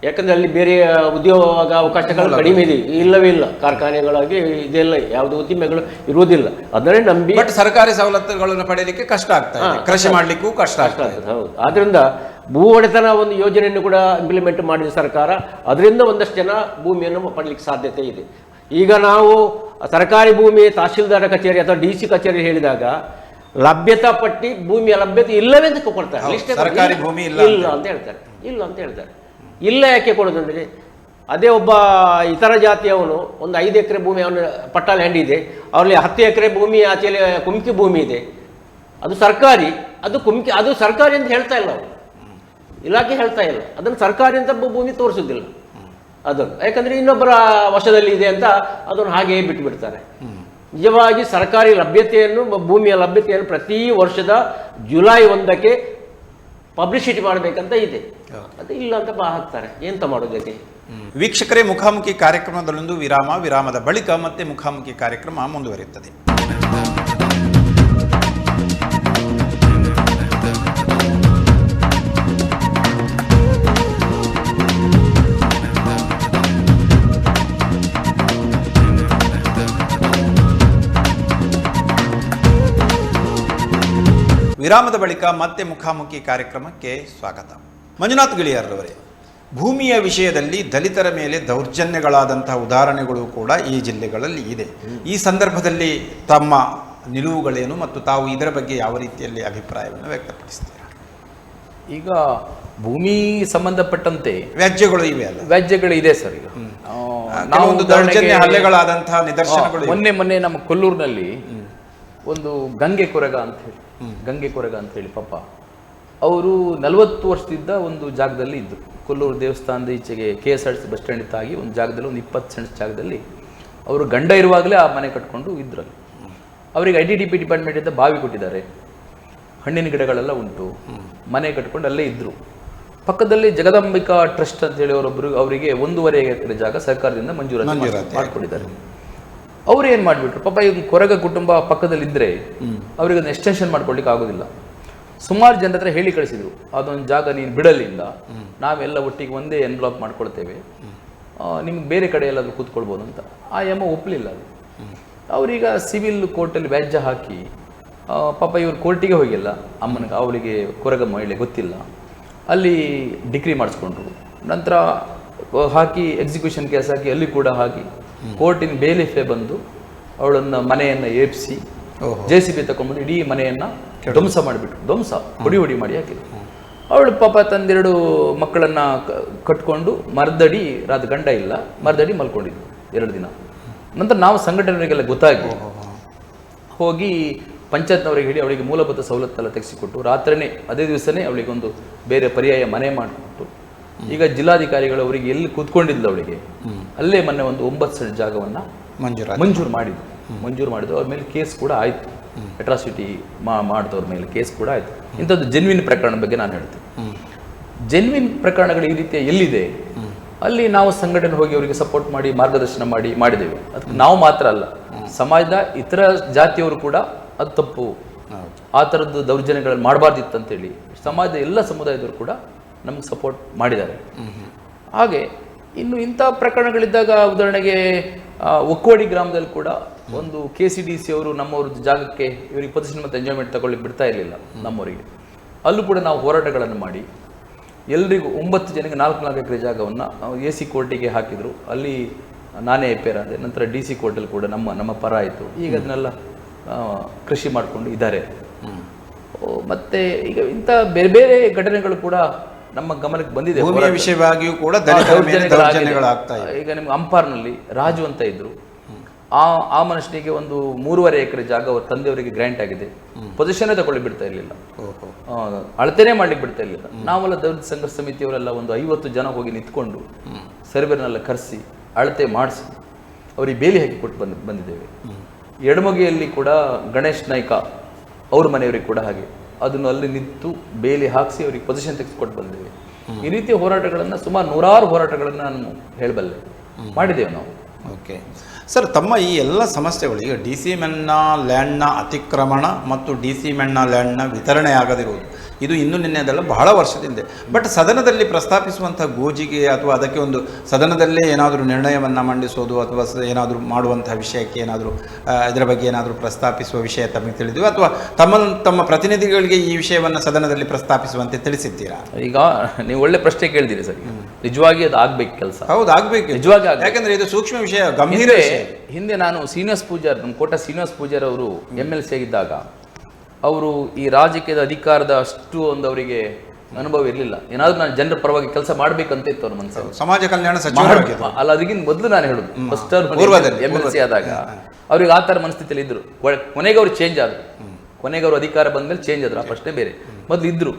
ಯಾಕಂದ್ರೆ ಅಲ್ಲಿ ಬೇರೆ ಉದ್ಯೋಗ ಅವಕಾಶಗಳು ಕಡಿಮೆ ಇದೆ, ಇಲ್ಲವೇ ಇಲ್ಲ. ಕಾರ್ಖಾನೆಗಳಾಗಿ ಇದೆಲ್ಲ ಯಾವುದು ಉದ್ದಿಮೆಗಳು ಇರುವುದಿಲ್ಲ, ಅದನ್ನೇ ನಂಬಿ. ಬಟ್ ಸರ್ಕಾರಿ ಸವಲತ್ತುಗಳನ್ನು ಪಡೆಯಲಿಕ್ಕೆ ಕಷ್ಟ ಆಗ್ತದೆ, ಕೃಷಿ ಮಾಡಲಿಕ್ಕೂ ಕಷ್ಟ ಆಗ್ತದೆ. ಹೌದು. ಆದ್ರಿಂದ ಭೂ ಒಡೆತನ ಒಂದು ಯೋಜನೆಯನ್ನು ಕೂಡ ಇಂಪ್ಲಿಮೆಂಟ್ ಮಾಡಿದ ಸರ್ಕಾರ, ಅದರಿಂದ ಒಂದಷ್ಟು ಜನ ಭೂಮಿಯನ್ನು ಪಡೆಯಲಿಕ್ಕೆ ಸಾಧ್ಯತೆ ಇದೆ. ಈಗ ನಾವು ಸರ್ಕಾರಿ ಭೂಮಿ ತಹಶೀಲ್ದಾರ ಕಚೇರಿ ಅಥವಾ DC ಕಚೇರಿ ಹೇಳಿದಾಗ ಲಭ್ಯತಾ ಪಟ್ಟಿ, ಭೂಮಿಯ ಲಭ್ಯತೆ ಇಲ್ಲವೇ ಅಂತ ಕೊಡ್ತಾರೆ. ಸರ್ಕಾರಿ ಭೂಮಿ ಇಲ್ಲ ಅಂತ ಹೇಳ್ತಾರೆ. ಇಲ್ಲ ಯಾಕೆ ಕೊಡೋದಂದ್ರೆ, ಅದೇ ಒಬ್ಬ ಇತರ ಜಾತಿಯವನು ಒಂದು 5 ಎಕರೆ ಭೂಮಿ ಅವನ ಪಟ್ಟಾಲ ಹ್ಯಾಂಡಿ ಇದೆ, ಅವರಲ್ಲಿ 10 ಎಕರೆ ಭೂಮಿ ಆಚೆಯಲ್ಲಿ ಕುಮ್ಕಿ ಭೂಮಿ ಇದೆ, ಅದು ಸರ್ಕಾರಿ, ಅದು ಸರ್ಕಾರಿ ಅಂತ ಹೇಳ್ತಾ ಇಲ್ಲ ಅವರು. ಇಲಾಖೆ ಹೇಳ್ತಾ ಇಲ್ಲ, ಅದನ್ನು ಸರ್ಕಾರಿ ಅಂತ ಭೂಮಿ ತೋರಿಸೋದಿಲ್ಲ ಅದನ್ನು, ಯಾಕಂದರೆ ಇನ್ನೊಬ್ಬರ ವಶದಲ್ಲಿ ಇದೆ ಅಂತ ಅದನ್ನು ಹಾಗೆಯೇ ಬಿಟ್ಟುಬಿಡ್ತಾರೆ. ನಿಜವಾಗಿ ಸರ್ಕಾರಿ ಲಭ್ಯತೆಯನ್ನು, ಭೂಮಿಯ ಲಭ್ಯತೆಯನ್ನು ಪ್ರತಿ ವರ್ಷದ ಜುಲೈ 1ಕ್ಕೆ ಪಬ್ಲಿಸಿಟಿ ಮಾಡಬೇಕಂತ ಇದೆ, ಅದು ಇಲ್ಲ ಅಂತ ಹಾಕ್ತಾರೆ. ಎಂತ ಮಾಡೋದಕ್ಕೆ? ವೀಕ್ಷಕರೇ, ಮುಖಾಮುಖಿ ಕಾರ್ಯಕ್ರಮದಲ್ಲೊಂದು ವಿರಾಮದ ಬಳಿಕ ಮತ್ತೆ ಮುಖಾಮುಖಿ ಕಾರ್ಯಕ್ರಮ ಮುಂದುವರಿಯುತ್ತದೆ. ವಿರಾಮದ ಬಳಿಕ ಮತ್ತೆ ಮುಖಾಮುಖಿ ಕಾರ್ಯಕ್ರಮಕ್ಕೆ ಸ್ವಾಗತ. ಮಂಜುನಾಥ್ ಗಿಳಿಯಾರ್ರವರೇ, ಭೂಮಿಯ ವಿಷಯದಲ್ಲಿ ದಲಿತರ ಮೇಲೆ ದೌರ್ಜನ್ಯಗಳಾದಂತಹ ಉದಾಹರಣೆಗಳು ಕೂಡ ಈ ಜಿಲ್ಲೆಗಳಲ್ಲಿ ಇದೆ. ಈ ಸಂದರ್ಭದಲ್ಲಿ ತಮ್ಮ ನಿಲುವುಗಳೇನು ಮತ್ತು ತಾವು ಇದರ ಬಗ್ಗೆ ಯಾವ ರೀತಿಯಲ್ಲಿ ಅಭಿಪ್ರಾಯವನ್ನು ವ್ಯಕ್ತಪಡಿಸ್ತೀರಾ? ಈಗ ಭೂಮಿ ಸಂಬಂಧಪಟ್ಟಂತೆ ವ್ಯಾಜ್ಯಗಳು ಇವೆ ಅಲ್ಲ? ವ್ಯಾಜ್ಯಗಳು ಇದೆ ಸರ್. ಈಗ ನಾವು ದೌರ್ಜನ್ಯ ಹಲ್ಲೆಗಳಾದಂತಹ ನಿದರ್ಶನಗಳು ಮೊನ್ನೆ ನಮ್ಮ ಕೊಲ್ಲೂರಿನಲ್ಲಿ ಒಂದು ಗಂಗೆ ಕೊರಗ ಅಂತ ಹೇಳಿ ಪಾಪ ಅವರು 40 ವರ್ಷದಿಂದ ಒಂದು ಜಾಗದಲ್ಲಿ ಇದ್ದರು. ಕೊಲ್ಲೂರು ದೇವಸ್ಥಾನದ ಈಚೆಗೆ KSRTC ಬಸ್ ಸ್ಟ್ಯಾಂಡ್ ಇತ್ತಾಗಿ ಒಂದು ಜಾಗದಲ್ಲಿ ಒಂದು 20 ಸೆಂಟ್ಸ್ ಜಾಗದಲ್ಲಿ ಅವರು ಗಂಡ ಇರುವಾಗಲೇ ಆ ಮನೆ ಕಟ್ಕೊಂಡು ಇದ್ರಲ್ಲಿ. ಅವರಿಗೆ ITDP ಡಿಪಾರ್ಟ್ಮೆಂಟಿಂದ ಬಾವಿ ಕೊಟ್ಟಿದ್ದಾರೆ, ಹಣ್ಣಿನ ಗಿಡಗಳೆಲ್ಲ ಉಂಟು, ಮನೆ ಕಟ್ಕೊಂಡು ಅಲ್ಲೇ ಇದ್ದರು. ಪಕ್ಕದಲ್ಲಿ ಜಗದಾಂಬಿಕಾ ಟ್ರಸ್ಟ್ ಅಂತ ಹೇಳಿ ಅವರಿಗೆ 1.5 ಎಕರೆ ಜಾಗ ಸರ್ಕಾರದಿಂದ ಮಂಜೂರಾತಿ ಮಾಡಿಕೊಟ್ಟಿದ್ದಾರೆ. ಅವ್ರು ಏನು ಮಾಡಿಬಿಟ್ರು, ಪಾಪ ಈಗ ಕೊರಗ ಕುಟುಂಬ ಪಕ್ಕದಲ್ಲಿ ಇದ್ದರೆ ಅವ್ರಿಗೆ ಅದನ್ನ ಎಕ್ಸ್ಟೆನ್ಷನ್ ಮಾಡ್ಕೊಳ್ಲಿಕ್ಕೆ ಆಗೋದಿಲ್ಲ. ಸುಮಾರು ಜನರ ಹತ್ರ ಹೇಳಿ ಕಳಿಸಿದ್ರು, ಅದೊಂದು ಜಾಗ ನೀನು ಬಿಡಲಿಲ್ಲ, ನಾವೆಲ್ಲ ಒಟ್ಟಿಗೆ ಒಂದೇ ಎನ್ವ್ಲಾಪ್ ಮಾಡ್ಕೊಳ್ತೇವೆ, ನಿಮ್ಗೆ ಬೇರೆ ಕಡೆ ಎಲ್ಲಾದರೂ ಕೂತ್ಕೊಳ್ಬೋದು ಅಂತ. ಆ ಯಮ ಒಪ್ಪಲಿಲ್ಲ. ಅದು ಅವರೀಗ ಸಿವಿಲ್ ಕೋರ್ಟಲ್ಲಿ ವ್ಯಾಜ್ಯ ಹಾಕಿ ಪಾಪ ಇವ್ರು ಕೋರ್ಟಿಗೆ ಹೋಗಿಲ್ಲ, ಅವಳಿಗೆ ಕೊರಗ ಮಹಿಳೆ ಗೊತ್ತಿಲ್ಲ, ಅಲ್ಲಿ ಡಿಗ್ರಿ ಮಾಡಿಸ್ಕೊಂಡ್ರು. ನಂತರ ಹಾಕಿ ಎಕ್ಸಿಕ್ಯೂಷನ್ ಕೇಸ್ ಹಾಕಿ ಅಲ್ಲಿ ಕೂಡ ಹಾಕಿ ಕೋರ್ಟಿನ ಬೇಲಿಫೆ ಬಂದು ಅವಳನ್ನ ಮನೆಯನ್ನು ಏಪಿಸಿ JCB ತಗೊಂಡ್ಬಂದು ಇಡೀ ಮನೆಯನ್ನು ಧ್ವಂಸ ಹೊಡಿ ಮಾಡಿ ಹಾಕಿದ್ರು. ಅವಳು ಪಾಪ ತಂದೆರಡು ಮಕ್ಕಳನ್ನ ಕಟ್ಕೊಂಡು ಮರದಡಿ ಗಂಡ ಇಲ್ಲ, ಮರದಡಿ ಮಲ್ಕೊಂಡಿದ್ರು 2 ದಿನ. ನಂತರ ನಾವು ಸಂಘಟನೆಗಳಿಗೆಲ್ಲ ಗೊತ್ತಾಗಿ ಹೋಗಿ ಪಂಚಾಯತ್ನವರಿಗೆ ಹೇಳಿ ಅವಳಿಗೆ ಮೂಲಭೂತ ಸವಲತ್ತೆಲ್ಲ ತೆಗೆಸಿಕೊಟ್ಟು ರಾತ್ರಿನೇ ಅದೇ ದಿವಸನೇ ಅವಳಿಗೆ ಒಂದು ಬೇರೆ ಪರ್ಯಾಯ ಮನೆ ಮಾಡಿಕೊಟ್ಟು, ಈಗ ಜಿಲ್ಲಾಧಿಕಾರಿಗಳು ಅವರಿಗೆ ಎಲ್ಲಿ ಕೂತ್ಕೊಂಡಿದ್ಲು ಅವಳಿಗೆ ಅಲ್ಲೇ ಮೊನ್ನೆ ಒಂದು 9 ಸೆಂಟ್ ಜಾಗವನ್ನು ಮಂಜೂರು ಮಾಡಿದ್ರು. ಅವ್ರ ಮೇಲೆ ಕೇಸ್ ಕೂಡ ಆಯಿತು, ಅಟ್ರಾಸಿಟಿ ಮಾಡಿದವ್ರ ಮೇಲೆ ಕೇಸ್ ಕೂಡ ಆಯಿತು. ಇಂಥದ್ದು ಜೆನ್ವಿನ್ ಪ್ರಕರಣ ಬಗ್ಗೆ ನಾನು ಹೇಳ್ತೀನಿ. ಜೆನ್ವಿನ್ ಪ್ರಕರಣಗಳು ಈ ರೀತಿಯ ಎಲ್ಲಿದೆ ಅಲ್ಲಿ ನಾವು ಸಂಘಟನೆ ಹೋಗಿ ಅವರಿಗೆ ಸಪೋರ್ಟ್ ಮಾಡಿ ಮಾರ್ಗದರ್ಶನ ಮಾಡಿದ್ದೇವೆ. ಅದಕ್ಕೆ ನಾವು ಮಾತ್ರ ಅಲ್ಲ, ಸಮಾಜದ ಇತರ ಜಾತಿಯವರು ಕೂಡ ಅದು ತಪ್ಪು, ಆ ಥರದ್ದು ದೌರ್ಜನ್ಯಗಳನ್ನು ಮಾಡಬಾರ್ದಿತ್ತು ಅಂತೇಳಿ ಸಮಾಜದ ಎಲ್ಲ ಸಮುದಾಯದವರು ಕೂಡ ನಮಗೆ ಸಪೋರ್ಟ್ ಮಾಡಿದ್ದಾರೆ. ಹಾಗೆ ಇನ್ನು ಇಂಥ ಪ್ರಕರಣಗಳಿದ್ದಾಗ ಉದಾಹರಣೆಗೆ ಒಕ್ಕೋಡಿ ಗ್ರಾಮದಲ್ಲಿ ಕೂಡ ಒಂದು KCDC ಅವರು ನಮ್ಮವ್ರದ್ದು ಜಾಗಕ್ಕೆ ಇವರಿಗೆ ಪೊಸಿಷನ್ ಮತ್ತು ಎಂಜಾಯ್ಮೆಂಟ್ ತಗೊಳ್ಳಿಕ್ಕೆ ಬಿಡ್ತಾ ಇರಲಿಲ್ಲ ನಮ್ಮವರಿಗೆ. ಅಲ್ಲೂ ಕೂಡ ನಾವು ಹೋರಾಟಗಳನ್ನು ಮಾಡಿ ಎಲ್ರಿಗೂ 9 ಜನಕ್ಕೆ 4 ಎಕರೆ ಜಾಗವನ್ನು AC ಕೋರ್ಟಿಗೆ ಹಾಕಿದರು. ಅಲ್ಲಿ ನಾನೇ ಎಪೇರ್ ಆದೆ. ನಂತರ DC ಕೋರ್ಟಲ್ಲಿ ಕೂಡ ನಮ್ಮ ಪರ ಆಯಿತು. ಈಗ ಅದನ್ನೆಲ್ಲ ಕೃಷಿ ಮಾಡಿಕೊಂಡು ಇದ್ದಾರೆ. ಮತ್ತೆ ಈಗ ಇಂಥ ಬೇರೆ ಬೇರೆ ಘಟನೆಗಳು ಕೂಡ ನಮ್ಮ ಗಮನಕ್ಕೆ ಬಂದಿದೆ. ವಿಷಯವಾಗಿಯೂ ಕೂಡ ಈಗ ನಿಮ್ಗೆ ಅಂಪಾರ್ನಲ್ಲಿ ರಾಜು ಅಂತ ಇದ್ರು, ಆ ಮನುಷ್ಯನಿಗೆ ಒಂದು 3.5 ಎಕರೆ ಜಾಗ ಅವ್ರ ತಂದೆಯವರಿಗೆ ಗ್ರ್ಯಾಂಟ್ ಆಗಿದೆ. ಪೊಸಿಷನ್ನೇ ತಗೊಳ್ಳಿ ಬಿಡ್ತಾ ಇರಲಿಲ್ಲ, ಅಳತೆನೇ ಮಾಡ್ಲಿಕ್ಕೆ ಬಿಡ್ತಾ ಇರಲಿಲ್ಲ. ನಾವೆಲ್ಲ ದಲಿತ ಸಂಘರ್ಷ ಸಮಿತಿಯವರೆಲ್ಲ ಒಂದು 50 ಜನ ಹೋಗಿ ನಿಂತ್ಕೊಂಡು ಸರ್ವೆರ್ನೆಲ್ಲ ಕರೆಸಿ ಅಳತೆ ಮಾಡಿಸಿ ಅವ್ರಿಗೆ ಬೇಲಿ ಹಾಕಿ ಕೊಟ್ಟು ಬಂದಿದ್ದೇವೆ. ಎಡಮೊಗೆಯಲ್ಲಿ ಕೂಡ ಗಣೇಶ್ ನಾಯ್ಕ ಅವ್ರ ಮನೆಯವರಿಗೆ ಕೂಡ ಹಾಗೆ ಅದನ್ನು ಅಲ್ಲಿ ನಿಂತು ಬೇಲಿ ಹಾಕಿಸಿ ಅವ್ರಿಗೆ ಪೊಸಿಷನ್ ತೆಗೆದುಕೊಟ್ಟು ಬಂದಿದ್ದೇವೆ. ಈ ರೀತಿಯ ಹೋರಾಟಗಳನ್ನು ಸುಮಾರು 100 ಹೋರಾಟಗಳನ್ನು ನಾನು ಹೇಳಬಲ್ಲೆ ಮಾಡಿದ್ದೇವೆ ನಾವು. ಓಕೆ ಸರ್, ತಮ್ಮ ಈ ಎಲ್ಲ ಸಮಸ್ಯೆಗಳು ಈಗ DC ಮೆನ್ನ ಲ್ಯಾಂಡ್ನ ಅತಿಕ್ರಮಣ ಮತ್ತು DC ಮೆನ್ನ ಲ್ಯಾಂಡ್ನ ವಿತರಣೆ ಆಗದಿರುವುದು ಇದು ಇನ್ನೂ ನಿನ್ನೆದಲ್ಲ, ಬಹಳ ವರ್ಷದಿಂದ. ಬಟ್ ಸದನದಲ್ಲಿ ಪ್ರಸ್ತಾಪಿಸುವಂಥ ಗೋಜಿಗೆ ಅಥವಾ ಅದಕ್ಕೆ ಒಂದು ಸದನದಲ್ಲೇ ಏನಾದರೂ ನಿರ್ಣಯವನ್ನು ಮಂಡಿಸೋದು ಅಥವಾ ಏನಾದರೂ ಮಾಡುವಂಥ ವಿಷಯಕ್ಕೆ ಏನಾದರೂ ಇದರ ಬಗ್ಗೆ ಏನಾದರೂ ಪ್ರಸ್ತಾಪಿಸುವ ವಿಷಯ ತಮಗೆ ತಿಳಿದಿವೆ ಅಥವಾ ತಮ್ಮ ಪ್ರತಿನಿಧಿಗಳಿಗೆ ಈ ವಿಷಯವನ್ನು ಸದನದಲ್ಲಿ ಪ್ರಸ್ತಾಪಿಸುವಂತೆ ತಿಳಿಸಿದ್ದೀರಾ? ಈಗ ನೀವು ಒಳ್ಳೆ ಪ್ರಶ್ನೆ ಕೇಳಿದ್ದೀರಿ ಸರ್. ನಿಜವಾಗಿ ಅದು ಆಗ್ಬೇಕು ಕೆಲಸ. ಹೌದು, ಆಗ್ಬೇಕು ನಿಜವಾಗಿ. ಯಾಕಂದ್ರೆ ಇದು ಸೂಕ್ಷ್ಮ ವಿಷಯ, ಗಂಭೀರ ವಿಷಯ. ಹಿಂದೆ ನಾನು ಶ್ರೀನಿವಾಸ್ ಪೂಜಾರ್, ನಮ್ಮ ಕೋಟ ಶ್ರೀನಿವಾಸ್ ಪೂಜಾರ್ ಅವರು MLC ಆಗಿದ್ದಾಗ ಅವರು ಈ ರಾಜಕೀಯದ ಅಧಿಕಾರದ ಅಷ್ಟು ಒಂದು ಅವರಿಗೆ ಅನುಭವ ಇರಲಿಲ್ಲ. ಏನಾದರೂ ನಾನು ಜನರ ಪರವಾಗಿ ಕೆಲಸ ಮಾಡಬೇಕಂತ ಇತ್ತು ಅವ್ರ ಮನಸ್ಸಲ್ಲಿ. ಸಮಾಜ ಕಲ್ಯಾಣ ಸಚಿವರು ಅಲ್ಲ, ಅದಕ್ಕಿಂತ ಮೊದಲು ನಾನು ಹೇಳುದು ಫಸ್ಟ್ MLC ಆದಾಗ ಅವ್ರಿಗೆ ಆ ಥರ ಮನಸ್ಥಿತಿಯಲ್ಲಿ ಇದ್ರು. ಕೊನೆಗೆ ಅವ್ರು ಚೇಂಜ್ ಆದರು, ಕೊನೆಗೆ ಅವರು ಅಧಿಕಾರ ಬಂದ ಮೇಲೆ ಚೇಂಜ್ ಆದ್ರು. ಆ ಪ್ರಶ್ನೆ ಬೇರೆ. ಮೊದಲು ಇದ್ರು.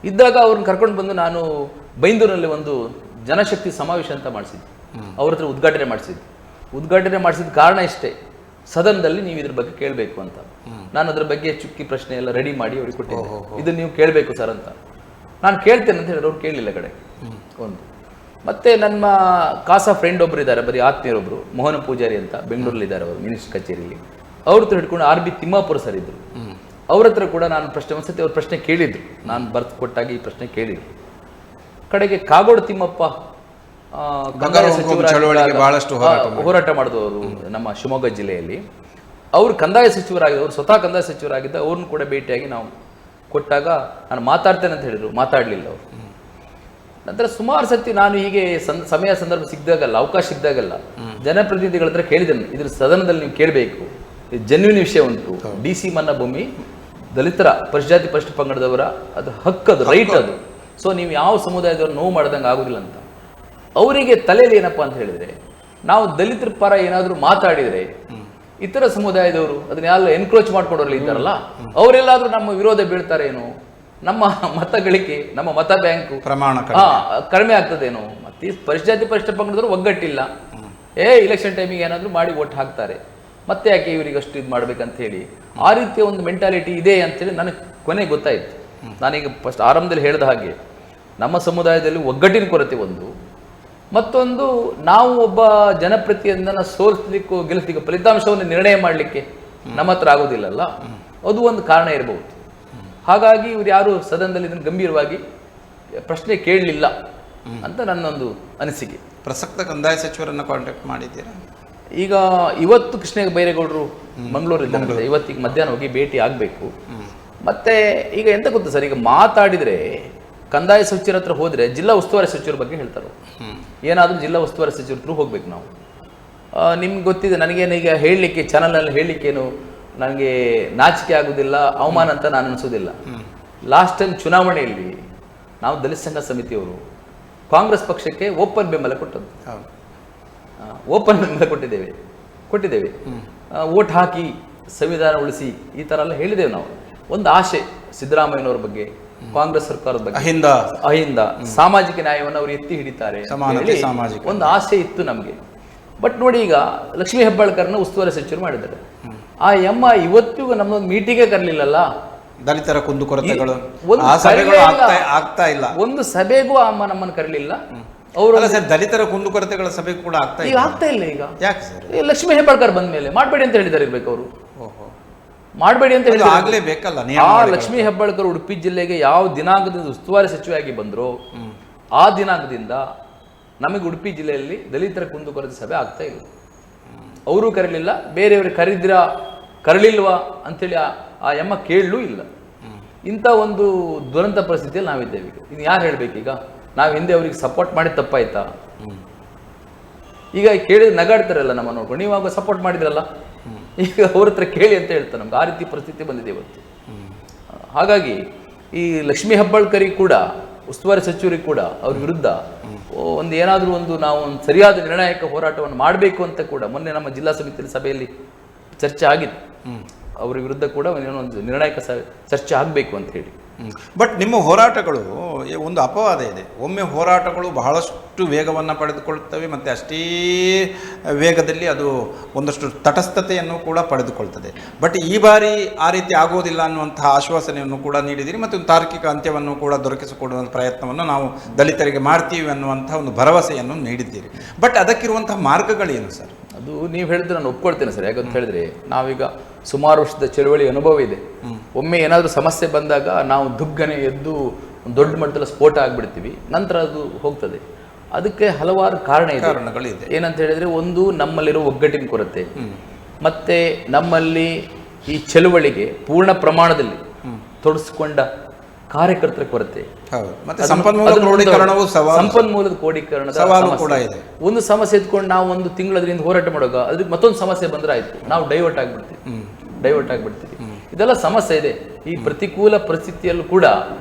ಇದ್ದಾಗ ಅವ್ರನ್ನ ಕರ್ಕೊಂಡು ಬಂದು ನಾನು ಬೈಂದೂರಿನಲ್ಲಿ ಒಂದು ಜನಶಕ್ತಿ ಸಮಾವೇಶ ಅಂತ ಮಾಡಿಸಿದ್ದೆ. ಅವ್ರ ಹತ್ರ ಉದ್ಘಾಟನೆ ಮಾಡಿಸಿದ ಕಾರಣ ಇಷ್ಟೇ, ಸದನದಲ್ಲಿ ನೀವು ಇದ್ರ ಬಗ್ಗೆ ಕೇಳಬೇಕು ಅಂತ. ನಾನು ಅದ್ರ ಬಗ್ಗೆ ಚುಕ್ಕಿ ಪ್ರಶ್ನೆ ಎಲ್ಲ ರೆಡಿ ಮಾಡಿ ಅವ್ರಿಗೆ ಕೊಟ್ಟಿದ್ದೆ. ಇದನ್ನ ನೀವು ಕೇಳಬೇಕು ಸರ್ ಅಂತ. ನಾನು ಕೇಳ್ತೇನೆ ಅಂತ ಹೇಳಿದ್ರೆ ಅವ್ರು ಕೇಳಲಿಲ್ಲ ಕಡೆ ಒಂದು. ಮತ್ತೆ ನನ್ನ ಕಾಸಾ ಫ್ರೆಂಡ್ ಒಬ್ರು ಇದ್ದಾರೆ, ಬರೀ ಆತ್ಮೀಯರೊಬ್ರು, ಮೋಹನ ಪೂಜಾರಿ ಅಂತ ಬೆಂಗಳೂರಲ್ಲಿ ಇದ್ದಾರೆ, ಅವರು ಮಿನಿಸ್ಟರ್ ಕಚೇರಿಯಲ್ಲಿ. ಅವ್ರ ಹತ್ರ ಹಿಡ್ಕೊಂಡು RB ತಿಮ್ಮಾಪುರ ಸರ್ ಇದ್ರು. ಅವ್ರ ಹತ್ರ ಕೂಡ ನಾನು ಒಂದ್ಸತಿ ಅವ್ರ ಪ್ರಶ್ನೆ ಕೇಳಿದ್ರು, ನಾನು ಬರ್ತು ಕೊಟ್ಟಾಗ ಈ ಪ್ರಶ್ನೆ ಕೇಳಿದ್ರು. ಕಡೆಗೆ ಕಾಗೋಡು ತಿಮ್ಮಪ್ಪ ಕಂದಾಯ ಹೋರಾಟ ಮಾಡಿದವರು ನಮ್ಮ ಶಿವಮೊಗ್ಗ ಜಿಲ್ಲೆಯಲ್ಲಿ, ಅವರು ಕಂದಾಯ ಸಚಿವರಾಗಿದ್ದ, ಅವರು ಸ್ವತಃ ಕಂದಾಯ ಸಚಿವರಾಗಿದ್ದ, ಅವ್ರನ್ನ ಕೂಡ ಭೇಟಿಯಾಗಿ ನಾವು ಕೊಟ್ಟಾಗ ನಾನು ಮಾತಾಡ್ತೇನೆ ಅಂತ ಹೇಳಿದ್ರು, ಮಾತಾಡಲಿಲ್ಲ ಅವರು. ನಂತರ ಸುಮಾರು ಸತಿ ನಾನು ಹೀಗೆ ಸಮಯ ಸಂದರ್ಭ ಸಿಕ್ಕಿದಾಗಲ್ಲ, ಅವಕಾಶ ಸಿಕ್ಕಿದಾಗಲ್ಲ ಜನಪ್ರತಿನಿಧಿಗಳ ಹತ್ರ ಕೇಳಿದ್ದೇನೆ, ಇದ್ರ ಸದನದಲ್ಲಿ ನೀವು ಕೇಳಬೇಕು, ಜೆನ್ಯೂನ್ ವಿಷಯ ಉಂಟು. DC ಮನ್ನಾ ಭೂಮಿ ದಲಿತರ ಪರಿಶಾತಿ ಪರಿಶಿಷ್ಟ ಪಂಗಡದವರ ಅದು ಹಕ್ಕದು, ರೈಟ್ ಅದು. ಸೊ ನೀವು ಯಾವ ಸಮುದಾಯದವ್ರು ನೋವು ಮಾಡ್ದಂಗೆ ಆಗೋದಿಲ್ಲ ಅಂತ. ಅವರಿಗೆ ತಲೆಯಲ್ಲಿ ಏನಪ್ಪ ಅಂತ ಹೇಳಿದ್ರೆ, ನಾವು ದಲಿತರ ಪರ ಏನಾದರೂ ಮಾತಾಡಿದರೆ ಇತರ ಸಮುದಾಯದವರು ಅದನ್ನೆಲ್ಲ ಎನ್ಕ್ರೋಚ್ ಮಾಡ್ಕೊಂಡವ್ರಲ್ಲಿ ಇದ್ದಾರಲ್ಲ, ಅವರೆಲ್ಲಾದ್ರೂ ನಮ್ಮ ವಿರೋಧ ಬೀಳ್ತಾರೇನೋ, ನಮ್ಮ ಮತ ಗಳಿಕೆ, ನಮ್ಮ ಮತ ಬ್ಯಾಂಕು ಪ್ರಮಾಣ ಕಡಿಮೆ ಆಗ್ತದೇನೋ, ಮತ್ತೆ ಪರಿಶಾತಿ ಪರಿಶಿಷ್ಟ ಪಂಗಡದವರು ಒಗ್ಗಟ್ಟಿಲ್ಲ, ಇಲೆಕ್ಷನ್ ಟೈಮಿಗೆ ಏನಾದರೂ ಮಾಡಿ ಓಟ್ ಹಾಕ್ತಾರೆ, ಮತ್ತೆ ಯಾಕೆ ಇವರಿಗೆ ಅಷ್ಟು ಇದು ಮಾಡ್ಬೇಕಂತ ಹೇಳಿ ಆ ರೀತಿಯ ಒಂದು ಮೆಂಟಾಲಿಟಿ ಇದೆ ಅಂತೇಳಿ ನನಗೆ ಕೊನೆಗೆ ಗೊತ್ತಾಯಿತು. ನಾನೀಗ ಫಸ್ಟ್ ಆರಂಭದಲ್ಲಿ ಹೇಳಿದ ಹಾಗೆ ನಮ್ಮ ಸಮುದಾಯದಲ್ಲಿ ಒಗ್ಗಟ್ಟಿನ ಕೊರತೆ ಒಂದು, ಮತ್ತೊಂದು ನಾವು ಒಬ್ಬ ಜನಪ್ರತಿನಿಧಿಯನ್ನು ಸೋಲಿಸಲಿಕ್ಕೂ ಗೆಲ್ಲಿಸಲಿಕ್ಕೆ ಫಲಿತಾಂಶವನ್ನು ನಿರ್ಣಯ ಮಾಡಲಿಕ್ಕೆ ನಮ್ಮ ಹತ್ರ ಆಗೋದಿಲ್ಲಲ್ಲ, ಅದು ಒಂದು ಕಾರಣ ಇರಬಹುದು. ಹಾಗಾಗಿ ಇವ್ರು ಯಾರು ಸದನದಲ್ಲಿ ಇದನ್ನು ಗಂಭೀರವಾಗಿ ಪ್ರಶ್ನೆ ಕೇಳಲಿಲ್ಲ ಅಂತ ನನ್ನೊಂದು ಅನಿಸಿಕೆ. ಪ್ರಸಕ್ತ ಕಂದಾಯ ಸಚಿವರನ್ನು ಕಾಂಟ್ಯಾಕ್ಟ್ ಮಾಡಿದ್ದೀರಾ? ಈಗ ಇವತ್ತು ಕೃಷ್ಣ ಬೈರೇಗೌಡರು ಮಂಗಳೂರಿದ್ದಾರೆ, ಇವತ್ತಿಗೆ ಮಧ್ಯಾಹ್ನ ಹೋಗಿ ಭೇಟಿ ಆಗಬೇಕು. ಮತ್ತೆ ಈಗ ಎಂತ ಗೊತ್ತಾ ಸರ್, ಈಗ ಮಾತಾಡಿದರೆ ಕಂದಾಯ ಸಚಿವರ ಹತ್ರ ಹೋದರೆ ಜಿಲ್ಲಾ ಉಸ್ತುವಾರಿ ಸಚಿವರ ಬಗ್ಗೆ ಹೇಳ್ತಾರೆ. ಏನಾದರೂ ಜಿಲ್ಲಾ ಉಸ್ತುವಾರಿ ಸಚಿವರ ಹತ್ರ ಹೋಗ್ಬೇಕು ನಾವು. ನಿಮ್ಗೆ ಗೊತ್ತಿದೆ, ನನಗೇನೀಗ ಹೇಳಲಿಕ್ಕೆ ಚಾನಲ್ನಲ್ಲಿ ಹೇಳಲಿಕ್ಕೇನು ನನಗೆ ನಾಚಿಕೆ ಆಗೋದಿಲ್ಲ, ಅವಮಾನ ಅಂತ ನಾನು ಅನಿಸೋದಿಲ್ಲ. ಲಾಸ್ಟ್ ಟೈಮ್ ಚುನಾವಣೆಯಲ್ಲಿ ನಾವು ದಲಿತ ಸಂಘ ಸಮಿತಿಯವರು ಕಾಂಗ್ರೆಸ್ ಪಕ್ಷಕ್ಕೆ ಓಪನ್ ಬೆಂಬಲ ಕೊಟ್ಟದ್ದು, ಓಪನ್ ಬೆಂಬಲ ಕೊಟ್ಟಿದ್ದೇವೆ. ಓಟ್ ಹಾಕಿ ಸಂವಿಧಾನ ಉಳಿಸಿ ಈ ಥರ ಎಲ್ಲ ಹೇಳಿದ್ದೇವೆ ನಾವು. ಒಂದು ಆಸೆ ಸಿದ್ದರಾಮಯ್ಯನವ್ರ ಬಗ್ಗೆ, ಕಾಂಗ್ರೆಸ್ ಸರ್ಕಾರದ ಬಗ್ಗೆ, ಅಹಿಂದ ಸಾಮಾಜಿಕ ನ್ಯಾಯವನ್ನು ಅವರು ಎತ್ತಿ ಹಿಡಿತಾರೆ, ಒಂದು ಆಸೆ ಇತ್ತು ನಮಗೆ. ಬಟ್ ನೋಡಿ, ಈಗ ಲಕ್ಷ್ಮೀ ಹೆಬ್ಬಾಳ್ಕರ್ನ ಉಸ್ತುವಾರಿ ಸಚಿವರು ಮಾಡಿದ್ದಾರೆ. ಆ ಯಮ್ಮ ಇವತ್ತಿಗೂ ನಮ್ಮೊಂದು ಮೀಟಿಂಗೇ ಕರಲಿಲ್ಲಲ್ಲ. ದಲಿತರ ಕುಂದುಕೊರತೆಗಳು ಆಗ್ತಾ ಇಲ್ಲ, ಒಂದು ಸಭೆಗೂ ಅಮ್ಮ ನಮ್ಮನ್ನು ಕರಲಿಲ್ಲ. ಅವರು ದಲಿತರ ಕುಂದುಕೊರತೆಗಳ ಸಭೆ ಕೂಡ ಆಗ್ತಾ ಇಲ್ಲ. ಈಗ ಯಾಕೆ ಸರ್? ಲಕ್ಷ್ಮೀ ಹೆಬ್ಬಾಳ್ಕರ್ ಬಂದ ಮೇಲೆ ಮಾಡಬೇಡಿ ಅಂತ ಹೇಳಿದ್ದಾರೆ ಇರ್ಬೇಕು ಅವರು, ಮಾಡಬೇಡಿ ಅಂತ ಹೇಳಿ ಆಗ್ಲೇಬೇಕಲ್ಲ. ಲಕ್ಷ್ಮೀ ಹೆಬ್ಬಾಳ್ಕರ್ ಉಡುಪಿ ಜಿಲ್ಲೆಗೆ ಯಾವ ದಿನಾಂಕದಿಂದ ಉಸ್ತುವಾರಿ ಸಚಿವರಾಗಿ ಬಂದ್ರು ಆ ದಿನಾಂಕದಿಂದ ನಮಗೆ ಉಡುಪಿ ಜಿಲ್ಲೆಯಲ್ಲಿ ದಲಿತರ ಕುಂದುಕೊರತೆ ಸಭೆ ಆಗ್ತಾ ಇಲ್ಲ. ಅವರು ಕರೀಲಿಲ್ಲ, ಬೇರೆಯವ್ರಿಗೆ ಕರಲಿಲ್ವಾ ಅಂತೇಳಿ ಆ ಯಮ್ಮ ಕೇಳಲೂ ಇಲ್ಲ. ಇಂಥ ಒಂದು ದುರಂತ ಪರಿಸ್ಥಿತಿಯಲ್ಲಿ ನಾವಿದ್ದೇವೆ. ಇನ್ನು ಯಾರು ಹೇಳ್ಬೇಕೀಗ? ನಾವು ಹಿಂದೆ ಅವ್ರಿಗೆ ಸಪೋರ್ಟ್ ಮಾಡಿ ತಪ್ಪಾಯ್ತಾ? ಈಗ ಕೇಳಿ ನಗಾಡ್ತಾರಲ್ಲ ನಮ್ಮ ನೋಡ್ಕೊಂಡು, ನೀವಾಗ ಸಪೋರ್ಟ್ ಮಾಡಿದ್ರಲ್ಲ, ಈಗ ಅವ್ರ ಹತ್ರ ಕೇಳಿ ಅಂತ ಹೇಳ್ತಾರೆ. ನಮ್ಗೆ ಆ ರೀತಿ ಪರಿಸ್ಥಿತಿ ಬಂದಿದೆ ಇವತ್ತು. ಹಾಗಾಗಿ ಈ ಲಕ್ಷ್ಮೀ ಹೆಬ್ಬಾಳ್ಕರಿಗೆ ಕೂಡ, ಉಸ್ತುವಾರಿ ಸಚಿವರಿಗೆ ಕೂಡ ಅವ್ರ ವಿರುದ್ಧ ಒಂದು ಏನಾದರೂ ನಾವು ಒಂದು ಸರಿಯಾದ ನಿರ್ಣಾಯಕ ಹೋರಾಟವನ್ನು ಮಾಡಬೇಕು ಅಂತ ಕೂಡ ಮೊನ್ನೆ ನಮ್ಮ ಜಿಲ್ಲಾ ಸಮಿತಿಯಲ್ಲಿ ಸಭೆಯಲ್ಲಿ ಚರ್ಚೆ ಆಗಿದೆ. ಅವ್ರ ವಿರುದ್ಧ ಕೂಡ ಒಂದು ನಿರ್ಣಾಯಕ ಚರ್ಚೆ ಆಗಬೇಕು ಅಂತ ಹೇಳಿ. ಬಟ್ ನಿಮ್ಮ ಹೋರಾಟಗಳು ಒಂದು ಅಪವಾದ ಇದೆ. ಒಮ್ಮೆ ಹೋರಾಟಗಳು ಬಹಳಷ್ಟು ವೇಗವನ್ನು ಪಡೆದುಕೊಳ್ಳುತ್ತವೆ ಮತ್ತು ಅಷ್ಟೇ ವೇಗದಲ್ಲಿ ಅದು ಒಂದಷ್ಟು ತಟಸ್ಥತೆಯನ್ನು ಕೂಡ ಪಡೆದುಕೊಳ್ತದೆ. ಬಟ್ ಈ ಬಾರಿ ಆ ರೀತಿ ಆಗೋದಿಲ್ಲ ಅನ್ನುವಂತಹ ಆಶ್ವಾಸನೆಯನ್ನು ಕೂಡ ನೀಡಿದ್ದೀರಿ ಮತ್ತು ಒಂದು ತಾರ್ಕಿಕ ಅಂತ್ಯವನ್ನು ಕೂಡ ದೊರಕಿಸಿಕೊಡುವಂಥ ಪ್ರಯತ್ನವನ್ನು ನಾವು ದಲಿತರಿಗೆ ಮಾಡ್ತೀವಿ ಅನ್ನುವಂಥ ಒಂದು ಭರವಸೆಯನ್ನು ನೀಡಿದ್ದೀರಿ. ಬಟ್ ಅದಕ್ಕಿರುವಂತಹ ಮಾರ್ಗಗಳೇನು ಸರ್? ಅದು ನೀವು ಹೇಳಿದ್ರೆ ನಾನು ಒಪ್ಕೊಳ್ತೇನೆ ಸರ್. ಯಾಕಂತ ಹೇಳಿದ್ರೆ ನಾವೀಗ ಸುಮಾರು ವರ್ಷದ ಚಳುವಳಿ ಅನುಭವ ಇದೆ. ಒಮ್ಮೆ ಏನಾದರೂ ಸಮಸ್ಯೆ ಬಂದಾಗ ನಾವು ದುಗ್ಗನೆ ಎದ್ದು ದೊಡ್ಡ ಮಟ್ಟದಲ್ಲಿ ಸ್ಫೋಟ ಆಗಿಬಿಡ್ತೀವಿ, ನಂತರ ಅದು ಹೋಗ್ತದೆ. ಅದಕ್ಕೆ ಹಲವಾರು ಕಾರಣಗಳಿದೆ. ಏನಂತ ಹೇಳಿದ್ರೆ, ಒಂದು ನಮ್ಮಲ್ಲಿರೋ ಒಗ್ಗಟ್ಟಿನ ಕೊರತೆ, ಮತ್ತೆ ನಮ್ಮಲ್ಲಿ ಈ ಚಳುವಳಿಗೆ ಪೂರ್ಣ ಪ್ರಮಾಣದಲ್ಲಿ ತೊಡಗಿಸಿಕೊಂಡ ಕಾರ್ಯಕರ್ತರ ಕೊರತೆ, ಸಂಪನ್ಮೂಲದ ಕ್ರೋಢೀಕರಣದ ಒಂದು ಸಮಸ್ಯೆ ಎತ್ಕೊಂಡು ನಾವು ಒಂದು ತಿಂಗಳದ್ರಿಂದ ಹೋರಾಟ ಮಾಡುವಾಗ ಅದಕ್ಕೆ ಮತ್ತೊಂದು ಸಮಸ್ಯೆ ಬಂದ್ರೆ ಆಯ್ತು, ನಾವು ಡೈವರ್ಟ್ ಆಗ್ಬಿಡ್ತೀವಿ. ಇದೆಲ್ಲ ಸಮಸ್ಯೆ ಇದೆ. ಈ ಪ್ರತಿಕೂಲ ಪರಿಸ್ಥಿತಿಯಲ್ಲೂ ಕೂಡ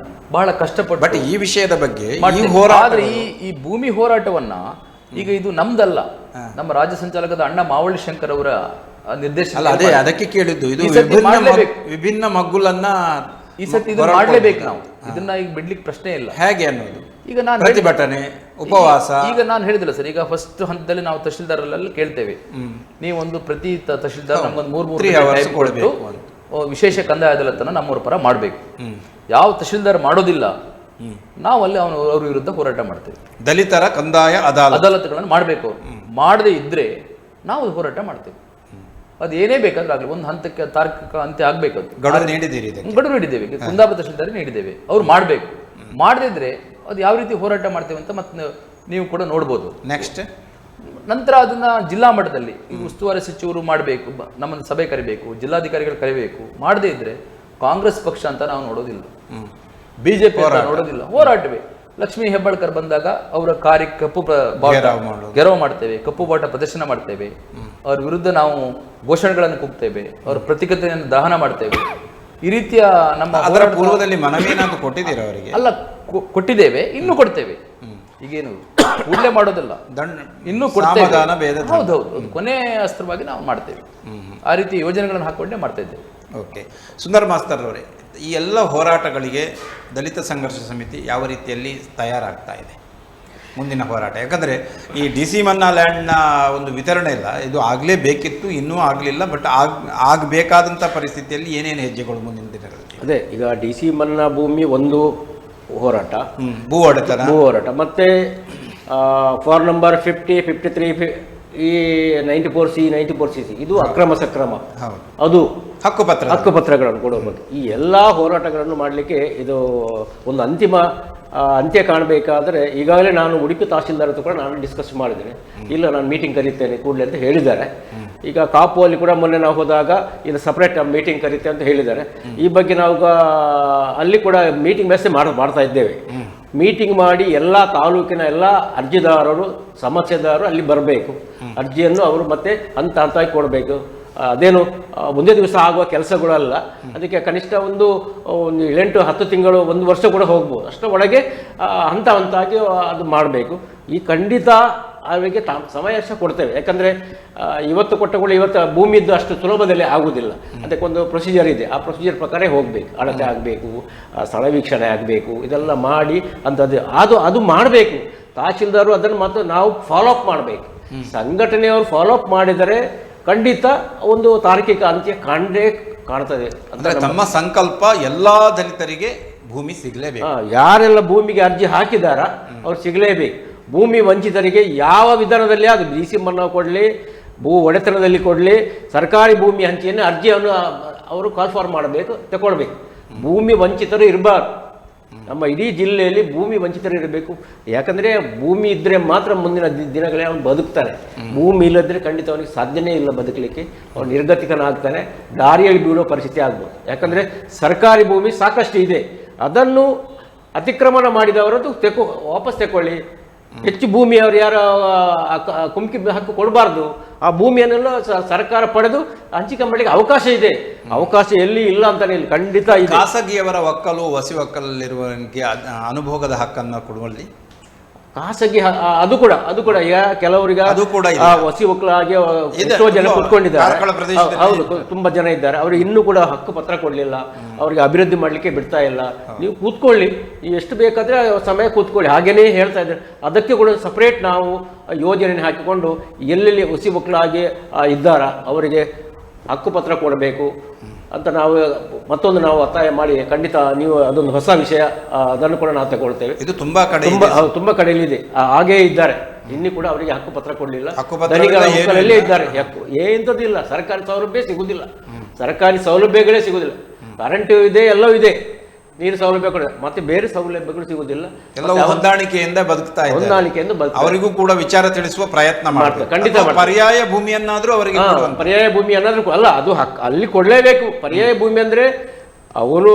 ಬಹಳ ಕಷ್ಟಪಟ್ಟು, ಬಟ್ ಈ ವಿಷಯದ ಬಗ್ಗೆ ಆದ್ರೆ ಈ ಭೂಮಿ ಹೋರಾಟವನ್ನ ಈಗ ಇದು ನಮ್ದಲ್ಲ, ನಮ್ಮ ರಾಜ್ಯ ಸಂಚಾಲಕದ ಅಣ್ಣ ಮಾವಳ್ಳಿ ಶಂಕರ್ ಅವರ ನಿರ್ದೇಶನ. ಅದಕ್ಕೆ ಕೇಳಿದ್ದು, ಇದು ವಿಭಿನ್ನ ಮಗ್ಗುಲನ್ನ ಈ ಸತಿ ಇದನ್ನ ಮಾಡಲೇಬೇಕು ನಾವು. ಇದನ್ನ ಈಗ ಬಿಡ್ಲಿಕ್ಕೆ ಪ್ರಶ್ನೆ ಇಲ್ಲ. ಹೇಗೆ ಅನ್ನೋದು ಈಗ ನಾನು ಪ್ರತಿಭಟನೆ, ಉಪವಾಸ. ಈಗ ನಾನು ಹೇಳಿದಿಲ್ಲ ಸರ್, ಈಗ ಫಸ್ಟ್ ಹಂತದಲ್ಲಿ ನಾವು ತಹಶೀಲ್ದಾರಲ್ಲೆಲ್ಲ ಕೇಳ್ತೇವೆ, ನೀವು ಒಂದು ಪ್ರತಿ ತಹಶೀಲ್ದಾರ್ ನಮ್ಗೊಂದು 3 ಟೈಮ್ ಕೊಟ್ಟು ವಿಶೇಷ ಕಂದಾಯ ಅದಾಲತನ್ನ ನಮ್ಮೂರ ಪರ ಮಾಡಬೇಕು. ಯಾವ ತಹಶೀಲ್ದಾರ್ ಮಾಡೋದಿಲ್ಲ, ನಾವು ಅಲ್ಲಿ ಅವ್ರ ವಿರುದ್ಧ ಹೋರಾಟ ಮಾಡ್ತೇವೆ. ದಲಿತರ ಕಂದಾಯ ಅದಾಲತ್ಗಳನ್ನು ಮಾಡಬೇಕು. ಮಾಡದೇ ಇದ್ರೆ ನಾವು ಹೋರಾಟ ಮಾಡ್ತೇವೆ. ಅದು ಏನೇ ಬೇಕಾದ್ರೂ ಆಗಲಿ, ಒಂದು ಹಂತಕ್ಕೆ ತಾರ್ಕಿಕ ಅಂತ್ಯ ಆಗ್ಬೇಕು. ಅದು ಗಡುವು ನೀಡಿದ್ದೀರಿ, ಗಡುವು ನೀಡಿದ್ದೇವೆ, ಕುಂದಾಪುರ ತಹಶೀಲ್ದಾರ್ ನೀಡಿದ್ದೇವೆ. ಅವ್ರು ಮಾಡಬೇಕು. ಮಾಡದಿದ್ರೆ ಅದು ಯಾವ ರೀತಿ ಹೋರಾಟ ಮಾಡ್ತೇವೆ ಅಂತ ಮತ್ತೆ ನೀವು ಕೂಡ ನೋಡ್ಬೋದು. ನೆಕ್ಸ್ಟ್ ನಂತರ ಅದನ್ನ ಜಿಲ್ಲಾ ಮಟ್ಟದಲ್ಲಿ ಈಗ ಉಸ್ತುವಾರಿ ಸಚಿವರು ಮಾಡಬೇಕು, ನಮ್ಮನ್ನು ಸಭೆ ಕರಿಬೇಕು, ಜಿಲ್ಲಾಧಿಕಾರಿಗಳು ಕರಿಬೇಕು. ಮಾಡದೇ ಇದ್ರೆ ಕಾಂಗ್ರೆಸ್ ಪಕ್ಷ ಅಂತ ನಾವು ನೋಡೋದಿಲ್ಲ, ಬಿಜೆಪಿ ನೋಡೋದಿಲ್ಲ, ಹೋರಾಟವೇ. ಲಕ್ಷ್ಮೀ ಹೆಬ್ಬಾಳ್ಕರ್ ಬಂದಾಗ ಅವರ ಕಾರ್ಯ ಕಪ್ಪು ಗೆರವು ಮಾಡ್ತೇವೆ, ಕಪ್ಪು ಬಾಟ ಪ್ರದರ್ಶನ ಮಾಡ್ತೇವೆ, ಅವ್ರ ವಿರುದ್ಧ ನಾವು ಘೋಷಣೆಗಳನ್ನು ಕೂಗ್ತೇವೆ, ಅವರ ಪ್ರತಿಕತೆಯನ್ನು ದಹನ ಮಾಡ್ತೇವೆ. ಈ ರೀತಿಯ ನಮ್ಮ ಅದರ ಪೂರ್ವದಲ್ಲಿ ಮನವಿಯನ್ನು ಕೊಟ್ಟಿದ್ದೀರ ಅವರಿಗೆ? ಅಲ್ಲ, ಕೊಟ್ಟಿದ್ದೇವೆ, ಇನ್ನೂ ಕೊಡ್ತೇವೆ. ಈಗೇನು ಕೂಡಲೇ ಮಾಡೋದಿಲ್ಲ, ಇನ್ನೂ ಕೊಡ್ತೇವೆ. ಹೌದೌದು, ಕೊನೆ ಅಸ್ತ್ರವಾಗಿ ನಾವು ಮಾಡ್ತೇವೆ. ಆ ರೀತಿ ಯೋಜನೆಗಳನ್ನು ಹಾಕೊಂಡೇ ಮಾಡ್ತಾ ಇದ್ದೇವೆ. ಓಕೆ, ಸುಂದರ್ ಮಾಸ್ತರ್ ಅವರೇ, ಈ ಎಲ್ಲ ಹೋರಾಟಗಳಿಗೆ ದಲಿತ ಸಂಘರ್ಷ ಸಮಿತಿ ಯಾವ ರೀತಿಯಲ್ಲಿ ತಯಾರಾಗ್ತಾ ಇದೆ ಮುಂದಿನ ಹೋರಾಟ? ಯಾಕಂದರೆ ಈ DC ಮನ್ನಾ ಲ್ಯಾಂಡ್ನ ಒಂದು ವಿತರಣೆ ಇಲ್ಲ, ಇದು ಆಗಲೇಬೇಕಿತ್ತು, ಇನ್ನೂ ಆಗಲಿಲ್ಲ. ಬಟ್ ಆಗಬೇಕಾದಂಥ ಪರಿಸ್ಥಿತಿಯಲ್ಲಿ ಏನೇನು ಹೆಜ್ಜೆಗಳು ಮುಂದಿನ ದಿನಗಳಲ್ಲಿ? ಅದೇ ಈಗ DC ಮನ್ನಾ ಭೂಮಿ ಒಂದು ಹೋರಾಟ, ಭೂ ಹೋರಾಟ, ಮತ್ತೆ ಫಾರ್ ನಂಬರ್ 50, 53 ಈ 94C 94CC ಇದು ಅಕ್ರಮ ಸಕ್ರಮ, ಅದು ಹಕ್ಕುಪತ್ರಗಳನ್ನು ಕೊಡುವ ಬಗ್ಗೆ ಈ ಎಲ್ಲ ಹೋರಾಟಗಳನ್ನು ಮಾಡಲಿಕ್ಕೆ ಇದು ಒಂದು ಅಂತ್ಯ ಕಾಣಬೇಕಾದರೆ ಈಗಾಗಲೇ ನಾನು ಉಡುಪಿ ತಹಶೀಲ್ದಾರ್ ಹತ್ರ ಕೂಡ ನಾನು ಡಿಸ್ಕಸ್ ಮಾಡಿದ್ದೇನೆ. ಇಲ್ಲ, ನಾನು ಮೀಟಿಂಗ್ ಕರೀತೇನೆ ಕೂಡಲೇ ಅಂತ ಹೇಳಿದ್ದಾರೆ. ಈಗ ಕಾಪು ಅಲ್ಲಿ ಕೂಡ ಮೊನ್ನೆ ನಾವು ಹೋದಾಗ ಇದು ಸಪ್ರೇಟ್ ಮೀಟಿಂಗ್ ಕರೀತೆ ಅಂತ ಹೇಳಿದ್ದಾರೆ. ಈ ಬಗ್ಗೆ ನಾವು ಅಲ್ಲಿ ಕೂಡ ಮೀಟಿಂಗ್ ವ್ಯವಸ್ಥೆ ಮಾಡ್ತಾ ಇದ್ದೇವೆ. ಮೀಟಿಂಗ್ ಮಾಡಿ ಎಲ್ಲ ತಾಲೂಕಿನ ಎಲ್ಲ ಅರ್ಜಿದಾರರು ಸಮಸ್ಯೆದಾರರು ಅಲ್ಲಿ ಬರಬೇಕು. ಅರ್ಜಿಯನ್ನು ಅವರು ಮತ್ತೆ ಹಂತವಾಗಿ ಕೊಡಬೇಕು. ಅದೇನು ಒಂದೇ ದಿವಸ ಆಗುವ ಕೆಲಸಗಳಲ್ಲ. ಅದಕ್ಕೆ ಕನಿಷ್ಠ ಒಂದು 8-10 ತಿಂಗಳು, 1 ವರ್ಷ ಕೂಡ ಹೋಗ್ಬೋದು. ಅಷ್ಟರ ಒಳಗೆ ಹಂತವಾಗಿ ಅದು ಮಾಡಬೇಕು. ಈ ಖಂಡಿತ ಅವರಿಗೆ ಸಮಯ ಕೊಡ್ತೇವೆ. ಯಾಕಂದರೆ ಇವತ್ತು ಕೊಟ್ಟಗಳು ಇವತ್ತು ಭೂಮಿದ್ದು ಅಷ್ಟು ಸುಲಭದಲ್ಲಿ ಆಗುವುದಿಲ್ಲ. ಅದಕ್ಕೊಂದು ಪ್ರೊಸೀಜರ್ ಇದೆ. ಆ ಪ್ರೊಸೀಜರ್ ಪ್ರಕಾರ ಹೋಗಬೇಕು, ಅಳತೆ ಆಗಬೇಕು, ಸ್ಥಳ ವೀಕ್ಷಣೆ ಆಗಬೇಕು, ಇದೆಲ್ಲ ಮಾಡಿ ಅಂಥದ್ದು ಅದು ಮಾಡಬೇಕು. ತಹಶೀಲ್ದಾರು ಅದನ್ನು ಮತ್ತು ನಾವು ಫಾಲೋಅಪ್ ಮಾಡಬೇಕು. ಸಂಘಟನೆಯವರು ಫಾಲೋಅಪ್ ಮಾಡಿದರೆ ಖಂಡಿತ ಒಂದು ತಾರ್ಕಿಕ ಅಂತ್ಯ ಕಾಣ್ತದೆ. ಅಂದರೆ ತಮ್ಮ ಸಂಕಲ್ಪ ಎಲ್ಲ ದಲಿತರಿಗೆ ಭೂಮಿ ಸಿಗಲೇಬೇಕು. ಯಾರೆಲ್ಲ ಭೂಮಿಗೆ ಅರ್ಜಿ ಹಾಕಿದಾರ ಅವ್ರು ಸಿಗಲೇಬೇಕು. ಭೂಮಿ ವಂಚಿತರಿಗೆ ಯಾವ ವಿಧಾನದಲ್ಲಿ ಅದು DC ಮನ್ನಾ ಕೊಡಲಿ, ಭೂ ಒಡೆತನದಲ್ಲಿ ಕೊಡಲಿ, ಸರ್ಕಾರಿ ಭೂಮಿ ಹಂಚಿಯನ್ನು ಅರ್ಜಿಯನ್ನು ಅವರು ಕಾಲ್ ಮಾಡಬೇಕು, ತಗೊಳ್ಬೇಕು. ಭೂಮಿ ವಂಚಿತರು ಇರಬಾರ್ದು. ನಮ್ಮ ಇಡೀ ಜಿಲ್ಲೆಯಲ್ಲಿ ಭೂಮಿ ವಂಚಿತರು ಇರಬೇಕು. ಯಾಕಂದರೆ ಭೂಮಿ ಇದ್ದರೆ ಮಾತ್ರ ಮುಂದಿನ ದಿನಗಳೇ ಅವನು ಬದುಕ್ತಾನೆ. ಭೂಮಿ ಇಲ್ಲದ್ರೆ ಖಂಡಿತ ಅವನಿಗೆ ಸಾಧ್ಯನೇ ಇಲ್ಲ ಬದುಕಲಿಕ್ಕೆ. ಅವನು ನಿರ್ಗತಿಕನಾಗ್ತಾನೆ, ದಾರಿಯಲ್ಲಿ ಬೀಳೋ ಪರಿಸ್ಥಿತಿ ಆಗ್ಬೋದು. ಯಾಕಂದರೆ ಸರ್ಕಾರಿ ಭೂಮಿ ಸಾಕಷ್ಟು ಇದೆ. ಅದನ್ನು ಅತಿಕ್ರಮಣ ಮಾಡಿದವರದ್ದು ವಾಪಸ್ ತಗೊಳ್ಳಿ. ಹೆಚ್ಚು ಭೂಮಿ ಅವರು ಯಾರು ಕುಮ್ಕಿ ಹಕ್ಕು ಕೊಡಬಾರ್ದು. ಆ ಭೂಮಿಯನ್ನೆಲ್ಲ ಸರ್ಕಾರ ಪಡೆದು ಹಂಚಿಕೆ ಮಾಡಲಿಕ್ಕೆ ಅವಕಾಶ ಇದೆ. ಅವಕಾಶ ಎಲ್ಲಿ ಇಲ್ಲ ಅಂತಾನೆ ಇಲ್ಲಿ ಖಂಡಿತ ಇದೆ. ಖಾಸಗಿಯವರ ಒಕ್ಕಲು ವಸಿ ಒಕ್ಕಲಲ್ಲಿರುವವನಿಗೆ ಅನುಭೋಗದ ಹಕ್ಕನ್ನು ಕೊಡುವಲ್ಲಿ ಖಾಸಗಿ ಅದು ಕೂಡ ಕೆಲವರಿಗೆ ವಸಿ ಒಕ್ಕಲಾಗಿ ಎಷ್ಟೋ ಜನ ಕುತ್ಕೊಂಡಿದ್ದಾರೆ. ಹೌದು, ತುಂಬಾ ಜನ ಇದ್ದಾರೆ. ಅವ್ರಿಗೆ ಇನ್ನೂ ಕೂಡ ಹಕ್ಕು ಪತ್ರ ಕೊಡ್ಲಿಲ್ಲ. ಅವ್ರಿಗೆ ಅಭಿವೃದ್ಧಿ ಮಾಡ್ಲಿಕ್ಕೆ ಬಿಡ್ತಾ ಇಲ್ಲ. ನೀವು ಕೂತ್ಕೊಳ್ಳಿ, ಎಷ್ಟು ಬೇಕಾದ್ರೆ ಸಮಯ ಕೂತ್ಕೊಳ್ಳಿ, ಹಾಗೇನೇ ಹೇಳ್ತಾ ಇದ್ದಾರೆ. ಅದಕ್ಕೆ ಕೂಡ ಸಪ್ರೇಟ್ ನಾವು ಯೋಜನೆ ಹಾಕಿಕೊಂಡು ಎಲ್ಲೆಲ್ಲಿ ವಸಿ ಒಕ್ಕಲಾಗಿ ಇದ್ದಾರ ಅವರಿಗೆ ಹಕ್ಕುಪತ್ರ ಕೊಡಬೇಕು ಅಂತ ಮತ್ತೊಂದು ನಾವು ಒತ್ತಾಯ ಮಾಡಿ ಖಂಡಿತ ನೀವು ಅದೊಂದು ಹೊಸ ವಿಷಯ, ಅದನ್ನು ಕೂಡ ನಾವು ತಗೊಳ್ತೇವೆ. ಇದು ತುಂಬಾ ಕಡೆಯಲ್ಲಿ ಇದೆ, ಹಾಗೇ ಇದ್ದಾರೆ. ಇನ್ನೂ ಕೂಡ ಅವರಿಗೆ ಹಕ್ಕುಪತ್ರ ಕೊಡಲಿಲ್ಲ. ಧನಿಕರಲ್ಲೇ ಇದ್ದಾರೆ. ಎಂಥದ್ದಿಲ್ಲ, ಸರ್ಕಾರಿ ಸೌಲಭ್ಯ ಸಿಗುವುದಿಲ್ಲ, ಸರ್ಕಾರಿ ಸೌಲಭ್ಯಗಳೇ ಸಿಗುವುದಿಲ್ಲ. ಕರೆಂಟ್ ಇದೆ, ಎಲ್ಲವೂ ಇದೆ, ನೀರು ಸೌಲಭ್ಯ ಕೂಡ, ಮತ್ತೆ ಬೇರೆ ಸೌಲಭ್ಯಗಳು ಸಿಗುವುದಿಲ್ಲ. ಹೊಂದಾಣಿಕೆಯಿಂದ ಬದುಕ್ತಾ ಅವರಿಗೂ ಕೂಡ ವಿಚಾರ ತಿಳಿಸುವ ಪ್ರಯತ್ನ ಮಾಡ್ತಾರೆ. ಖಂಡಿತ ಪರ್ಯಾಯ ಭೂಮಿಯನ್ನಾದ್ರೂ ಅವರಿಗೆ ಪರ್ಯಾಯ ಭೂಮಿ ಅನ್ನೋದ್ರು ಅಲ್ಲ, ಅದು ಅಲ್ಲಿ ಕೊಡಲೇಬೇಕು. ಪರ್ಯಾಯ ಭೂಮಿ ಅಂದ್ರೆ ಅವರು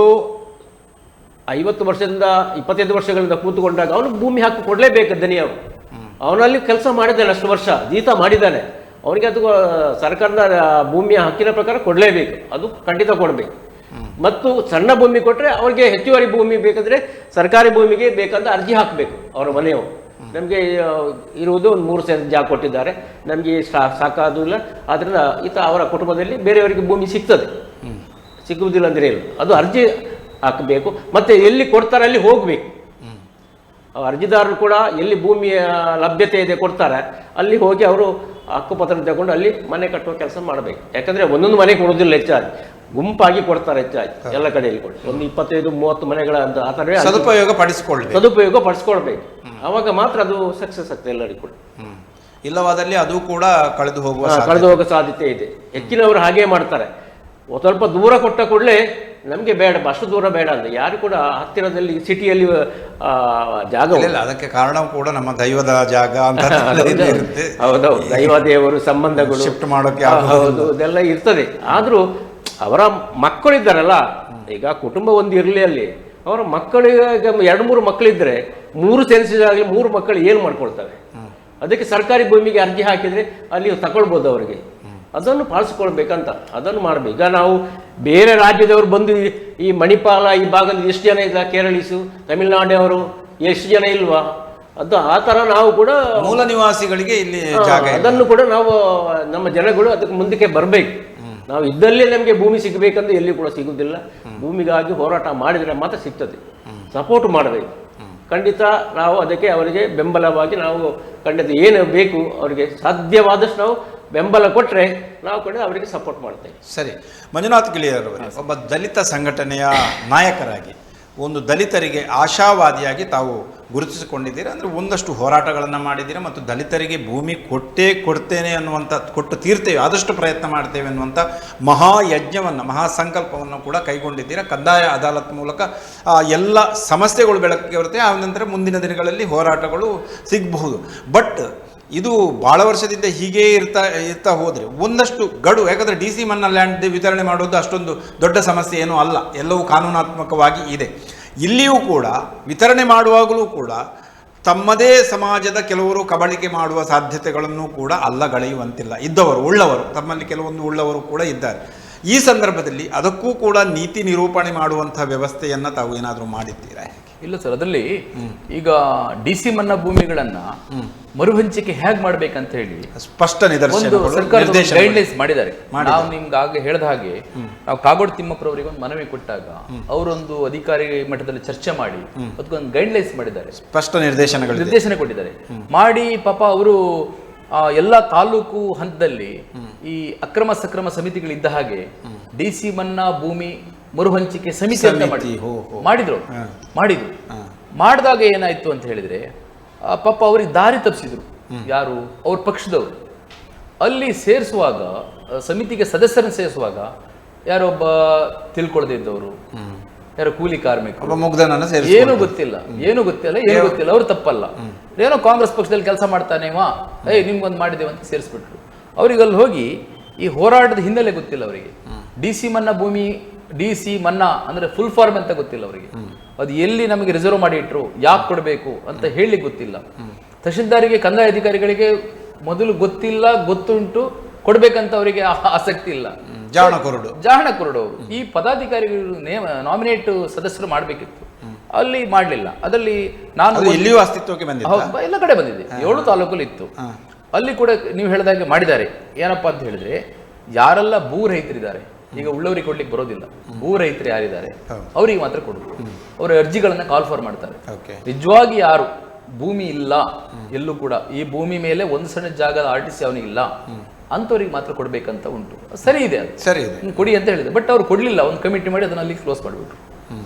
50 ವರ್ಷದಿಂದ 25 ವರ್ಷಗಳಿಂದ ಕೂತ್ಕೊಂಡಾಗ ಅವನು ಭೂಮಿ ಹಾಕಿ ಕೊಡಲೇಬೇಕು. ದನಿಯವರು ಅವನಲ್ಲಿ ಕೆಲಸ ಮಾಡಿದ್ದಾನೆ, ಅಷ್ಟು ವರ್ಷ ಜೀತ ಮಾಡಿದ್ದಾನೆ, ಅವನಿಗೆ ಅದು ಸರ್ಕಾರದ ಭೂಮಿಯ ಹಕ್ಕಿನ ಪ್ರಕಾರ ಕೊಡಲೇಬೇಕು. ಅದು ಖಂಡಿತ ಕೊಡಬೇಕು. ಮತ್ತು ಸಣ್ಣ ಭೂಮಿ ಕೊಟ್ಟರೆ ಅವ್ರಿಗೆ ಹೆಚ್ಚುವರಿ ಭೂಮಿ ಬೇಕಾದರೆ ಸರ್ಕಾರಿ ಭೂಮಿಗೆ ಬೇಕಂತ ಅರ್ಜಿ ಹಾಕಬೇಕು ಅವರ ಮನೆಯವರು. ನಮಗೆ ಇರುವುದು ಒಂದು 3 ಸೆಂಟ್ ಜಾಗ ಕೊಟ್ಟಿದ್ದಾರೆ, ನಮಗೆ ಸಾಕಾದಿಲ್ಲ, ಆದ್ದರಿಂದ ಅವರ ಕುಟುಂಬದಲ್ಲಿ ಬೇರೆಯವರಿಗೆ ಭೂಮಿ ಸಿಗ್ತದೆ, ಸಿಗುವುದಿಲ್ಲ ಅಂದರೆ ಇಲ್ಲ. ಅದು ಅರ್ಜಿ ಹಾಕಬೇಕು, ಮತ್ತು ಎಲ್ಲಿ ಕೊಡ್ತಾರೆ ಅಲ್ಲಿ ಹೋಗಬೇಕು. ಅರ್ಜಿದಾರರು ಕೂಡ ಎಲ್ಲಿ ಭೂಮಿಯ ಲಭ್ಯತೆ ಇದೆ ಕೊಡ್ತಾರೆ ಅಲ್ಲಿ ಹೋಗಿ ಅವರು ಹಕ್ಕುಪತ್ರ ತಗೊಂಡು ಅಲ್ಲಿ ಮನೆ ಕಟ್ಟುವ ಕೆಲಸ ಮಾಡಬೇಕು. ಯಾಕಂದರೆ ಒಂದೊಂದು ಮನೆ ಕೊಡೋದಿಲ್ಲ, ಹೆಚ್ಚಾಗಿ ಗುಂಪಾಗಿ ಕೊಡ್ತಾರೆ ಹೆಚ್ಚಾಗಿ ಎಲ್ಲ ಕಡೆಯಲ್ಲಿ ಕೊಡಿ. ಒಂದು 25-30 ಮನೆಗಳ ಅಂತ ಆ ಥರ ಸದುಪಯೋಗ ಪಡಿಸ್ಕೊಳ್ಬೇಕು. ಆವಾಗ ಮಾತ್ರ ಅದು ಸಕ್ಸಸ್ ಆಗ್ತದೆ ಎಲ್ಲರಿಗೂ ಕೂಡ. ಇಲ್ಲವಾದಲ್ಲಿ ಅದು ಕೂಡ ಕಳೆದು ಹೋಗುವ ಸಾಧ್ಯತೆ ಇದೆ. ಹೆಚ್ಚಿನವರು ಹಾಗೇ ಮಾಡ್ತಾರೆ. ಸ್ವಲ್ಪ ದೂರ ಕೊಟ್ಟ ಕೂಡಲೇ ನಮಗೆ ಬೇಡ, ಅಷ್ಟು ದೂರ ಬೇಡ ಅಂತ ಯಾರು ಕೂಡ ಹತ್ತಿರದಲ್ಲಿ ಸಿಟಿಯಲ್ಲಿ ಜಾಗ ಇಲ್ಲ. ಅದಕ್ಕೆ ಕಾರಣ ಕೂಡ ನಮ್ಮ ದೈವದ ಜಾಗ ಅಂತ ಹೌದೌದು, ದೈವ ದೇವರು ಸಂಬಂಧಗಳು ಶಿಫ್ಟ್ ಮಾಡೋಕೆ ಹೌದು ಇದೆಲ್ಲ ಇರ್ತದೆ. ಆದರೂ ಅವರ ಮಕ್ಕಳಿದ್ದಾರಲ್ಲ, ಈಗ ಕುಟುಂಬ ಒಂದು ಇರಲಿ, ಅಲ್ಲಿ ಅವರ ಮಕ್ಕಳಿಗೆ 2-3 ಮಕ್ಕಳಿದ್ರೆ 3 ಸೆನ್ಸಿಸ್ ಆಗಲಿ 3 ಮಕ್ಕಳು ಏನು ಮಾಡ್ಕೊಳ್ತವೆ. ಅದಕ್ಕೆ ಸರ್ಕಾರಿ ಭೂಮಿಗೆ ಅರ್ಜಿ ಹಾಕಿದರೆ ಅಲ್ಲಿ ತಗೊಳ್ಬೋದು ಅವರಿಗೆ. ಅದನ್ನು ಪಾಲಿಸ್ಕೊಳ್ಬೇಕಂತ ಅದನ್ನು ಮಾಡಬೇಕು. ಈಗ ನಾವು ಬೇರೆ ರಾಜ್ಯದವರು ಬಂದು ಈ ಮಣಿಪಾಲ ಈ ಭಾಗದಲ್ಲಿ ಎಷ್ಟು ಜನ ಇಲ್ಲ, ಕೇರಳೀಸು ತಮಿಳುನಾಡಿನವರು ಎಷ್ಟು ಜನ ಇಲ್ವಾ, ಅದು ಆ ಥರ ನಾವು ಕೂಡ ಮೂಲ ನಿವಾಸಿಗಳಿಗೆ ಇಲ್ಲಿ ಜಾಗ ಅದನ್ನು ಕೂಡ ನಾವು ನಮ್ಮ ಜನಗಳು ಅದಕ್ಕೆ ಮುಂದಕ್ಕೆ ಬರಬೇಕು. ನಾವು ಇದ್ದಲ್ಲೇ ನಮಗೆ ಭೂಮಿ ಸಿಗಬೇಕಂದ್ರೆ ಎಲ್ಲಿ ಕೂಡ ಸಿಗುವುದಿಲ್ಲ. ಭೂಮಿಗಾಗಿ ಹೋರಾಟ ಮಾಡಿದರೆ ಮಾತ್ರ ಸಿಗ್ತದೆ. ಸಪೋರ್ಟ್ ಮಾಡಬೇಕು ಖಂಡಿತ. ನಾವು ಅದಕ್ಕೆ ಅವರಿಗೆ ಬೆಂಬಲವಾಗಿ ನಾವು ಖಂಡಿತ ಏನು ಬೇಕು ಅವರಿಗೆ ಸಾಧ್ಯವಾದಷ್ಟು ನಾವು ಬೆಂಬಲ ಕೊಟ್ಟರೆ ನಾವು ಕೂಡ ಅವರಿಗೆ ಸಪೋರ್ಟ್ ಮಾಡ್ತೇವೆ. ಸರಿ, ಮಂಜುನಾಥ್ ಗಿಳಿಯರವರೇ, ಒಬ್ಬ ದಲಿತ ಸಂಘಟನೆಯ ನಾಯಕರಾಗಿ ಒಂದು ದಲಿತರಿಗೆ ಆಶಾವಾದಿಯಾಗಿ ತಾವು ಗುರುತಿಸಿಕೊಂಡಿದ್ದೀರಿ. ಅಂದರೆ ಒಂದಷ್ಟು ಹೋರಾಟಗಳನ್ನು ಮಾಡಿದ್ದೀರಾ ಮತ್ತು ದಲಿತರಿಗೆ ಭೂಮಿ ಕೊಡ್ತೇನೆ ಅನ್ನುವಂಥ, ಕೊಟ್ಟು ತೀರ್ತೇವೆ, ಆದಷ್ಟು ಪ್ರಯತ್ನ ಮಾಡ್ತೇವೆ ಅನ್ನುವಂಥ ಮಹಾಯಜ್ಞವನ್ನು, ಮಹಾಸಂಕಲ್ಪವನ್ನು ಕೂಡ ಕೈಗೊಂಡಿದ್ದೀರಾ. ಕಂದಾಯ ಅದಾಲತ್ ಮೂಲಕ ಎಲ್ಲ ಸಮಸ್ಯೆಗಳು ಬೆಳಕಿಗೆ ಬರುತ್ತೆ. ಆ ನಂತರ ಮುಂದಿನ ದಿನಗಳಲ್ಲಿ ಹೋರಾಟಗಳು ಸಿಗಬಹುದು. ಬಟ್ ಇದು ಭಾಳ ವರ್ಷದಿಂದ ಹೀಗೇ ಇರ್ತಾ ಹೋದರೆ ಒಂದಷ್ಟು ಗಡು, ಯಾಕಂದರೆ DC ಮನ್ನಾ ಲ್ಯಾಂಡ್ ವಿತರಣೆ ಮಾಡೋದು ಅಷ್ಟೊಂದು ದೊಡ್ಡ ಸಮಸ್ಯೆ ಏನೂ ಅಲ್ಲ, ಎಲ್ಲವೂ ಕಾನೂನಾತ್ಮಕವಾಗಿ ಇದೆ. ಇಲ್ಲಿಯೂ ಕೂಡ ವಿತರಣೆ ಮಾಡುವಾಗಲೂ ಕೂಡ ತಮ್ಮದೇ ಸಮಾಜದ ಕೆಲವರು ಕಬಳಿಕೆ ಮಾಡುವ ಸಾಧ್ಯತೆಗಳನ್ನು ಕೂಡ ಅಲ್ಲಗಳೆಯುವಂತಿಲ್ಲ. ಉಳ್ಳವರು ತಮ್ಮಲ್ಲಿ ಕೆಲವೊಂದು ಉಳ್ಳವರು ಕೂಡ ಇದ್ದಾರೆ. ಈ ಸಂದರ್ಭದಲ್ಲಿ ಅದಕ್ಕೂ ಕೂಡ ನೀತಿ ನಿರೂಪಣೆ ಮಾಡುವಂಥ ವ್ಯವಸ್ಥೆಯನ್ನು ತಾವು ಏನಾದರೂ ಮಾಡಿದ್ದೀರಾ? ಇಲ್ಲ ಸರ್, ಅದರಲ್ಲಿ ಈಗ DC ಮನ್ನಾ ಭೂಮಿಗಳನ್ನ ಮರುಹಂಚಿಕೆ ಹೇಗೆ ಮಾಡ್ಬೇಕಂತ ಹೇಳಿ ಸ್ಪಷ್ಟ ಗೈಡ್ಲೈನ್ಸ್ ಮಾಡಿದ್ದಾರೆ. ನಾವು ನಿಮ್ಗೆ ಆಗ ಹೇಳಿದ ಹಾಗೆ ನಾವು ಕಾಗೋಡು ತಿಮ್ಮಪ್ಪರವರಿಗೆ ಒಂದು ಮನವಿ ಕೊಟ್ಟಾಗ ಅವರೊಂದು ಅಧಿಕಾರಿ ಮಟ್ಟದಲ್ಲಿ ಚರ್ಚೆ ಮಾಡಿ ಅದಕ್ಕೊಂದು ಗೈಡ್ಲೈನ್ಸ್ ಮಾಡಿದ್ದಾರೆ, ಸ್ಪಷ್ಟ ನಿರ್ದೇಶನ ಕೊಟ್ಟಿದ್ದಾರೆ. ಮಾಡಿ ಪಾಪ ಅವರು ಎಲ್ಲ ತಾಲೂಕು ಹಂತದಲ್ಲಿ ಈ ಅಕ್ರಮ ಸಕ್ರಮ ಸಮಿತಿಗಳಿದ್ದ ಹಾಗೆ DC ಮನ್ನಾ ಭೂಮಿ ಮರುಹಂಚಿಕೆ ಸಮಿತಿ ಅಂತ ಮಾಡಿದ್ರು. ಮಾಡಿದಾಗ ಏನಾಯ್ತು ಅಂತ ಹೇಳಿದ್ರೆ ಪಾಪ ಅವ್ರಿಗೆ ದಾರಿ ತಪ್ಪಿಸಿದ್ರು. ಯಾರು? ಅವ್ರ ಪಕ್ಷದವರು. ಅಲ್ಲಿ ಸೇರಿಸುವಾಗ, ಸಮಿತಿಗೆ ಸದಸ್ಯರನ್ನು ಸೇರಿಸುವಾಗ ಯಾರೊಬ್ಬ ತಿಳ್ಕೊಳ್ದೇ ಇದ್ದವರು, ಯಾರೋ ಕೂಲಿ ಕಾರ್ಮಿಕರು, ಏನು ಗೊತ್ತಿಲ್ಲ ಅವ್ರು ತಪ್ಪಲ್ಲ, ಏನೋ ಕಾಂಗ್ರೆಸ್ ಪಕ್ಷದಲ್ಲಿ ಕೆಲಸ ಮಾಡ್ತಾನೇವಾ, ನಿಮ್ಗೊಂದು ಮಾಡಿದೇವ ಅಂತ ಸೇರಿಸ್ಬಿಟ್ರು. ಅವ್ರಿಗೆ ಅಲ್ಲಿ ಹೋಗಿ ಈ ಹೋರಾಟದ ಹಿನ್ನೆಲೆ ಗೊತ್ತಿಲ್ಲ ಅವರಿಗೆ. DC ಮನ್ನಾ ಭೂಮಿ, DC ಮನ್ನಾ ಅಂದ್ರೆ ಫುಲ್ ಫಾರ್ಮ್ ಅಂತ ಗೊತ್ತಿಲ್ಲ ಅವರಿಗೆ. ಅದು ಎಲ್ಲಿ ನಮಗೆ ರಿಸರ್ವ್ ಮಾಡಿ ಇಟ್ರು, ಯಾಕೆ ಕೊಡಬೇಕು ಅಂತ ಹೇಳಿ ಗೊತ್ತಿಲ್ಲ. ತಹಶೀಲ್ದಾರಿಗೆ, ಕಂದಾಯ ಅಧಿಕಾರಿಗಳಿಗೆ ಮೊದಲು ಗೊತ್ತಿಲ್ಲ, ಗೊತ್ತುಂಟು, ಕೊಡ್ಬೇಕಂತ ಅವರಿಗೆ ಆಸಕ್ತಿ ಇಲ್ಲ. ಜಾಣ ಕುರುಡು ಅವರು. ಈ ಪದಾಧಿಕಾರಿಗಳು ನಾಮಿನೇಟ್ ಸದಸ್ಯರು ಮಾಡಬೇಕಿತ್ತು, ಅಲ್ಲಿ ಮಾಡಲಿಲ್ಲ. ಅದರಲ್ಲಿ ನಾನು ಎಲ್ಲ ಕಡೆ ಬಂದಿದೆ, 7 ತಾಲೂಕಲ್ಲಿ ಇತ್ತು. ಅಲ್ಲಿ ಕೂಡ ನೀವು ಹೇಳಿದಾಗೆ ಮಾಡಿದ್ದಾರೆ. ಏನಪ್ಪಾ ಅಂತ ಹೇಳಿದ್ರೆ, ಯಾರೆಲ್ಲ ಭೂ ರೈತರಿದ್ದಾರೆ, ಈಗ ಉಳ್ಳವರಿಗೆ ಕೊಡ್ಲಿಕ್ಕೆ ಬರೋದಿಲ್ಲ, ಭೂ ರೈತರು ಯಾರಿದ್ದಾರೆ ಅವರಿಗೆ ಮಾತ್ರ ಕೊಡುದು. ಅವರ ಅರ್ಜಿಗಳನ್ನ ಕಾಲ್ ಫಾರ್ ಮಾಡ್ತಾರೆ. ನಿಜವಾಗಿ ಯಾರು ಭೂಮಿ ಇಲ್ಲ, ಎಲ್ಲೂ ಕೂಡ ಈ ಭೂಮಿ ಮೇಲೆ ಒಂದು ಸಣ್ಣ ಜಾಗದ RTC ಅವನಿಗೆ ಇಲ್ಲ ಅಂತವ್ರಿಗೆ ಮಾತ್ರ ಕೊಡ್ಬೇಕಂತ ಉಂಟು. ಸರಿ ಇದೆ, ಕೊಡಿ ಅಂತ ಹೇಳಿದೆ. ಬಟ್ ಅವ್ರು ಕೊಡ್ಲಿಲ್ಲ. ಒಂದು ಕಮಿಟಿ ಮಾಡಿ ಅದನ್ನ ಅಲ್ಲಿ ಕ್ಲೋಸ್ ಮಾಡಿಬಿಟ್ರು.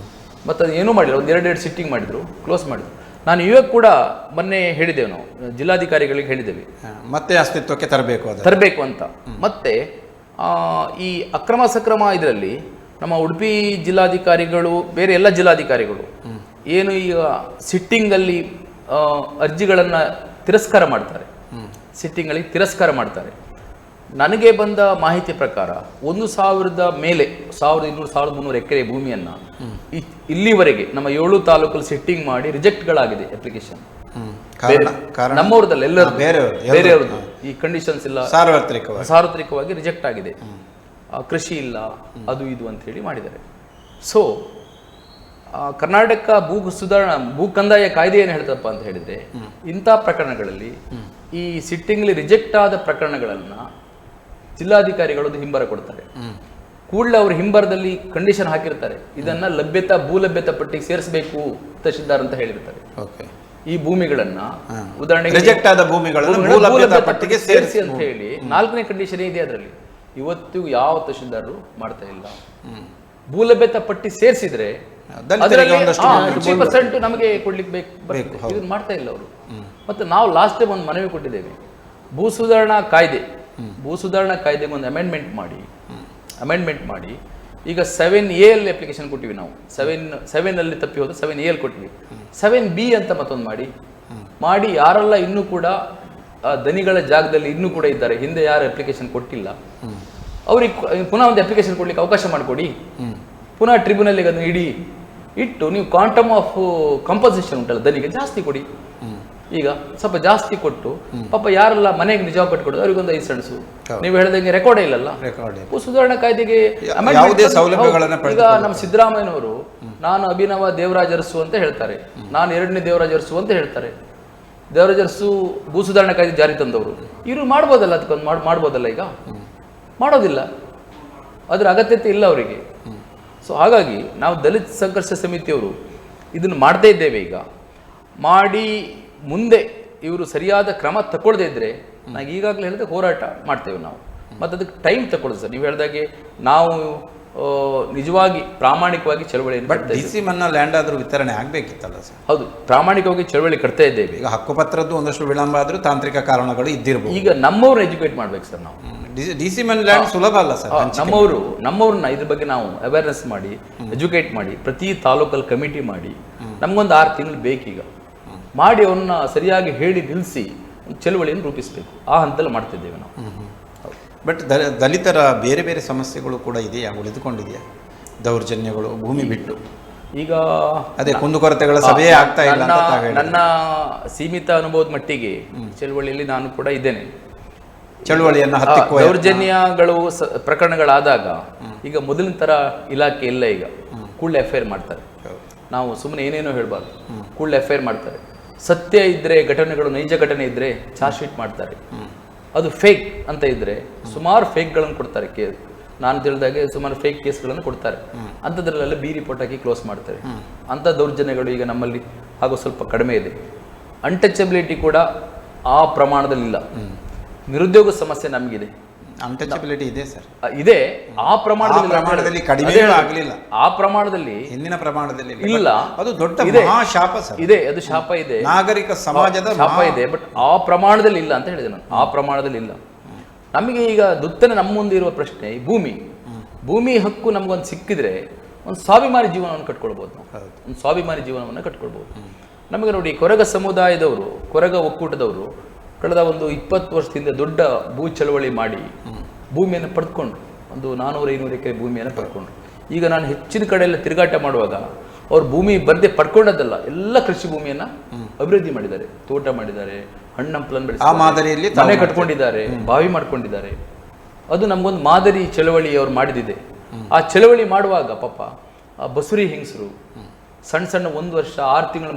ಮತ್ತೆ ಅದು ಏನೂ ಮಾಡಿಲ್ಲ. ಒಂದು 2 ಸಿಟ್ಟಿಂಗ್ ಮಾಡಿದ್ರು, ಕ್ಲೋಸ್ ಮಾಡಿದ್ರು. ನಾನು ಇವಾಗ ಕೂಡ ಮೊನ್ನೆ ಹೇಳಿದ್ದೇವೆ, ನಾವು ಜಿಲ್ಲಾಧಿಕಾರಿಗಳಿಗೆ ಹೇಳಿದ್ದೇವೆ ಮತ್ತೆ ಅಸ್ತಿತ್ವಕ್ಕೆ ತರಬೇಕು ಅಂತ. ಮತ್ತೆ ಈ ಅಕ್ರಮ ಸಕ್ರಮ ಇದರಲ್ಲಿ ನಮ್ಮ ಉಡುಪಿ ಜಿಲ್ಲಾಧಿಕಾರಿಗಳು, ಬೇರೆ ಎಲ್ಲ ಜಿಲ್ಲಾಧಿಕಾರಿಗಳು ಏನು ಈಗ ಸಿಟ್ಟಿಂಗಲ್ಲಿ ಅರ್ಜಿಗಳನ್ನು ತಿರಸ್ಕಾರ ಮಾಡ್ತಾರೆ, ಸಿಟ್ಟಿಂಗಲ್ಲಿ ತಿರಸ್ಕಾರ ಮಾಡ್ತಾರೆ. ನನಗೆ ಬಂದ ಮಾಹಿತಿ ಪ್ರಕಾರ 1,000 ಮೇಲೆ 1,200-1,300 ಎಕರೆ ಭೂಮಿಯನ್ನು ಇಲ್ಲಿವರೆಗೆ ನಮ್ಮ 7 ತಾಲೂಕಲ್ಲಿ ಸಿಟ್ಟಿಂಗ್ ಮಾಡಿ ರಿಜೆಕ್ಟ್ಗಳಾಗಿದೆ ಅಪ್ಲಿಕೇಶನ್. ನಮ್ಮವ್ರದಲ್ಲ, ಎಲ್ಲರೂ ಬೇರೆಯವ್ರದ್ದು ಈ ಕಂಡೀಷನ್ಸ್ ಇಲ್ಲ, ಸಾರ್ವತ್ರಿಕವಾಗಿ ರಿಜೆಕ್ಟ್ ಆಗಿದೆ. ಕೃಷಿ ಇಲ್ಲ, ಅದು ಇದು ಅಂತ ಹೇಳಿ ಮಾಡಿದ್ದಾರೆ. ಸೊ ಕರ್ನಾಟಕ ಭೂ ಕಂದಾಯ ಕಾಯ್ದೆ ಏನು ಹೇಳ್ತಪ್ಪ ಅಂತ ಹೇಳಿದ್ರೆ, ಇಂಥ ಪ್ರಕರಣಗಳಲ್ಲಿ ಈ ಸಿಟ್ಟಿಂಗ್ಲಿ ರಿಜೆಕ್ಟ್ ಆದ ಪ್ರಕರಣಗಳನ್ನ ಜಿಲ್ಲಾಧಿಕಾರಿಗಳು ಹಿಂಬರ ಕೊಡ್ತಾರೆ. ಕೂಡಲೇ ಅವರು ಹಿಂಬರದಲ್ಲಿ ಕಂಡೀಷನ್ ಹಾಕಿರ್ತಾರೆ, ಇದನ್ನ ಭೂ ಲಭ್ಯತಾ ಪಟ್ಟಿಗೆ ಸೇರಿಸಬೇಕು ತಹಶೀಲ್ದಾರ್ ಅಂತ ಹೇಳಿರ್ತಾರೆ. ಓಕೆ. ಈ ಭೂಮಿಗಳನ್ನ ಉದಾಹರಣೆಗೆ ರಿಜೆಕ್ಟ್ ಆದ ಭೂಮಿಗಳನ್ನು ಭೂ ಲಭ್ಯತಾ ಪಟ್ಟಿಗೆ ಸೇರಿಸಿ ಅಂತ ಹೇಳಿ 4ನೇ ಕಂಡೀಷನ್ ಇದೆ ಅದರಲ್ಲಿ. ಇವತ್ತು ಯಾವ ತಹಶೀಲ್ದಾರರು ಮಾಡ್ತಾ ಇಲ್ಲ. ಭೂ ಲಭ್ಯತಾ ಪಟ್ಟಿ ಸೇರಿಸಿದ್ರೆ 50% ನಮಗೆ ಕೊಡ್ಲಿಕ್ಕೆ ಬೇಕು, ಇದನ್ನ ಮಾಡ್ತಾ ಇಲ್ಲ ಅವರು. ಮತ್ತೆ ನಾವು ಲಾಸ್ಟ್ ಟೈಮ್ ಒಂದು ಮನವಿ ಕೊಟ್ಟಿದ್ದೇವೆ, ಭೂ ಸುಧಾರಣಾ ಕಾಯ್ದೆಗೆ ಒಂದು ಅಮೆಂಡ್ಮೆಂಟ್ ಮಾಡಿ ಈಗ 7A ಅಲ್ಲಿ ಅಪ್ಲಿಕೇಶನ್ ಕೊಟ್ಟಿವಿ ನಾವು. 7 ಅಲ್ಲಿ ತಪ್ಪಿ ಹೋದ 7A ಅಲ್ಲಿ ಕೊಟ್ಟಿವಿ. 7B ಅಂತ ಮತ್ತೊಂದು ಮಾಡಿ ಯಾರೆಲ್ಲ ಇನ್ನೂ ಕೂಡ ದನಿಗಳ ಜಾಗದಲ್ಲಿ ಇನ್ನೂ ಕೂಡ ಇದ್ದಾರೆ, ಹಿಂದೆ ಯಾರು ಅಪ್ಲಿಕೇಶನ್ ಕೊಟ್ಟಿಲ್ಲ, ಅವ್ರಿಗೆ ಪುನಃ ಒಂದು ಅಪ್ಲಿಕೇಶನ್ ಕೊಡ್ಲಿಕ್ಕೆ ಅವಕಾಶ ಮಾಡಿಕೊಡಿ. ಪುನಃ ಟ್ರಿಬ್ಯುನಲ್ಗೆ ಅದನ್ನು ಇಟ್ಟು ನೀವು ಕ್ವಾಂಟಮ್ ಆಫ್ ಕಂಪನ್ಸೇಷನ್ ಉಂಟಲ್ಲ ದನಿಗೆ ಜಾಸ್ತಿ ಕೊಡಿ. ಈಗ ಸ್ವಲ್ಪ ಜಾಸ್ತಿ ಕೊಟ್ಟು ಪಾಪ ಯಾರೆಲ್ಲ ಮನೆಗೆ ನಿಜ ಕಟ್ಕೊಡೋದು ಅವ್ರಿಗೊಂದು 5 ಸೆಣಸು. ನೀವು ಹೇಳಿದಂಗೆ ರೆಕಾರ್ಡೇ ಇಲ್ಲಲ್ಲ. ಭೂ ಸುಧಾರಣಾ ಕಾಯ್ದೆಗೆ ಈಗ ನಮ್ಮ ಸಿದ್ದರಾಮಯ್ಯನವರು ನಾನು ಅಭಿನವ ದೇವರಾಜ ಅರಸು ಅಂತ ಹೇಳ್ತಾರೆ, ನಾನು 2ನೇ ದೇವರಾಜ ಅರಸು ಅಂತ ಹೇಳ್ತಾರೆ. ದೇವರಾಜ ಅರಸು ಭೂ ಸುಧಾರಣಾ ಕಾಯ್ದೆ ಜಾರಿ ತಂದವರು. ಇವರು ಮಾಡ್ಬೋದಲ್ಲ, ಅದಕ್ಕೊಂದು ಮಾಡ್ಬೋದಲ್ಲ. ಈಗ ಮಾಡೋದಿಲ್ಲ, ಅದರ ಅಗತ್ಯತೆ ಇಲ್ಲ ಅವರಿಗೆ. ಸೊ ಹಾಗಾಗಿ ನಾವು ದಲಿತ ಸಂಘರ್ಷ ಸಮಿತಿಯವರು ಇದನ್ನು ಮಾಡ್ತಾ ಇದ್ದೇವೆ. ಈಗ ಮಾಡಿ ಮುಂದೆ ಇವರು ಸರಿಯಾದ ಕ್ರಮ ತಗೊಳ್ಳದೇ ಇದ್ರೆ ನಾನು ಈಗಾಗಲೇ ಹೇಳಿದೆ ಹೋರಾಟ ಮಾಡ್ತೇವೆ ನಾವು. ಮತ್ತು ಅದಕ್ಕೆ ಟೈಮ್ ತಗೊಳ್ಳೋದು ಸರ್. ನೀವು ಹೇಳಿದಾಗೆ ನಾವು ನಿಜವಾಗಿ ಪ್ರಾಮಾಣಿಕವಾಗಿ ಚಳವಳಿಯನ್ನು DC ಮನ್ನಾ ಲ್ಯಾಂಡ್ ಆದರೂ ವಿತರಣೆ ಆಗಬೇಕಿತ್ತಲ್ಲ ಸರ್? ಹೌದು, ಪ್ರಾಮಾಣಿಕವಾಗಿ ಚಳವಳಿ ಕಟ್ತಾ ಇದ್ದೇವೆ. ಈಗ ಹಕ್ಕುಪತ್ರದ್ದು ಒಂದಷ್ಟು ವಿಳಂಬ ಆದರೂ ತಾಂತ್ರಿಕ ಕಾರಣಗಳು ಇದ್ದಿರಬಹುದು. ಈಗ ನಮ್ಮವ್ರನ್ನ ಎಜುಕೇಟ್ ಮಾಡ್ಬೇಕು ಸರ್ ನಾವು. DC ಮನ್ನಾ ಲ್ಯಾಂಡ್ ಸುಲಭ ಅಲ್ಲ ಸರ್. ನಮ್ಮವ್ರನ್ನ ಇದ್ರ ಬಗ್ಗೆ ನಾವು ಅವೇರ್ನೆಸ್ ಮಾಡಿ ಎಜುಕೇಟ್ ಮಾಡಿ ಪ್ರತಿ ತಾಲೂಕಲ್ಲಿ ಕಮಿಟಿ ಮಾಡಿ ನಮಗೊಂದು 6 ತಿಂಗಳು ಬೇಕೀಗ ಮಾಡಿ ಅವ್ರನ್ನ ಸರಿಯಾಗಿ ಹೇಳಿ ನಿಲ್ಲಿಸಿ ಚಳುವಳಿಯನ್ನು ರೂಪಿಸಬೇಕು. ಆ ಹಂತದಲ್ಲಿ ಮಾಡ್ತಿದ್ದೇವೆ ನಾವು. ಬಟ್ ದಲಿತರ ಬೇರೆ ಬೇರೆ ಸಮಸ್ಯೆಗಳು ಕೂಡ ಇದೆಯಾ, ಉಳಿದುಕೊಂಡಿದೆಯಾ? ದೌರ್ಜನ್ಯಗಳು, ಭೂಮಿ ಬಿಟ್ಟು ಈಗ ಅದೇ ಕುಂದುಕೊರತೆಗಳ ಸಭೆ ಆಗ್ತಾ ಇಲ್ಲ ಅಂತ ನನ್ನ ಸೀಮಿತ ಅನುಭವದ ಮಟ್ಟಿಗೆ ಚಳುವಳಿಯಲ್ಲಿ ನಾನು ಕೂಡ ಇದ್ದೇನೆ. ಚಳುವಳಿಯನ್ನು ದೌರ್ಜನ್ಯಗಳು ಪ್ರಕರಣಗಳಾದಾಗ ಈಗ ಮೊದಲಿನ ತರ ಇಲಾಖೆ ಇಲ್ಲ. ಈಗ ಕೂಡಲೇ FIR ಮಾಡ್ತಾರೆ. ನಾವು ಸುಮ್ಮನೆ ಏನೇನೋ ಹೇಳ್ಬಾರ್ದು, ಕೂಡಲೇ FIR ಮಾಡ್ತಾರೆ. ಸತ್ಯ ಇದ್ರೆ, ಘಟನೆಗಳು ನೈಜ ಘಟನೆ ಇದ್ರೆ ಚಾರ್ಜ್ ಶೀಟ್ ಮಾಡ್ತಾರೆ. ಅದು ಫೇಕ್ ಅಂತ ಇದ್ರೆ ಸುಮಾರು ಫೇಕ್ಗಳನ್ನು ಕೊಡ್ತಾರೆ. ನಾನು ತಿಳಿದಾಗೆ ಸುಮಾರು ಫೇಕ್ ಕೇಸ್ಗಳನ್ನು ಕೊಡ್ತಾರೆ. ಅಂಥದ್ರಲ್ಲೆಲ್ಲ B ರಿಪೋರ್ಟ್ ಹಾಕಿ ಕ್ಲೋಸ್ ಮಾಡ್ತಾರೆ. ಅಂಥ ದೌರ್ಜನ್ಯಗಳು ಈಗ ನಮ್ಮಲ್ಲಿ ಹಾಗೂ ಸ್ವಲ್ಪ ಕಡಿಮೆ ಇದೆ. ಅನ್ಟಚಬಿಲಿಟಿ ಕೂಡ ಆ ಪ್ರಮಾಣದಲ್ಲಿಲ್ಲ. ನಿರುದ್ಯೋಗ ಸಮಸ್ಯೆ ನಮಗಿದೆ. ಅನ್ಟಚಬಿಲಿಟಿ ಇದೆ ಸರ್, ಇದೆ. ಆ ಪ್ರಮಾಣದಲ್ಲಿ ಕಡಿಮೆ ಆಗಲಿಲ್ಲ. ಆ ಪ್ರಮಾಣದಲ್ಲಿ ಹಿಂದಿನ ಪ್ರಮಾಣದಲ್ಲಿ ಇಲ್ಲ. ಅದು ದೊಡ್ಡ ಶಾಪ ಸರ್. ಇದೆ, ಅದು ಶಾಪ ಇದೆ, ನಾಗರಿಕ ಸಮಾಜದ ಶಾಪ ಇದೆ. ಬಟ್ ಆ ಪ್ರಮಾಣದಲ್ಲಿ ಇಲ್ಲ ಅಂತ ಹೇಳಿದೆ ನಾನು. ಆ ಪ್ರಮಾಣದಲ್ಲಿ ಇಲ್ಲ. ನಮಗೆ ಈಗ ದುತ್ತನೆ ನಮ್ಮ ಮುಂದೆ ಇರುವ ಪ್ರಶ್ನೆ ಈ ಭೂಮಿ ಹಕ್ಕು ನಮಗೊಂದು ಸಿಕ್ಕಿದ್ರೆ ಒಂದು ಸ್ವಾಭಿಮಾನಿ ಜೀವನವನ್ನು ಕಟ್ಕೊಳ್ಬಹುದು ನಾವು. ಒಂದು ಸ್ವಾಭಿಮಾನಿ ಜೀವನವನ್ನು ಕಟ್ಕೊಳ್ಬಹುದು. ನಮಗೆ ನೋಡಿ, ಕೊರಗ ಸಮುದಾಯದವರು, ಕೊರಗ ಒಕ್ಕೂಟದವರು ಕಳೆದ ಒಂದು 20 ವರ್ಷದಿಂದ ದೊಡ್ಡ ಭೂ ಚಳವಳಿ ಮಾಡಿ ಭೂಮಿಯನ್ನು ಪಡೆದುಕೊಂಡ್ರು. ಒಂದು 400-500 ಎಕರೆ ಭೂಮಿಯನ್ನು ಪಡ್ಕೊಂಡ್ರು. ಈಗ ನಾನು ಹೆಚ್ಚಿನ ಕಡೆಯೆಲ್ಲ ತಿರುಗಾಟ ಮಾಡುವಾಗ ಅವ್ರು ಭೂಮಿ ಬರ್ದೆ ಪಡ್ಕೊಂಡದ್ದಲ್ಲ, ಎಲ್ಲ ಕೃಷಿ ಭೂಮಿಯನ್ನ ಅಭಿವೃದ್ಧಿ ಮಾಡಿದ್ದಾರೆ. ತೋಟ ಮಾಡಿದ್ದಾರೆ, ಹಣ್ಣಂಪಲನ್ನು ಬೆಳೆಸಿ ಮನೆ ಕಟ್ಕೊಂಡಿದ್ದಾರೆ, ಬಾವಿ ಮಾಡ್ಕೊಂಡಿದ್ದಾರೆ. ಅದು ನಮ್ಗೊಂದು ಮಾದರಿ ಚಳವಳಿ ಅವ್ರು ಮಾಡಿದಿದೆ. ಆ ಚಳವಳಿ ಮಾಡುವಾಗ ಪಾಪ ಆ ಬಸುರಿ ಹೆಂಗಸರು, ಸಣ್ಣ ಸಣ್ಣ 1 ವರ್ಷ 6 ತಿಂಗಳ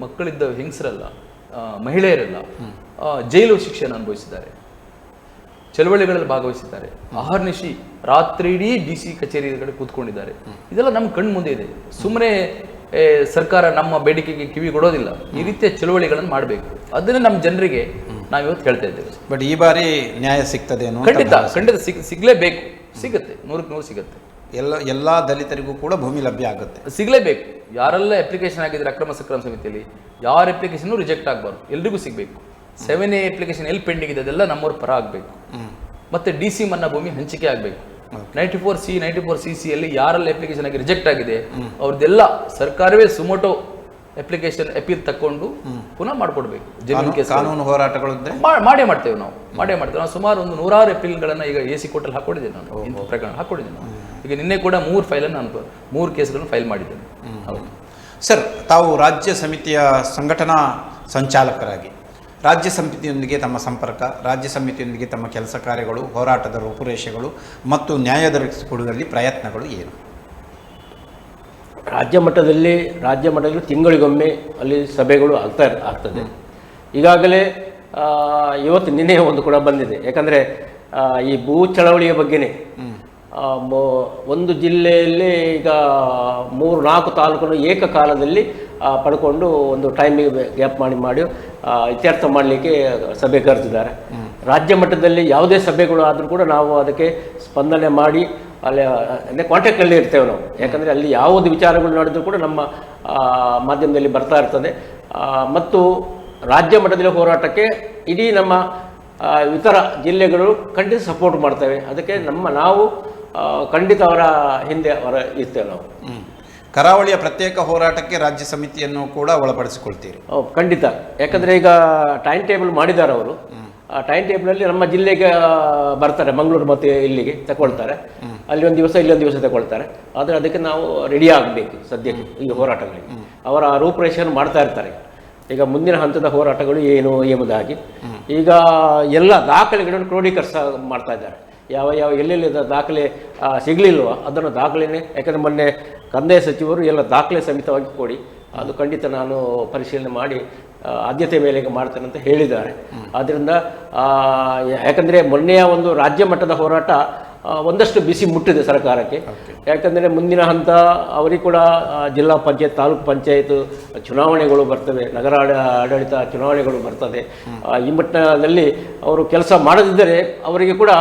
ಮಕ್ಕಳಿದ್ದ ಹೆಂಗಸರಲ್ಲ, ಮಹಿಳೆಯರೆಲ್ಲ ಜೈಲು ಶಿಕ್ಷೆಯನ್ನು ಅನುಭವಿಸಿದ್ದಾರೆ, ಚಳವಳಿಗಳಲ್ಲಿ ಭಾಗವಹಿಸಿದ್ದಾರೆ. ಅಹರ್ನಿಶಿ ರಾತ್ರಿ ಇಡೀ DC ಕಚೇರಿಗಳ ಕೂತ್ಕೊಂಡಿದ್ದಾರೆ. ಇದೆಲ್ಲ ನಮ್ಮ ಕಣ್ಣು ಮುಂದೆ ಇದೆ. ಸುಮ್ಮನೆ ಸರ್ಕಾರ ನಮ್ಮ ಬೇಡಿಕೆಗೆ ಕಿವಿ ಕೊಡೋದಿಲ್ಲ. ಈ ರೀತಿಯ ಚಳವಳಿಗಳನ್ನು ಮಾಡಬೇಕು. ಅದನ್ನೇ ನಮ್ಮ ಜನರಿಗೆ ನಾವು ಇವತ್ತು ಹೇಳ್ತಾ ಇದ್ದೇವೆ. ಬಟ್ ಈ ಬಾರಿ ನ್ಯಾಯ ಸಿಗ್ತದೆ? ಖಂಡಿತ ಸಿಗಲೇಬೇಕು. ಸಿಗುತ್ತೆ, 100ಕ್ಕೆ 100 ಸಿಗುತ್ತೆ. ಎಲ್ಲ ದಲಿತರಿಗೂ ಕೂಡ ಭೂಮಿ ಲಭ್ಯ ಆಗುತ್ತೆ, ಸಿಗಲೇಬೇಕು. ಯಾರೆಲ್ಲ ಅಪ್ಲಿಕೇಶನ್ ಆಗಿದ್ರೆ ಅಕ್ರಮ ಸಕ್ರಮ ಸಮಿತಿಯಲ್ಲಿ ಯಾರ ಅಪ್ಲಿಕೇಶನ್ ರಿಜೆಕ್ಟ್ ಆಗಬಾರ್ದು, ಎಲ್ರಿಗೂ ಸಿಗಬೇಕು. 7A ಅಪ್ಲಿಕೇಶನ್ ಎಲ್ಲಿ ಪೆಂಡಿಂಗ್ ಇದೆ ಅದೆಲ್ಲ ನಮ್ಮವ್ರ ಪರ ಆಗಬೇಕು. ಮತ್ತೆ DC ಮನ್ನಾ ಭೂಮಿ ಹಂಚಿಕೆ ಆಗಬೇಕು. 94C 94CC ಅಲ್ಲಿ ಯಾರೆಲ್ಲ ಅಪ್ಲಿಕೇಶನ್ ಆಗಿ ರಿಜೆಕ್ಟ್ ಆಗಿದೆ ಅವ್ರದ್ದೆಲ್ಲ ಸರ್ಕಾರವೇ ಸುಮೋಟೋ ಅಪ್ಲಿಕೇಶನ್ ಅಪೀಲ್ ತಕೊಂಡು ಪುನಃ ಮಾಡ್ಕೊಡ್ಬೇಕು. ಜಮೀನು ಕೇಸ್ ಕಾನೂನು ಹೋರಾಟಗಳು ಮಾಡೇ ಮಾಡ್ತೇವೆ ನಾವು. ನಾವು ಸುಮಾರು ಒಂದು 100 ಅಪೀಲ್ಗಳನ್ನು ಈಗ AC ಕೋರ್ಟಲ್ಲಿ ಹಾಕೊಂಡಿದ್ದೇನೆ ನಾನು. ಇಂಥ ಪ್ರಕರಣ ಹಾಕೊಂಡಿದ್ದೇನೆ ನಾನು. ಈಗ ನಿನ್ನೆ ಕೂಡ 3 ಫೈಲನ್ನು ನಾನು 3 ಕೇಸ್ಗಳನ್ನು ಫೈಲ್ ಮಾಡಿದ್ದೇನೆ. ಹೌದು ಸರ್, ತಾವು ರಾಜ್ಯ ಸಮಿತಿಯ ಸಂಘಟನಾ ಸಂಚಾಲಕರಾಗಿ ರಾಜ್ಯ ಸಮಿತಿಯೊಂದಿಗೆ ತಮ್ಮ ಸಂಪರ್ಕ, ರಾಜ್ಯ ಸಮಿತಿಯೊಂದಿಗೆ ತಮ್ಮ ಕೆಲಸ ಕಾರ್ಯಗಳು, ಹೋರಾಟದ ರೂಪುರೇಷೆಗಳು ಮತ್ತು ನ್ಯಾಯ ದೊರಕಿಸಿಕೊಡುವಲ್ಲಿ ಪ್ರಯತ್ನಗಳು ಏನು? ರಾಜ್ಯ ಮಟ್ಟದಲ್ಲಿ ತಿಂಗಳಿಗೊಮ್ಮೆ ಅಲ್ಲಿ ಸಭೆಗಳು ಆಗ್ತದೆ. ಈಗಾಗಲೇ ನಿನ್ನೆ ಒಂದು ಕೂಡ ಬಂದಿದೆ. ಯಾಕಂದರೆ ಈ ಭೂ ಚಳವಳಿಯ ಬಗ್ಗೆನೇ ಒಂದು ಜಿಲ್ಲೆಯಲ್ಲಿ ಈಗ 3-4 ತಾಲೂಕನ್ನು ಏಕಕಾಲದಲ್ಲಿ ಪಡ್ಕೊಂಡು ಒಂದು ಟೈಮಿಗೆ ಗ್ಯಾಪ್ ಮಾಡಿ ಇತ್ಯರ್ಥ ಮಾಡಲಿಕ್ಕೆ ಸಭೆ ಕರೆದಿದ್ದಾರೆ. ರಾಜ್ಯ ಮಟ್ಟದಲ್ಲಿ ಯಾವುದೇ ಸಭೆಗಳು ಆದರೂ ಕೂಡ ನಾವು ಅದಕ್ಕೆ ಸ್ಪಂದನೆ ಮಾಡಿ ಅಲ್ಲಿ ಅಂದರೆ ಕಾಂಟ್ಯಾಕ್ಟಲ್ಲಿ ಇರ್ತೇವೆ ನಾವು. ಯಾಕಂದರೆ ಅಲ್ಲಿ ಯಾವುದೇ ವಿಚಾರಗಳು ನಡೆದರೂ ಕೂಡ ನಮ್ಮ ಮಾಧ್ಯಮದಲ್ಲಿ ಬರ್ತಾ ಇರ್ತದೆ. ಮತ್ತು ರಾಜ್ಯ ಮಟ್ಟದಲ್ಲಿ ಹೋರಾಟಕ್ಕೆ ಇಡೀ ನಮ್ಮ ಇತರ ಜಿಲ್ಲೆಗಳು ಖಂಡಿತ ಸಪೋರ್ಟ್ ಮಾಡ್ತೇವೆ. ಅದಕ್ಕೆ ನಾವು ಖಂಡಿತ ಅವರ ಹಿಂದೆ ಇರ್ತೇವೆ ನಾವು. ಕರಾವಳಿಯ ಪ್ರತ್ಯೇಕ ಹೋರಾಟಕ್ಕೆ ರಾಜ್ಯ ಸಮಿತಿಯನ್ನು ಕೂಡ ಒಳಪಡಿಸಿಕೊಳ್ತೀರಿ? ಖಂಡಿತ. ಯಾಕಂದರೆ ಈಗ ಟೈಮ್ ಟೇಬಲ್ ಮಾಡಿದ್ದಾರೆ ಅವರು. ಆ ಟೈಮ್ ಟೇಬಲಲ್ಲಿ ನಮ್ಮ ಜಿಲ್ಲೆಗೆ ಬರ್ತಾರೆ, ಮಂಗಳೂರು ಮತ್ತು ಇಲ್ಲಿಗೆ ತಗೊಳ್ತಾರೆ. ಅಲ್ಲಿ ಒಂದು ದಿವಸ ಇಲ್ಲೊಂದು ದಿವಸ ತಗೊಳ್ತಾರೆ. ಆದರೆ ಅದಕ್ಕೆ ನಾವು ರೆಡಿ ಆಗಬೇಕು ಸದ್ಯಕ್ಕೆ ಈ ಹೋರಾಟಗಳಿಗೆ. ಅವರ ರೂಪರೇಷೆಯನ್ನು ಮಾಡ್ತಾ ಇರ್ತಾರೆ. ಈಗ ಮುಂದಿನ ಹಂತದ ಹೋರಾಟಗಳು ಏನು ಎಂಬುದಾಗಿ ಈಗ ಎಲ್ಲ ದಾಖಲೆಗಳನ್ನು ಕ್ರೋಢೀಕರಿಸ ಮಾಡ್ತಾ ಇದ್ದಾರೆ. ಯಾವ ಎಲ್ಲೆಲ್ಲಿ ದಾಖಲೆ ಸಿಗಲಿಲ್ವ ಅದನ್ನು ದಾಖಲೆನೇ, ಯಾಕಂದರೆ ಮೊನ್ನೆ ಕಂದಾಯ ಸಚಿವರು ಎಲ್ಲ ದಾಖಲೆ ಸಮೇತವಾಗಿ ಕೊಡಿ, ಅದು ಖಂಡಿತ ನಾನು ಪರಿಶೀಲನೆ ಮಾಡಿ ಆದ್ಯತೆ ಮೇಲೆಗೆ ಮಾಡ್ತೇನೆ ಅಂತ ಹೇಳಿದ್ದಾರೆ. ಆದ್ದರಿಂದ ಯಾಕಂದರೆ ಮೊನ್ನೆಯ ಒಂದು ರಾಜ್ಯ ಮಟ್ಟದ ಹೋರಾಟ ಒಂದಷ್ಟು ಬಿಸಿ ಮುಟ್ಟಿದೆ ಸರ್ಕಾರಕ್ಕೆ. ಯಾಕಂದರೆ ಮುಂದಿನ ಹಂತ ಅವರಿಗೆ ಕೂಡ ಜಿಲ್ಲಾ ಪಂಚಾಯತ್, ತಾಲೂಕು ಪಂಚಾಯತ್ ಚುನಾವಣೆಗಳು ಬರ್ತವೆ, ನಗರ ಆಡಳಿತ ಚುನಾವಣೆಗಳು ಬರ್ತದೆ. ಈ ಮಟ್ಟದಲ್ಲಿ ಅವರು ಕೆಲಸ ಮಾಡದಿದ್ದರೆ ಅವರಿಗೆ ಕೂಡ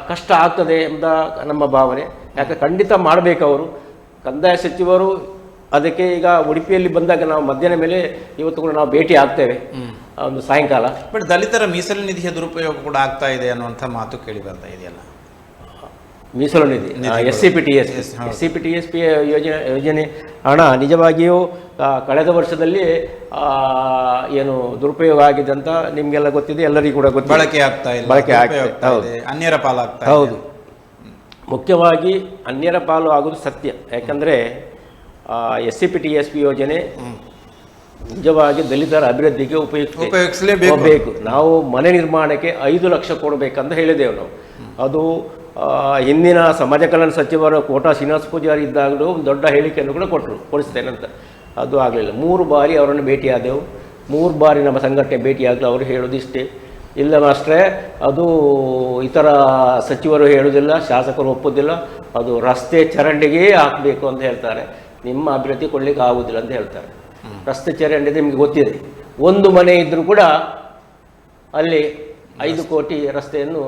ಕಷ್ಟ ಆಗ್ತದೆ ಎಂಬ ನಮ್ಮ ಭಾವನೆ. ಯಾಕೆ ಖಂಡಿತ ಮಾಡಬೇಕು ಅವರು. ಕಂದಾಯ ಸಚಿವರು ಅದಕ್ಕೆ ಈಗ ಉಡುಪಿಯಲ್ಲಿ ಬಂದಾಗ ನಾವು ಮಧ್ಯಾಹ್ನ ಮೇಲೆ ಇವತ್ತು ಕೂಡ ನಾವು ಭೇಟಿ ಆಗ್ತೇವೆ ಒಂದು ಸಾಯಂಕಾಲ. ಬಟ್ ದಲಿತರ ಮೀಸಲು ನಿಧಿಯ ದುರುಪಯೋಗ ಕೂಡ ಆಗ್ತಾ ಇದೆ ಅನ್ನುವಂಥ ಮಾತು ಕೇಳಿ ಬರ್ತಾ ಇದೆಯಲ್ಲ. ಮೀಸಲು ನಿಧಿ SCPTSP ಯೋಜನೆ ಹಣ ನಿಜವಾಗಿಯೂ ಕಳೆದ ವರ್ಷದಲ್ಲಿ ಏನು ದುರುಪಯೋಗ ಆಗಿದೆ ಅಂತ ನಿಮಗೆಲ್ಲ ಗೊತ್ತಿದೆ, ಎಲ್ಲರಿಗೂ ಕೂಡ ಗೊತ್ತಿದೆ. ಬಳಕೆ ಆಗ್ತಾ ಇದೆ, ಅನ್ಯರ ಪಾಲಾಗ್ತಾ ಇದೆ. ಹೌದು, ಮುಖ್ಯವಾಗಿ ಅನ್ಯರ ಪಾಲು ಆಗೋದು ಸತ್ಯ. ಯಾಕಂದರೆ SCPTSP ಯೋಜನೆ ನಿಜವಾಗಿ ದಲಿತರ ಅಭಿವೃದ್ಧಿಗೆ ಉಪಯೋಗಿಸಲೇಬೇಕು. ನಾವು ಮನೆ ನಿರ್ಮಾಣಕ್ಕೆ 5 ಲಕ್ಷ ಕೊಡಬೇಕಂತ ಹೇಳಿದೆವು ನಾವು. ಅದು ಹಿಂದಿನ ಸಮಾಜ ಕಲ್ಯಾಣ ಸಚಿವರು ಕೋಟಾ ಶ್ರೀನಿವಾಸ ಪೂಜಾರಿ ಇದ್ದಾಗಲೂ ಒಂದು ದೊಡ್ಡ ಹೇಳಿಕೆಯನ್ನು ಕೂಡ ಕೊಡಿಸ್ತೇನೆ ಅಂತ. ಅದು ಆಗಲಿಲ್ಲ. 3 ಬಾರಿ ಅವರನ್ನು ಭೇಟಿಯಾದೆವು. 3 ಬಾರಿ ನಮ್ಮ ಸಂಘಟನೆ ಭೇಟಿಯಾಗಲು ಅವರು ಹೇಳೋದಿಷ್ಟೇ, ಇಲ್ಲ ಮಾಸ್ಟ್ರೇ ಅದು ಇತರ ಸಚಿವರು ಹೇಳೋದಿಲ್ಲ, ಶಾಸಕರು ಒಪ್ಪೋದಿಲ್ಲ, ಅದು ರಸ್ತೆ ಚರಂಡಿಗೆ ಹಾಕಬೇಕು ಅಂತ ಹೇಳ್ತಾರೆ, ನಿಮ್ಮ ಅಭಿವೃದ್ಧಿ ಕೊಡಲಿಕ್ಕೆ ಆಗುವುದಿಲ್ಲ ಅಂತ ಹೇಳ್ತಾರೆ. ರಸ್ತೆ ಚರಂಡಿ ನಿಮಗೆ ಗೊತ್ತಿದೆ, ಒಂದು ಮನೆ ಇದ್ದರೂ ಕೂಡ ಅಲ್ಲಿ 5 ಕೋಟಿ ರಸ್ತೆಯನ್ನು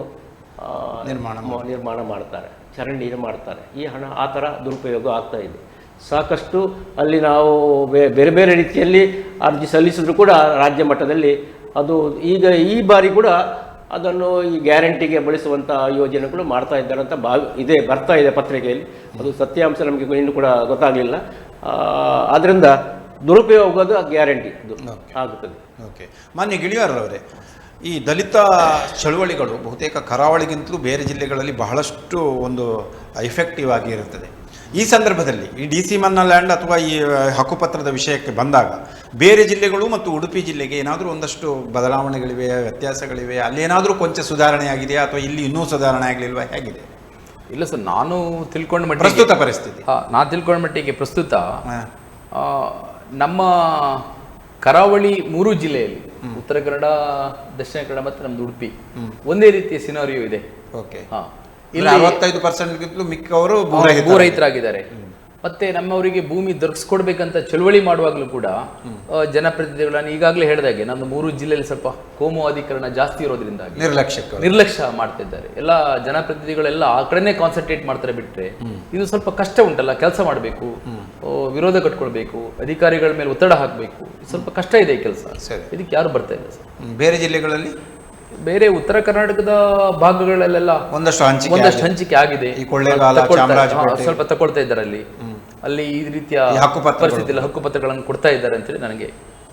ನಿರ್ಮಾಣ ಮಾಡ್ತಾರೆ, ಚರಂಡಿ ಮಾಡ್ತಾರೆ. ಈ ಹಣ ಆ ಥರ ದುರುಪಯೋಗ ಆಗ್ತಾ ಇದೆ ಸಾಕಷ್ಟು. ಅಲ್ಲಿ ನಾವು ಬೇರೆ ಬೇರೆ ರೀತಿಯಲ್ಲಿ ಅರ್ಜಿ ಸಲ್ಲಿಸಿದ್ರು ಕೂಡ ರಾಜ್ಯ ಮಟ್ಟದಲ್ಲಿ ಅದು ಈಗ ಈ ಬಾರಿ ಕೂಡ ಅದನ್ನು ಈ ಗ್ಯಾರಂಟಿಗೆ ಬಳಸುವಂಥ ಯೋಜನೆಗಳು ಮಾಡ್ತಾ ಇದ್ದಾರೆ ಅಂತ ಬರ್ತಾ ಇದೆ ಪತ್ರಿಕೆಯಲ್ಲಿ. ಅದು ಸತ್ಯಾಂಶ ನಮಗೆ ಇನ್ನೂ ಕೂಡ ಗೊತ್ತಾಗಲಿಲ್ಲ. ಆದ್ದರಿಂದ ದುರುಪಯೋಗದ ಗ್ಯಾರಂಟಿ ಆಗುತ್ತದೆ. ಓಕೆ, ಮಾನ್ಯ ಗಿಳಿಯಾರವರೇ, ಈ ದಲಿತ ಚಳುವಳಿಗಳು ಬಹುತೇಕ ಕರಾವಳಿಗಿಂತಲೂ ಬೇರೆ ಜಿಲ್ಲೆಗಳಲ್ಲಿ ಬಹಳಷ್ಟು ಒಂದು ಎಫೆಕ್ಟಿವ್ ಆಗಿ ಇರುತ್ತದೆ. ಈ ಸಂದರ್ಭದಲ್ಲಿ ಈ DC ಮನ್ನಾ ಲ್ಯಾಂಡ್ ಅಥವಾ ಈ ಹಕ್ಕುಪತ್ರದ ವಿಷಯಕ್ಕೆ ಬಂದಾಗ ಬೇರೆ ಜಿಲ್ಲೆಗಳು ಮತ್ತು ಉಡುಪಿ ಜಿಲ್ಲೆಗೆ ಏನಾದರೂ ಒಂದಷ್ಟು ಬದಲಾವಣೆಗಳಿವೆ, ವ್ಯತ್ಯಾಸಗಳಿವೆ? ಅಲ್ಲೇನಾದರೂ ಕೊಂಚ ಸುಧಾರಣೆ ಆಗಿದೆಯಾ ಅಥವಾ ಇಲ್ಲಿ ಇನ್ನೂ ಸುಧಾರಣೆ ಆಗಲಿಲ್ವಾ, ಹೇಗಿದೆ? ಇಲ್ಲ ಸರ್, ನಾನು ತಿಳ್ಕೊಂಡ ಮಟ್ಟಿಗೆ ಪ್ರಸ್ತುತ ಪರಿಸ್ಥಿತಿ ನಾನು ತಿಳ್ಕೊಂಡ ಮಟ್ಟಿಗೆ ಪ್ರಸ್ತುತ ನಮ್ಮ ಕರಾವಳಿ 3 ಜಿಲ್ಲೆಯಲ್ಲಿ ಉತ್ತರ ಕನ್ನಡ, ದಕ್ಷಿಣ ಕನ್ನಡ ಮತ್ತು ನಮ್ದು ಉಡುಪಿ ಒಂದೇ ರೀತಿಯ ಸಿನಾರಿಯೋ ಇದೆ. ಓಕೆ, 65% ಮಿಕ್ಕವರು ಭೂ ರೈತರಾಗಿದ್ದಾರೆ. ಮತ್ತೆ ನಮ್ಮವರಿಗೆ ಭೂಮಿ ದೊರಕಿಸ್ಕೊಡ್ಬೇಕಂತ ಚಳುವಳಿ ಮಾಡುವಾಗಲೂ ಕೂಡ ಜನಪ್ರತಿನಿಧಿಗಳನ್ನು ಈಗಾಗಲೇ ಹೇಳಿದಾಗೆ ನಮ್ಮ 3 ಜಿಲ್ಲೆಯಲ್ಲಿ ಸ್ವಲ್ಪ ಕೋಮುವಾದೀಕರಣ ಜಾಸ್ತಿ ಇರೋದ್ರಿಂದಾಗಿ ನಿರ್ಲಕ್ಷ್ಯ ಮಾಡ್ತಿದ್ದಾರೆ. ಎಲ್ಲ ಜನಪ್ರತಿನಿಧಿಗಳೆಲ್ಲ ಆ ಕಡೆನೇ ಕಾನ್ಸಂಟ್ರೇಟ್ ಮಾಡ್ತಾರೆ ಬಿಟ್ರೆ ಇದು ಸ್ವಲ್ಪ ಕಷ್ಟ ಉಂಟಲ್ಲ, ಕೆಲಸ ಮಾಡಬೇಕು, ವಿರೋಧ ಕಟ್ಕೊಳ್ಬೇಕು, ಅಧಿಕಾರಿಗಳ ಮೇಲೆ ಒತ್ತಡ ಹಾಕಬೇಕು, ಸ್ವಲ್ಪ ಕಷ್ಟ ಇದೆ ಈ ಕೆಲಸ. ಇದಕ್ಕೆ ಯಾರು ಬರ್ತಾ ಇಲ್ಲ ಸರ್. ಬೇರೆ ಜಿಲ್ಲೆಗಳಲ್ಲಿ, ಬೇರೆ ಉತ್ತರ ಕರ್ನಾಟಕದ ಭಾಗಗಳಲ್ಲೆಲ್ಲ ಒಂದಷ್ಟು ಹಂಚಿಕೆ ಆಗಿದೆ. ಸ್ವಲ್ಪ ತಗೊಳ್ತಾ ಇದ್ದಾರೆ. ಅಲ್ಲಿ ಈ ರೀತಿಯ ಪರಿಸ್ಥಿತಿ ಇಲ್ಲ, ಹಕ್ಕುಪತ್ರಗಳನ್ನು ಕೊಡ್ತಾ ಇದ್ದಾರೆ ಅಂತೇಳಿ ನನಗೆ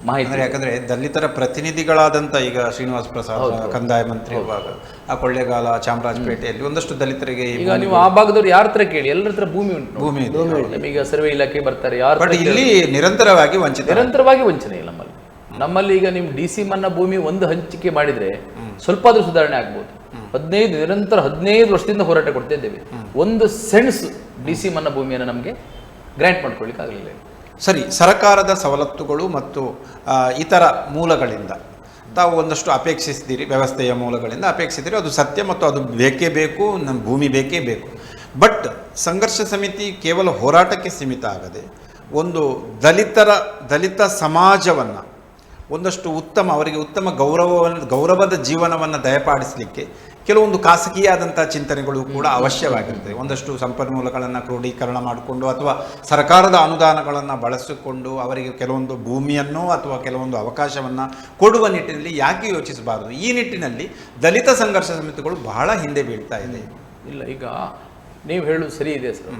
ಮಾಹಿತಿ. ಯಾಕಂದ್ರೆ ದಲಿತರ ಪ್ರತಿನಿಧಿಗಳಾದಂತ ಈಗ ಶ್ರೀನಿವಾಸ ಪ್ರಸಾದ್ ಕಂದಾಯ ಮಂತ್ರಿ ಇರುವಾಗ ಆ ಕೊಳ್ಳೇಗಾಲ, ಚಾಮರಾಜಪೇಟೆಯಲ್ಲಿ ಒಂದಷ್ಟು ದಲಿತರಿಗೆ, ಈಗ ನೀವು ಆ ಭಾಗದವ್ರು ಯಾರ ಹತ್ರ ಕೇಳಿ, ಎಲ್ಲರ ಹತ್ರ ಭೂಮಿ ಉಂಟು. ಈಗ ಸರ್ವೆ ಇಲಾಖೆ ಬರ್ತಾರೆ, ಇಲ್ಲಿ ನಿರಂತರವಾಗಿ ವಂಚನೆ ಇಲ್ಲ ನಮ್ಮಲ್ಲಿ. ಈಗ ನೀವು DC ಮನ್ನಾ ಭೂಮಿ ಒಂದು ಹಂಚಿಕೆ ಮಾಡಿದ್ರೆ ಸ್ವಲ್ಪ ಆದ್ರೂ ಸುಧಾರಣೆ ಆಗ್ಬೋದು. 15 ವರ್ಷದಿಂದ ಹೋರಾಟ ಕೊಡ್ತಾ ಇದ್ದೇವೆ. 1 ಸೆಂಟ್ಸ್ DC ಮನ್ನಾ ಭೂಮಿಯನ್ನು ನಮಗೆ ಗ್ರಾಂಟ್ ಮಾಡ್ಕೊಳ್ಳಿಕ್ಕೆ ಆಗಲಿಲ್ಲ. ಸರಿ, ಸರ್ಕಾರದ ಸವಲತ್ತುಗಳು ಮತ್ತು ಇತರ ಮೂಲಗಳಿಂದ ತಾವು ಒಂದಷ್ಟು ಅಪೇಕ್ಷಿಸಿದ್ದೀರಿ, ವ್ಯವಸ್ಥೆಯ ಮೂಲಗಳಿಂದ ಅಪೇಕ್ಷಿಸಿದ್ದೀರಿ, ಅದು ಸತ್ಯ ಮತ್ತು ಅದು ಬೇಕೇ ಬೇಕು, ನಮ್ಮ ಭೂಮಿ ಬೇಕೇ ಬೇಕು. ಬಟ್ ಸಂಘರ್ಷ ಸಮಿತಿ ಕೇವಲ ಹೋರಾಟಕ್ಕೆ ಸೀಮಿತ ಆಗದೆ ಒಂದು ದಲಿತ ಸಮಾಜವನ್ನು ಒಂದಷ್ಟು ಅವರಿಗೆ ಉತ್ತಮ ಗೌರವದ ಜೀವನವನ್ನು ದಯಪಾಡಿಸಲಿಕ್ಕೆ ಕೆಲವೊಂದು ಖಾಸಗಿಯಾದಂಥ ಚಿಂತನೆಗಳು ಕೂಡ ಅವಶ್ಯವಾಗಿರ್ತದೆ. ಒಂದಷ್ಟು ಸಂಪನ್ಮೂಲಗಳನ್ನು ಕ್ರೋಢೀಕರಣ ಮಾಡಿಕೊಂಡು ಅಥವಾ ಸರ್ಕಾರದ ಅನುದಾನಗಳನ್ನು ಬಳಸಿಕೊಂಡು ಅವರಿಗೆ ಕೆಲವೊಂದು ಭೂಮಿಯನ್ನು ಅಥವಾ ಕೆಲವೊಂದು ಅವಕಾಶವನ್ನು ಕೊಡುವ ನಿಟ್ಟಿನಲ್ಲಿ ಯಾಕೆ ಯೋಚಿಸಬಾರದು? ಈ ನಿಟ್ಟಿನಲ್ಲಿ ದಲಿತ ಸಂಘರ್ಷ ಸಮಿತಿಗಳು ಬಹಳ ಹಿಂದೆ ಬೀಳ್ತಾ ಇದೆ. ಇಲ್ಲ, ಈಗ ನೀವು ಹೇಳುದು ಸರಿ ಇದೆ ಸರ್.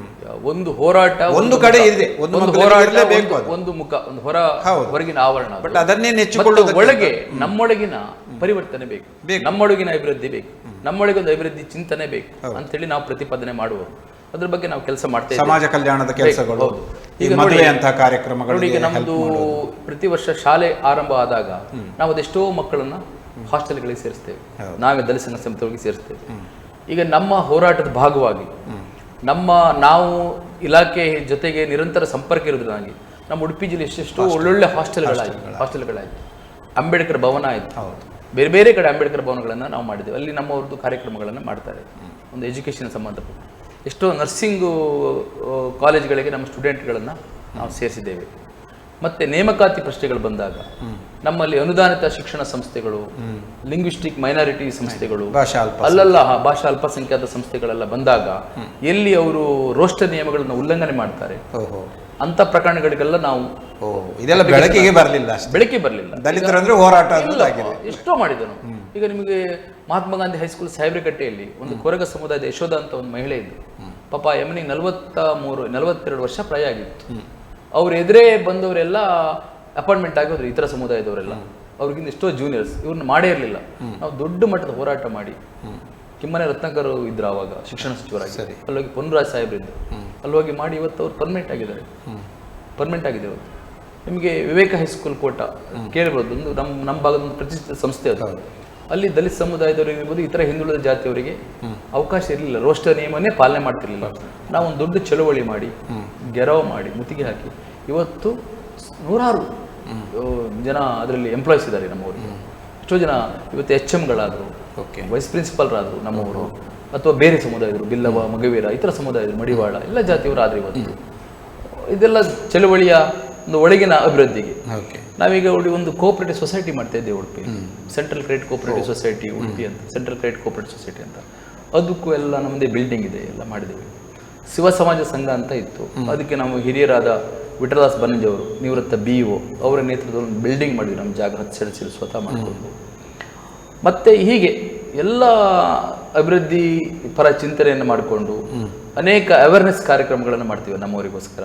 ಒಂದು ಹೋರಾಟ ಒಂದು ಕಡೆ ಇದೆ, ಒಂದು ಹೋರಾಟ ಬೇಕು, ಒಂದು ಮುಖ, ಒಂದು ಹೊರಗಿನ ಆವರಣ. ಬಟ್ ಅದನ್ನೇ ನೆಚ್ಚಿಕೊಳ್ಳೋದು ಒಳಗೆ ನಮ್ಮೊಳಗಿನ ಪರಿವರ್ತನೆ ಬೇಕು, ನಮ್ಮೊಳಗಿನ ಅಭಿವೃದ್ಧಿ ಬೇಕು, ನಮ್ಮೊಳಗೊಂದು ಅಭಿವೃದ್ಧಿ ಚಿಂತನೆ ಬೇಕು ಅಂತೇಳಿ ನಾವು ಪ್ರತಿಪಾದನೆ ಮಾಡುವರು. ಅದ್ರ ಬಗ್ಗೆ ನಾವು ಕೆಲಸ ಮಾಡ್ತೇವೆ. ಸಮಾಜ ಕಲ್ಯಾಣದ ಕೆಲಸಗಳು, ಈಗ ಮದುವೆ ಅಂತ ಕಾರ್ಯಕ್ರಮಗಳು. ಈಗ ನಮ್ಮದು ಪ್ರತಿ ವರ್ಷ ಶಾಲೆ ಆರಂಭ ಆದಾಗ ನಾವು ಅದೆಷ್ಟೋ ಮಕ್ಕಳನ್ನ ಹಾಸ್ಟೆಲ್ಗಳಿಗೆ ಸೇರಿಸ್ತೇವೆ, ನಾವೇ ದಲಿತ ಸಂಘ ಸಮಿತಿಗಳಿಗೆ ಸೇರಿಸ್ತೇವೆ. ಈಗ ನಮ್ಮ ಹೋರಾಟದ ಭಾಗವಾಗಿ ನಾವು ಇಲಾಖೆ ಜೊತೆಗೆ ನಿರಂತರ ಸಂಪರ್ಕ ಇರೋದ್ರಾಗಿ ನಮ್ಮ ಉಡುಪಿ ಜಿಲ್ಲೆ ಎಷ್ಟೆಷ್ಟೋ ಒಳ್ಳೊಳ್ಳೆ ಹಾಸ್ಟೆಲ್ಗಳಾಯಿತು, ಅಂಬೇಡ್ಕರ್ ಭವನ ಆಯಿತು, ಬೇರೆ ಬೇರೆ ಕಡೆ ಅಂಬೇಡ್ಕರ್ ಭವನಗಳನ್ನು ನಾವು ಮಾಡಿದ್ದೇವೆ. ಅಲ್ಲಿ ನಮ್ಮವ್ರದ್ದು ಕಾರ್ಯಕ್ರಮಗಳನ್ನು ಮಾಡ್ತಾರೆ. ಒಂದು ಎಜುಕೇಷನ್ ಸಂಬಂಧಪಟ್ಟ ಎಷ್ಟೋ ನರ್ಸಿಂಗು ಕಾಲೇಜ್ಗಳಿಗೆ ನಮ್ಮ ಸ್ಟೂಡೆಂಟ್ಗಳನ್ನು ನಾವು ಸೇರಿಸಿದ್ದೇವೆ. ಮತ್ತು ನೇಮಕಾತಿ ಪ್ರಶ್ನೆಗಳು ಬಂದಾಗ ನಮ್ಮಲ್ಲಿ ಅನುದಾನಿತ ಶಿಕ್ಷಣ ಸಂಸ್ಥೆಗಳು, ಲಿಂಗ್ವಿಸ್ಟಿಕ್ ಮೈನಾರಿಟಿ ಸಂಸ್ಥೆಗಳು, ಭಾಷಾ ಅಲ್ಪಸಂಖ್ಯಾತ ಸಂಸ್ಥೆಗಳೆಲ್ಲ ಬಂದಾಗ ಎಲ್ಲಿ ಅವರು ರೋಸ್ಟರ್ ನಿಯಮಗಳನ್ನು ಉಲ್ಲಂಘನೆ ಮಾಡ್ತಾರೆ ಅಂತ ಪ್ರಕರಣಗಳಿಗೆಲ್ಲ ನಾವು ಇದೆಲ್ಲ ಬೆಳಕಿಗೆ ಬರಲಿಲ್ಲ. ದಲಿತರಂದ್ರೆ ಹೋರಾಟ ಎಷ್ಟೋ ಮಾಡಿದನು. ಈಗ ನಿಮಗೆ ಮಹಾತ್ಮ ಗಾಂಧಿ ಹೈಸ್ಕೂಲ್ ಸಾಹೇಬ್ರಕಟ್ಟೆಯಲ್ಲಿ ಒಂದು ಕೊರಗ ಸಮುದಾಯದ ಯಶೋಧ ಅಂತ ಒಂದು ಮಹಿಳೆ ಇದ್ದು, ಪಾಪ ಯಮನಿಗೆ 42 ವರ್ಷ ಪ್ರಾಯ ಆಗಿತ್ತು. ಅವ್ರ ಎದುರೇ ಬಂದವರೆಲ್ಲ ಅಪಾಯಿಂಟ್ಮೆಂಟ್ ಆಗೋದ್ರು, ಇತರ ಸಮುದಾಯದವರೆಲ್ಲ. ಅವ್ರಿಗಿಂತ ಎಷ್ಟೋ ಜೂನಿಯರ್ಸ್ ಇವ್ರನ್ನ ಮಾಡೇ ಇರಲಿಲ್ಲ. ನಾವು ದೊಡ್ಡ ಮಟ್ಟದ ಹೋರಾಟ ಮಾಡಿ, ಕಿಮ್ಮನೆ ರತ್ನಾಕರ್ ಇದ್ರು ಆವಾಗ ಶಿಕ್ಷಣ ಸಚಿವರಾಗಿ, ಅಲ್ಲೋಗಿ ಪೊನ್ರಾಜ್ ಸಾಹೇಬ್ರಿದ್ರು, ಅಲ್ಲೋಗಿ ಮಾಡಿ ಇವತ್ತು ಅವ್ರು ಪರ್ಮನೆಂಟ್ ಆಗಿದೆ ಇವತ್ತು. ನಿಮಗೆ ವಿವೇಕ ಹೈಸ್ಕೂಲ್ ಕೋಟ ಕೇಳಿರ್ಬೋದು, ಒಂದು ನಮ್ಮ ಭಾಗದ ಒಂದು ಪ್ರತಿಷ್ಠಿತ ಸಂಸ್ಥೆ ಅದು. ಅಲ್ಲಿ ದಲಿತ ಸಮುದಾಯದವರಿಗಿರ್ಬೋದು, ಇತರ ಹಿಂದುಳಿದ ಜಾತಿಯವರಿಗೆ ಅವಕಾಶ ಇರಲಿಲ್ಲ, ರೋಸ್ಟರ್ ನಿಯಮನೇ ಪಾಲನೆ ಮಾಡ್ತಿರ್ಲಿಲ್ಲ. ನಾವು ಒಂದು ದೊಡ್ಡ ಚಳವಳಿ ಮಾಡಿ, ಗೆರವು ಮಾಡಿ, ಮುತ್ತಿಗೆ ಹಾಕಿ ಇವತ್ತು 100 ಜನ ಅದರಲ್ಲಿ ಎಂಪ್ಲಾಯೀಸ್ ಇದ್ದಾರೆ ನಮ್ಮವರಿಗೆ. ಎಷ್ಟೋ ಜನ ಇವತ್ತು HMಗಳಾದರು, ವೈಸ್ ಪ್ರಿನ್ಸಿಪಾಲ್ರಾದರು ನಮ್ಮವರು, ಅಥವಾ ಬೇರೆ ಸಮುದಾಯದರು, ಬಿಲ್ಲವ, ಮಗವೀರ, ಇತರ ಸಮುದಾಯದರು, ಮಡಿವಾಳ, ಎಲ್ಲ ಜಾತಿಯವರು ಆದ್ರೆ ಇವತ್ತು. ಇದೆಲ್ಲ ಚಳವಳಿಯ ಒಂದು ಒಳಗಿನ ಅಭಿವೃದ್ಧಿಗೆ ನಾವೀಗ ಒಂದು ಕೋಆಪರೇಟಿವ್ ಸೊಸೈಟಿ ಮಾಡ್ತಾ ಇದ್ದೇವೆ Udupi, central credit cooperative society Udupi ಅಂತ, ಸೆಂಟ್ರಲ್ ಕ್ರೆಡಿಟ್ ಕೋಆಪರೇಟಿವ್ ಸೊಸೈಟಿ ಅಂತ. ಅದಕ್ಕೂ ಎಲ್ಲ ನಮ್ಮದೇ ಬಿಲ್ಡಿಂಗ್ ಇದೆ, ಎಲ್ಲ ಮಾಡಿದ್ದೇವೆ. ಶಿವ ಸಮಾಜ ಸಂಘ ಅಂತ ಇತ್ತು, ಅದಕ್ಕೆ ನಾವು ಹಿರಿಯರಾದ ವಿಠಲದಾಸ್ ಬನ್ನಂಜಿ ಅವರು, ನಿವೃತ್ತ BO ಅವರ ನೇತೃತ್ವದಲ್ಲಿ ಒಂದು ಬಿಲ್ಡಿಂಗ್ ಮಾಡಿದ್ವಿ, ನಮ್ಮ ಜಾಗ 10 ಸೆಣಸಿಲು ಸ್ವತಃ ಮಾಡಿಕೊಂಡು. ಮತ್ತೆ ಹೀಗೆ ಎಲ್ಲ ಅಭಿವೃದ್ಧಿ ಪರ ಚಿಂತನೆಯನ್ನು ಮಾಡಿಕೊಂಡು ಅನೇಕ ಅವೇರ್ನೆಸ್ ಕಾರ್ಯಕ್ರಮಗಳನ್ನು ಮಾಡ್ತೀವಿ ನಮ್ಮವರಿಗೋಸ್ಕರ.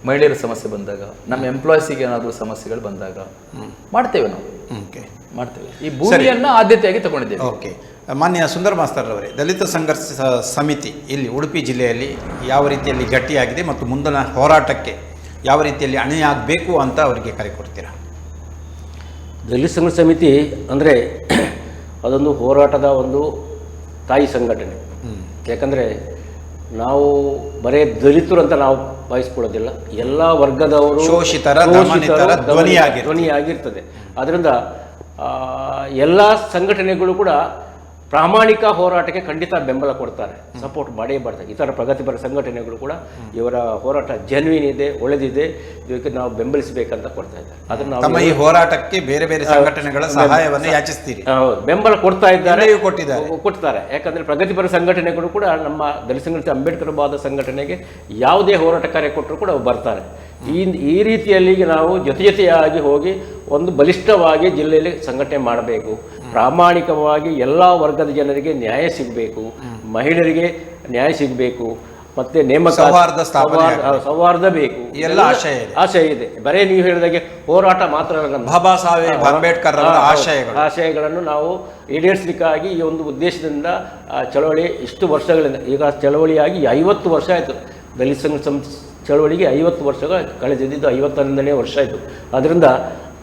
ಮಹಿಳೆಯರ ಸಮಸ್ಯೆ ಬಂದಾಗ, ನಮ್ಮ ಎಂಪ್ಲಾಯೀಸಿಗೆ ಏನಾದರೂ ಸಮಸ್ಯೆಗಳು ಬಂದಾಗ ಮಾಡ್ತೇವೆ ನಾವು, ಮಾಡ್ತೇವೆ. ಈ ಭೂಮಿಯನ್ನು ಆದ್ಯತೆಯಾಗಿ ತಗೊಂಡಿದ್ದೇವೆ. ಓಕೆ, ಮಾನ್ಯ ಸುಂದರ್ ಮಾಸ್ತರ್ ಅವರೇ, ದಲಿತ ಸಂಘರ್ಷ ಸಮಿತಿ ಇಲ್ಲಿ ಉಡುಪಿ ಜಿಲ್ಲೆಯಲ್ಲಿ ಯಾವ ರೀತಿಯಲ್ಲಿ ಗಟ್ಟಿಯಾಗಿದೆ ಮತ್ತು ಮುಂದಿನ ಹೋರಾಟಕ್ಕೆ ಯಾವ ರೀತಿಯಲ್ಲಿ ಅಣಿಯಾಗಬೇಕು ಅಂತ ಅವರಿಗೆ ಕರೆ ಕೊಡ್ತೀರಾ? ದಲಿತ ಸಂಘರ್ಷ ಸಮಿತಿ ಅಂದರೆ ಅದೊಂದು ಹೋರಾಟದ ಒಂದು ತಾಯಿ ಸಂಘಟನೆ. ಯಾಕಂದರೆ ನಾವು ಬರೇ ದಲಿತರು ಅಂತ ನಾವು ಭಾವಿಸ್ಕೊಳ್ಳೋದಿಲ್ಲ, ಎಲ್ಲ ವರ್ಗದವರು ಶೋಷಿತರ ಧ್ವನಿಯಾಗಿರ್ತದೆ. ಆದ್ದರಿಂದ ಎಲ್ಲ ಸಂಘಟನೆಗಳು ಕೂಡ ಪ್ರಾಮಾಣಿಕ ಹೋರಾಟಕ್ಕೆ ಖಂಡಿತ ಬೆಂಬಲ ಕೊಡ್ತಾರೆ, ಸಪೋರ್ಟ್ ಮಾಡೇ ಮಾಡ್ತಾರೆ. ಇತರ ಪ್ರಗತಿಪರ ಸಂಘಟನೆಗಳು ಕೂಡ ಇವರ ಹೋರಾಟ ಜೆನ್ವಿನ್ ಇದೆ, ಒಳ್ಳೆದಿದೆ, ಇದಕ್ಕೆ ನಾವು ಬೆಂಬಲಿಸಬೇಕಂತ ಕೊಡ್ತಾ ಇದ್ದಾರೆ. ಅದನ್ನು ನಾವು ಈ ಹೋರಾಟಕ್ಕೆ ಬೇರೆ ಬೇರೆ ಸಂಘಟನೆಗಳ ಸಹಾಯವನ್ನು ಯಾಚಿಸ್ತೀರಿ? ಬೆಂಬಲ ಕೊಡ್ತಾ ಇದ್ದಾರೆ, ಕೊಡ್ತಾರೆ. ಯಾಕಂದ್ರೆ ಪ್ರಗತಿಪರ ಸಂಘಟನೆಗಳು ಕೂಡ ನಮ್ಮ ದಲಿತ ಸಂಘಟನೆ, ಅಂಬೇಡ್ಕರ್ ವಾದ ಸಂಘಟನೆಗೆ ಯಾವುದೇ ಹೋರಾಟ ಕಾರ್ಯ ಕೊಟ್ಟರು ಕೂಡ ಬರ್ತಾರೆ. ಈ ರೀತಿಯಲ್ಲಿ ನಾವು ಜೊತೆಯಾಗಿ ಹೋಗಿ ಒಂದು ಬಲಿಷ್ಠವಾಗಿ ಜಿಲ್ಲೆಯಲ್ಲಿ ಸಂಘಟನೆ ಮಾಡಬೇಕು. ಪ್ರಾಮಾಣಿಕವಾಗಿ ಎಲ್ಲ ವರ್ಗದ ಜನರಿಗೆ ನ್ಯಾಯ ಸಿಗಬೇಕು, ಮಹಿಳೆಯರಿಗೆ ನ್ಯಾಯ ಸಿಗಬೇಕು, ಮತ್ತೆ ಸೌಹಾರ್ದ ಬೇಕು, ಎಲ್ಲ ಆಶಯ ಇದೆ. ಬರೇ ನೀವು ಹೇಳಿದಾಗೆ ಹೋರಾಟ ಮಾತ್ರ ಬಾಬಾ ಸಾಹೇಬ್ ಅಂಬೇಡ್ಕರ್ ಆಶಯಗಳನ್ನು ನಾವು ಈಡೇರಿಸಲಿಕ್ಕಾಗಿ ಈ ಒಂದು ಉದ್ದೇಶದಿಂದ ಚಳವಳಿ ಇಷ್ಟು ವರ್ಷಗಳಿಂದ, ಈಗ ಚಳವಳಿಯಾಗಿ 50 ವರ್ಷ ಆಯಿತು. ದಲಿತ ಸಂಘ ಚಳವಳಿಗೆ 50 ವರ್ಷಗಳು ಕಳೆದಿದ್ದು, 51ನೇ ವರ್ಷ ಆಯಿತು. ಅದರಿಂದ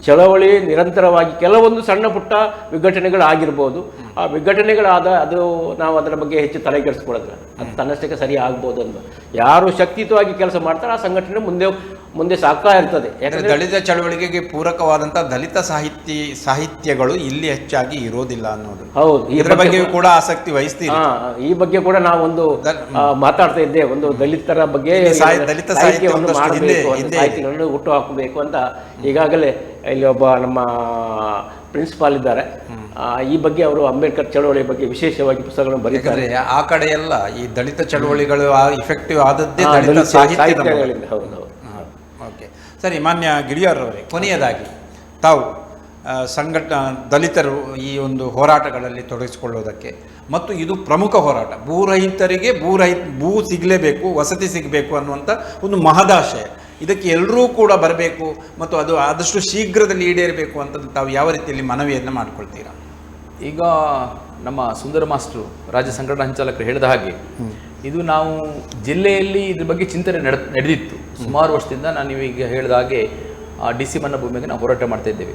ಚಳವಳಿ ನಿರಂತರವಾಗಿ ಕೆಲವೊಂದು ಸಣ್ಣ ಪುಟ್ಟ ವಿಘಟನೆಗಳಾಗಿರ್ಬೋದು, ಆ ವಿಘಟನೆಗಳಾದ ಅದು ನಾವು ಅದರ ಬಗ್ಗೆ ಹೆಚ್ಚು ತಲೆಕೆಡಿಸ್ಕೊಳ್ಳೋದಿಲ್ಲ, ಅದು ತನ್ನಷ್ಟಕ್ಕೆ ಸರಿ ಆಗ್ಬೋದು ಅಂತ. ಯಾರು ಶಕ್ತಿಯುತವಾಗಿ ಕೆಲಸ ಮಾಡ್ತಾರೆ ಆ ಸಂಘಟನೆ ಮುಂದೆ ಮುಂದೆ ಸಾಗ್ತಾ ಇರ್ತದೆ. ಯಾಕಂದ್ರೆ ದಲಿತ ಚಳವಳಿಗೆಗೆ ಪೂರಕವಾದಂಥ ದಲಿತ ಸಾಹಿತ್ಯಗಳು ಇಲ್ಲಿ ಹೆಚ್ಚಾಗಿ ಇರೋದಿಲ್ಲ ಅನ್ನೋದು. ಹೌದು, ಇದರ ಬಗ್ಗೆಯೂ ಕೂಡ ಆಸಕ್ತಿ ವಹಿಸ್ತೀವಿ. ಈ ಬಗ್ಗೆ ಕೂಡ ನಾವೊಂದು ಮಾತಾಡ್ತಾ ಇದ್ದೆ. ಒಂದು ದಲಿತರ ಬಗ್ಗೆ ದಲಿತ ಸಾಹಿತ್ಯವನ್ನು ಸಾಹಿತ್ಯಗಳನ್ನು ಹುಟ್ಟು ಹಾಕಬೇಕು ಅಂತ ಈಗಾಗಲೇ ಇಲ್ಲಿ ಒಬ್ಬ ನಮ್ಮ ಪ್ರಿನ್ಸಿಪಾಲ್ ಇದ್ದಾರೆ. ಈ ಬಗ್ಗೆ ಅವರು ಅಂಬೇಡ್ಕರ್ ಚಳವಳಿ ಬಗ್ಗೆ ವಿಶೇಷವಾಗಿ ಪುಸ್ತಕಗಳನ್ನು ಬರೀತಾರೆ. ಆ ಕಡೆ ಎಲ್ಲ ಈ ದಲಿತ ಚಳವಳಿಗಳು ಇಫೆಕ್ಟಿವ್ ಆದದ್ದೇ ದಲಿತ ಸಾಹಿತ್ಯಗಳಿಂದ. ಹೌದು. ಓಕೆ, ಸರಿ. ಮಾನ್ಯ ಗಿಳಿಯರವರೇ, ಕೊನೆಯದಾಗಿ ತಾವು ದಲಿತರು ಈ ಒಂದು ಹೋರಾಟಗಳಲ್ಲಿ ತೊಡಗಿಸಿಕೊಳ್ಳೋದಕ್ಕೆ, ಮತ್ತು ಇದು ಪ್ರಮುಖ ಹೋರಾಟ, ಭೂರಹಿತರಿಗೆ ಭೂ ಸಿಗಲೇಬೇಕು, ವಸತಿ ಸಿಗಬೇಕು ಅನ್ನುವಂಥ ಒಂದು ಮಹದಾಶಯ, ಇದಕ್ಕೆ ಎಲ್ಲರೂ ಕೂಡ ಬರಬೇಕು ಮತ್ತು ಅದು ಆದಷ್ಟು ಶೀಘ್ರದಲ್ಲಿ ಈಡೇರಬೇಕು ಅಂತ ತಾವು ಯಾವ ರೀತಿಯಲ್ಲಿ ಮನವಿಯನ್ನು ಮಾಡಿಕೊಳ್ತೀರಾ? ಈಗ ನಮ್ಮ ಸುಂದರ ಮಾಸ್ಟ್ರು ರಾಜ್ಯ ಸಂಘಟನಾ ಸಂಚಾಲಕರು ಹೇಳಿದ ಹಾಗೆ ಇದು ನಾವು ಜಿಲ್ಲೆಯಲ್ಲಿ ಇದ್ರ ಬಗ್ಗೆ ಚಿಂತನೆ ನಡೆದಿತ್ತು ಸುಮಾರು ವರ್ಷದಿಂದ. ನಾನು ನೀವೀಗ ಹೇಳಿದ ಹಾಗೆ DC ಮನ್ನಾ ಭೂಮಿಗೆ ನಾವು ಹೋರಾಟ ಮಾಡ್ತಾ ಇದ್ದೇವೆ.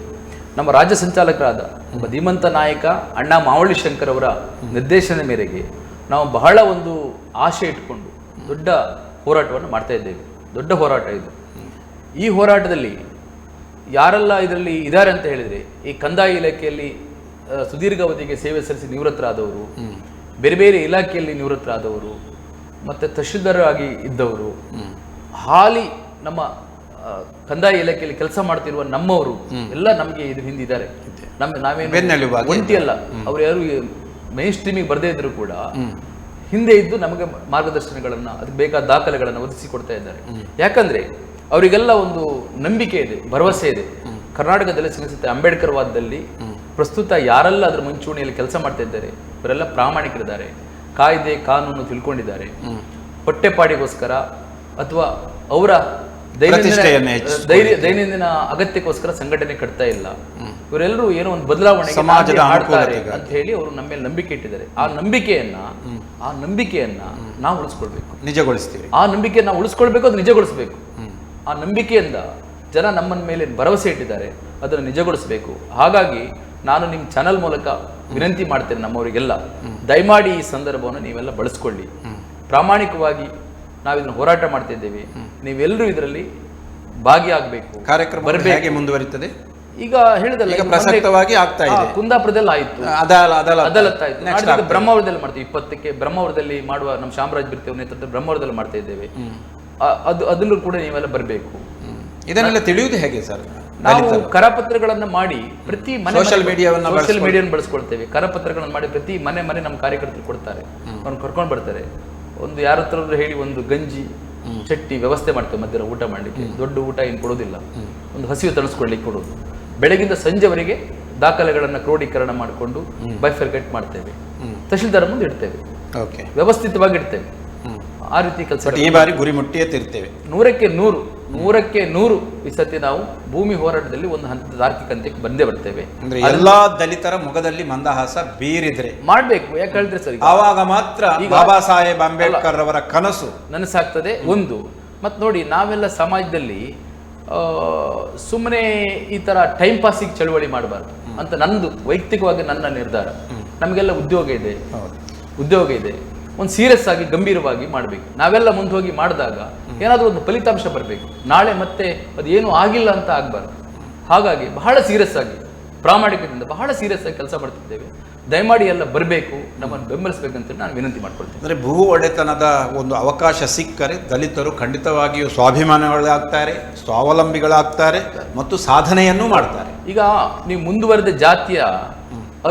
ನಮ್ಮ ರಾಜ್ಯ ಸಂಚಾಲಕರಾದ ಒಬ್ಬ ಧೀಮಂತ ನಾಯಕ ಅಣ್ಣಾ ಮಾವಳ್ಳಿ ಶಂಕರ್ ಅವರ ನಿರ್ದೇಶನ ಮೇರೆಗೆ ನಾವು ಬಹಳ ಒಂದು ಆಶೆ ಇಟ್ಕೊಂಡು ದೊಡ್ಡ ಹೋರಾಟವನ್ನು ಮಾಡ್ತಾ ಇದ್ದೇವೆ. ದೊಡ್ಡ ಹೋರಾಟ ಇದು. ಈ ಹೋರಾಟದಲ್ಲಿ ಯಾರೆಲ್ಲ ಇದರಲ್ಲಿ ಇದ್ದಾರೆ ಅಂತ ಹೇಳಿದರೆ, ಈ ಕಂದಾಯ ಇಲಾಖೆಯಲ್ಲಿ ಸುದೀರ್ಘ ಅವಧಿಗೆ ಸೇವೆ ಸಲ್ಲಿಸಿ ನಿವೃತ್ತರಾದವರು, ಬೇರೆ ಬೇರೆ ಇಲಾಖೆಯಲ್ಲಿ ನಿವೃತ್ತರಾದವರು, ಮತ್ತು ತಹಶೀಲ್ದಾರಾಗಿ ಇದ್ದವರು, ಹಾಲಿ ನಮ್ಮ ಕಂದಾಯ ಇಲಾಖೆಯಲ್ಲಿ ಕೆಲಸ ಮಾಡ್ತಿರುವ ನಮ್ಮವರು ಎಲ್ಲ ನಮಗೆ ಇದ್ರ ಹಿಂದಿದ್ದಾರೆ. ನಾವೇನು ಒಂಟಿ ಅಲ್ಲ. ಅವ್ರು ಯಾರು ಮೈನ್ ಸ್ಟ್ರೀಮಿಗೆ ಬರದೇ ಇದ್ರು ಕೂಡ ಹಿಂದೆ ಇದ್ದು ನಮಗೆ ಮಾರ್ಗದರ್ಶನಗಳನ್ನ, ಅದಕ್ಕೆ ಬೇಕಾದ ದಾಖಲೆಗಳನ್ನು ಒದಗಿಸಿಕೊಡ್ತಾ ಇದ್ದಾರೆ. ಯಾಕಂದ್ರೆ ಅವರಿಗೆಲ್ಲ ಒಂದು ನಂಬಿಕೆ ಇದೆ, ಭರವಸೆ ಇದೆ. ಕರ್ನಾಟಕದಲ್ಲಿ ಸಿಂಗಿಸುತ್ತೆ ಅಂಬೇಡ್ಕರ್ ವಾದದಲ್ಲಿ ಪ್ರಸ್ತುತ ಯಾರೆಲ್ಲ ಅದರ ಮುಂಚೂಣಿಯಲ್ಲಿ ಕೆಲಸ ಮಾಡ್ತಾ ಇದ್ದಾರೆ ಇವರೆಲ್ಲ ಪ್ರಾಮಾಣಿಕರಿದ್ದಾರೆ, ಕಾಯ್ದೆ ಕಾನೂನು ತಿಳ್ಕೊಂಡಿದ್ದಾರೆ. ಹೊಟ್ಟೆಪಾಡಿಗೋಸ್ಕರ ಅಥವಾ ಅವರ ದೈನಂದಿನ ಅಗತ್ಯಕ್ಕೋಸ್ಕರ ಸಂಘಟನೆ ಕಟ್ತಾ ಇಲ್ಲ. ಇವರೆಲ್ಲರೂ ಏನೋ ಒಂದು ಬದಲಾವಣೆ ಅಂತ ಹೇಳಿ ಅವರು ನಮ್ಮ ಮೇಲೆ ನಂಬಿಕೆ ಇಟ್ಟಿದ್ದಾರೆ. ಆ ನಂಬಿಕೆಯನ್ನ ನಾವು ಉಳಿಸ್ಕೊಳ್ಬೇಕು, ನಿಜಗೊಳಿಸ್ತೀವಿ. ಆ ನಂಬಿಕೆಯನ್ನು ನಾವು ಉಳಿಸ್ಕೊಳ್ಬೇಕು, ಅದು ನಿಜಗೊಳಿಸ್ಬೇಕು. ಆ ನಂಬಿಕೆಯಿಂದ ಜನ ನಮ್ಮ ಮೇಲೆ ಭರವಸೆ ಇಟ್ಟಿದ್ದಾರೆ, ಅದನ್ನು ನಿಜಗೊಳಿಸಬೇಕು. ಹಾಗಾಗಿ ನಾನು ನಿಮ್ಮ ಚಾನಲ್ ಮೂಲಕ ವಿನಂತಿ ಮಾಡ್ತೇನೆ ನಮ್ಮವರಿಗೆಲ್ಲ, ದಯಮಾಡಿ ಈ ಸಂದರ್ಭವನ್ನು ನೀವೆಲ್ಲ ಬಳಸ್ಕೊಳ್ಳಿ. ಪ್ರಾಮಾಣಿಕವಾಗಿ ನಾವಿದನ್ನು ಹೋರಾಟ ಮಾಡ್ತಾ ಇದ್ದೇವೆ, ನೀವೆಲ್ಲರೂ ಇದರಲ್ಲಿ ಭಾಗಿಯಾಗಬೇಕು. ಕಾರ್ಯಕ್ರಮ ಹೇಗೆ ಮುಂದುವರಿತದೆ? ಈಗ ಹೇಳಿದಲ್ಲ, ಈಗ ಪ್ರಸಕ್ತವಾಗಿ ಆಗ್ತಾ ಇದೆ. ಕುಂದಾಪುರದಲ್ಲಿ ಆಯ್ತು, ಅದಾಲತ್ ಆಯ್ತು. ಬ್ರಹ್ಮಾವರದಲ್ಲಿ ಮಾಡ್ತೀವಿ 20ಕ್ಕೆ. ಬ್ರಹ್ಮಾವರದಲ್ಲಿ ಮಾಡುವ ನಮ್ಮ ಶಾಮರಾಜ್ ಬಿರ್ತಿ ನೇತೃತ್ವದಲ್ಲಿ ಬ್ರಹ್ಮಾವರದಲ್ಲಿ ಮಾಡ್ತಾ ಇದ್ದೇವೆ. ಅದನ್ನು ಕೂಡ ನೀವೆಲ್ಲ ಬರಬೇಕು. ಇದನ್ನೆಲ್ಲ ತಿಳಿಯುವುದು ಹೇಗೆ ಸರ್? ನಾವು ಕರಪತ್ರಗಳನ್ನ ಮಾಡಿ ಪ್ರತಿ ಮನೆ ಸೋಷಿಯಲ್ ಮೀಡಿಯಾವನ್ನು ಬಳಸ್ಕೊಳ್ತೇವೆ. ಕರಪತ್ರಗಳನ್ನು ಮಾಡಿ ಪ್ರತಿ ಮನೆ ನಮ್ಮ ಕಾರ್ಯಕರ್ತರು ಕೊಡ್ತಾರೆ, ಅವ್ರನ್ನ ಕರ್ಕೊಂಡು ಬರ್ತಾರೆ. ಒಂದು ಯಾರ ಹತ್ರ ಹೇಳಿ ಒಂದು ಗಂಜಿ ಚಟ್ನಿ ವ್ಯವಸ್ಥೆ ಮಾಡ್ತೇವೆ ಮಧ್ಯಾಹ್ನ ಊಟ ಮಾಡಲಿಕ್ಕೆ. ದೊಡ್ಡ ಊಟ ಏನು ಕೊಡೋದಿಲ್ಲ, ಒಂದು ಹಸಿವು ತಣಿಸ್ಕೊಳ್ಳಿಕ್ಕೆ ಕೊಡೋದು. ಬೆಳಗಿಂದ ಸಂಜೆವರೆಗೆ ದಾಖಲೆಗಳನ್ನು ಕ್ರೋಢೀಕರಣ ಮಾಡಿಕೊಂಡು ಬೈಫರ್ಕೇಟ್ ಮಾಡ್ತೇವೆ, ತಹಶೀಲ್ದಾರ್ ಮುಂದೆ ಇಡ್ತೇವೆ, ವ್ಯವಸ್ಥಿತವಾಗಿ ಇಡ್ತೇವೆ. ಆ ರೀತಿ ಕೆಲಸ ಈ ಬಾರಿ ಗುರಿ ಮುಟ್ಟಿಯೇ ತಿರ್ತೇವೆ. 100ಕ್ಕೆ 100 ಈ ಸತಿ ನಾವು ಭೂಮಿ ಹೋರಾಟದಲ್ಲಿ ಒಂದು ಹಂತದ ತಾರ್ಕಿಕ ಅಂತ್ಯಕ್ಕೆ ಬಂದೇ ಬರ್ತೇವೆ. ಅಂದ್ರೆ ಎಲ್ಲಾ ದಲಿತರ ಮುಖದಲ್ಲಿ ಮಂದಹಾಸ ಬೀರಿದ್ರೆ ಮಾಡ್ಬೇಕು. ಯಾಕೆ ಹೇಳಿದ್ರೆ ಸರಿ, ಆವಾಗ ಮಾತ್ರ ಬಾಬಾ ಸಾಹೇಬ್ ಅಂಬೇಡ್ಕರ್ ಅವರ ಕನಸು ನನಸಾಗ್ತದೆ. ಒಂದು ಮತ್ ನೋಡಿ, ನಾವೆಲ್ಲ ಸಮಾಜದಲ್ಲಿ ಸುಮ್ಮನೆ ಈ ತರ ಟೈಮ್ ಪಾಸಿಗೆ ಚಳವಳಿ ಮಾಡಬಾರ್ದು ಅಂತ ನಂದು ವೈಯಕ್ತಿಕವಾಗಿ ನನ್ನ ನಿರ್ಧಾರ. ನಮಗೆಲ್ಲ ಉದ್ಯೋಗ ಇದೆ, ಒಂದು ಸೀರಿಯಸ್ ಆಗಿ ಗಂಭೀರವಾಗಿ ಮಾಡಬೇಕು. ನಾವೆಲ್ಲ ಮುಂದೆ ಹೋಗಿ ಮಾಡಿದಾಗ ಏನಾದರೂ ಒಂದು ಫಲಿತಾಂಶ ಬರಬೇಕು. ನಾಳೆ ಮತ್ತೆ ಅದು ಏನೂ ಆಗಿಲ್ಲ ಅಂತ ಆಗಬಾರ್ದು. ಹಾಗಾಗಿ ಬಹಳ ಸೀರಿಯಸ್ ಆಗಿ, ಪ್ರಾಮಾಣಿಕದಿಂದ ಬಹಳ ಸೀರಿಯಸ್ ಆಗಿ ಕೆಲಸ ಮಾಡ್ತಿದ್ದೇವೆ. ದಯಮಾಡಿ ಎಲ್ಲ ಬರಬೇಕು, ನಮ್ಮನ್ನು ಬೆಂಬಲಿಸಬೇಕಂತೇಳಿ ನಾನು ವಿನಂತಿ ಮಾಡ್ಕೊಳ್ತೇನೆ. ಅಂದರೆ ಭೂ ಒಡೆತನದ ಒಂದು ಅವಕಾಶ ಸಿಕ್ಕರೆ ದಲಿತರು ಖಂಡಿತವಾಗಿಯೂ ಸ್ವಾಭಿಮಾನಿಗಳಾಗ್ತಾರೆ, ಸ್ವಾವಲಂಬಿಗಳಾಗ್ತಾರೆ ಮತ್ತು ಸಾಧನೆಯನ್ನೂ ಮಾಡ್ತಾರೆ. ಈಗ ನೀವು ಮುಂದುವರೆದ ಜಾತಿಯ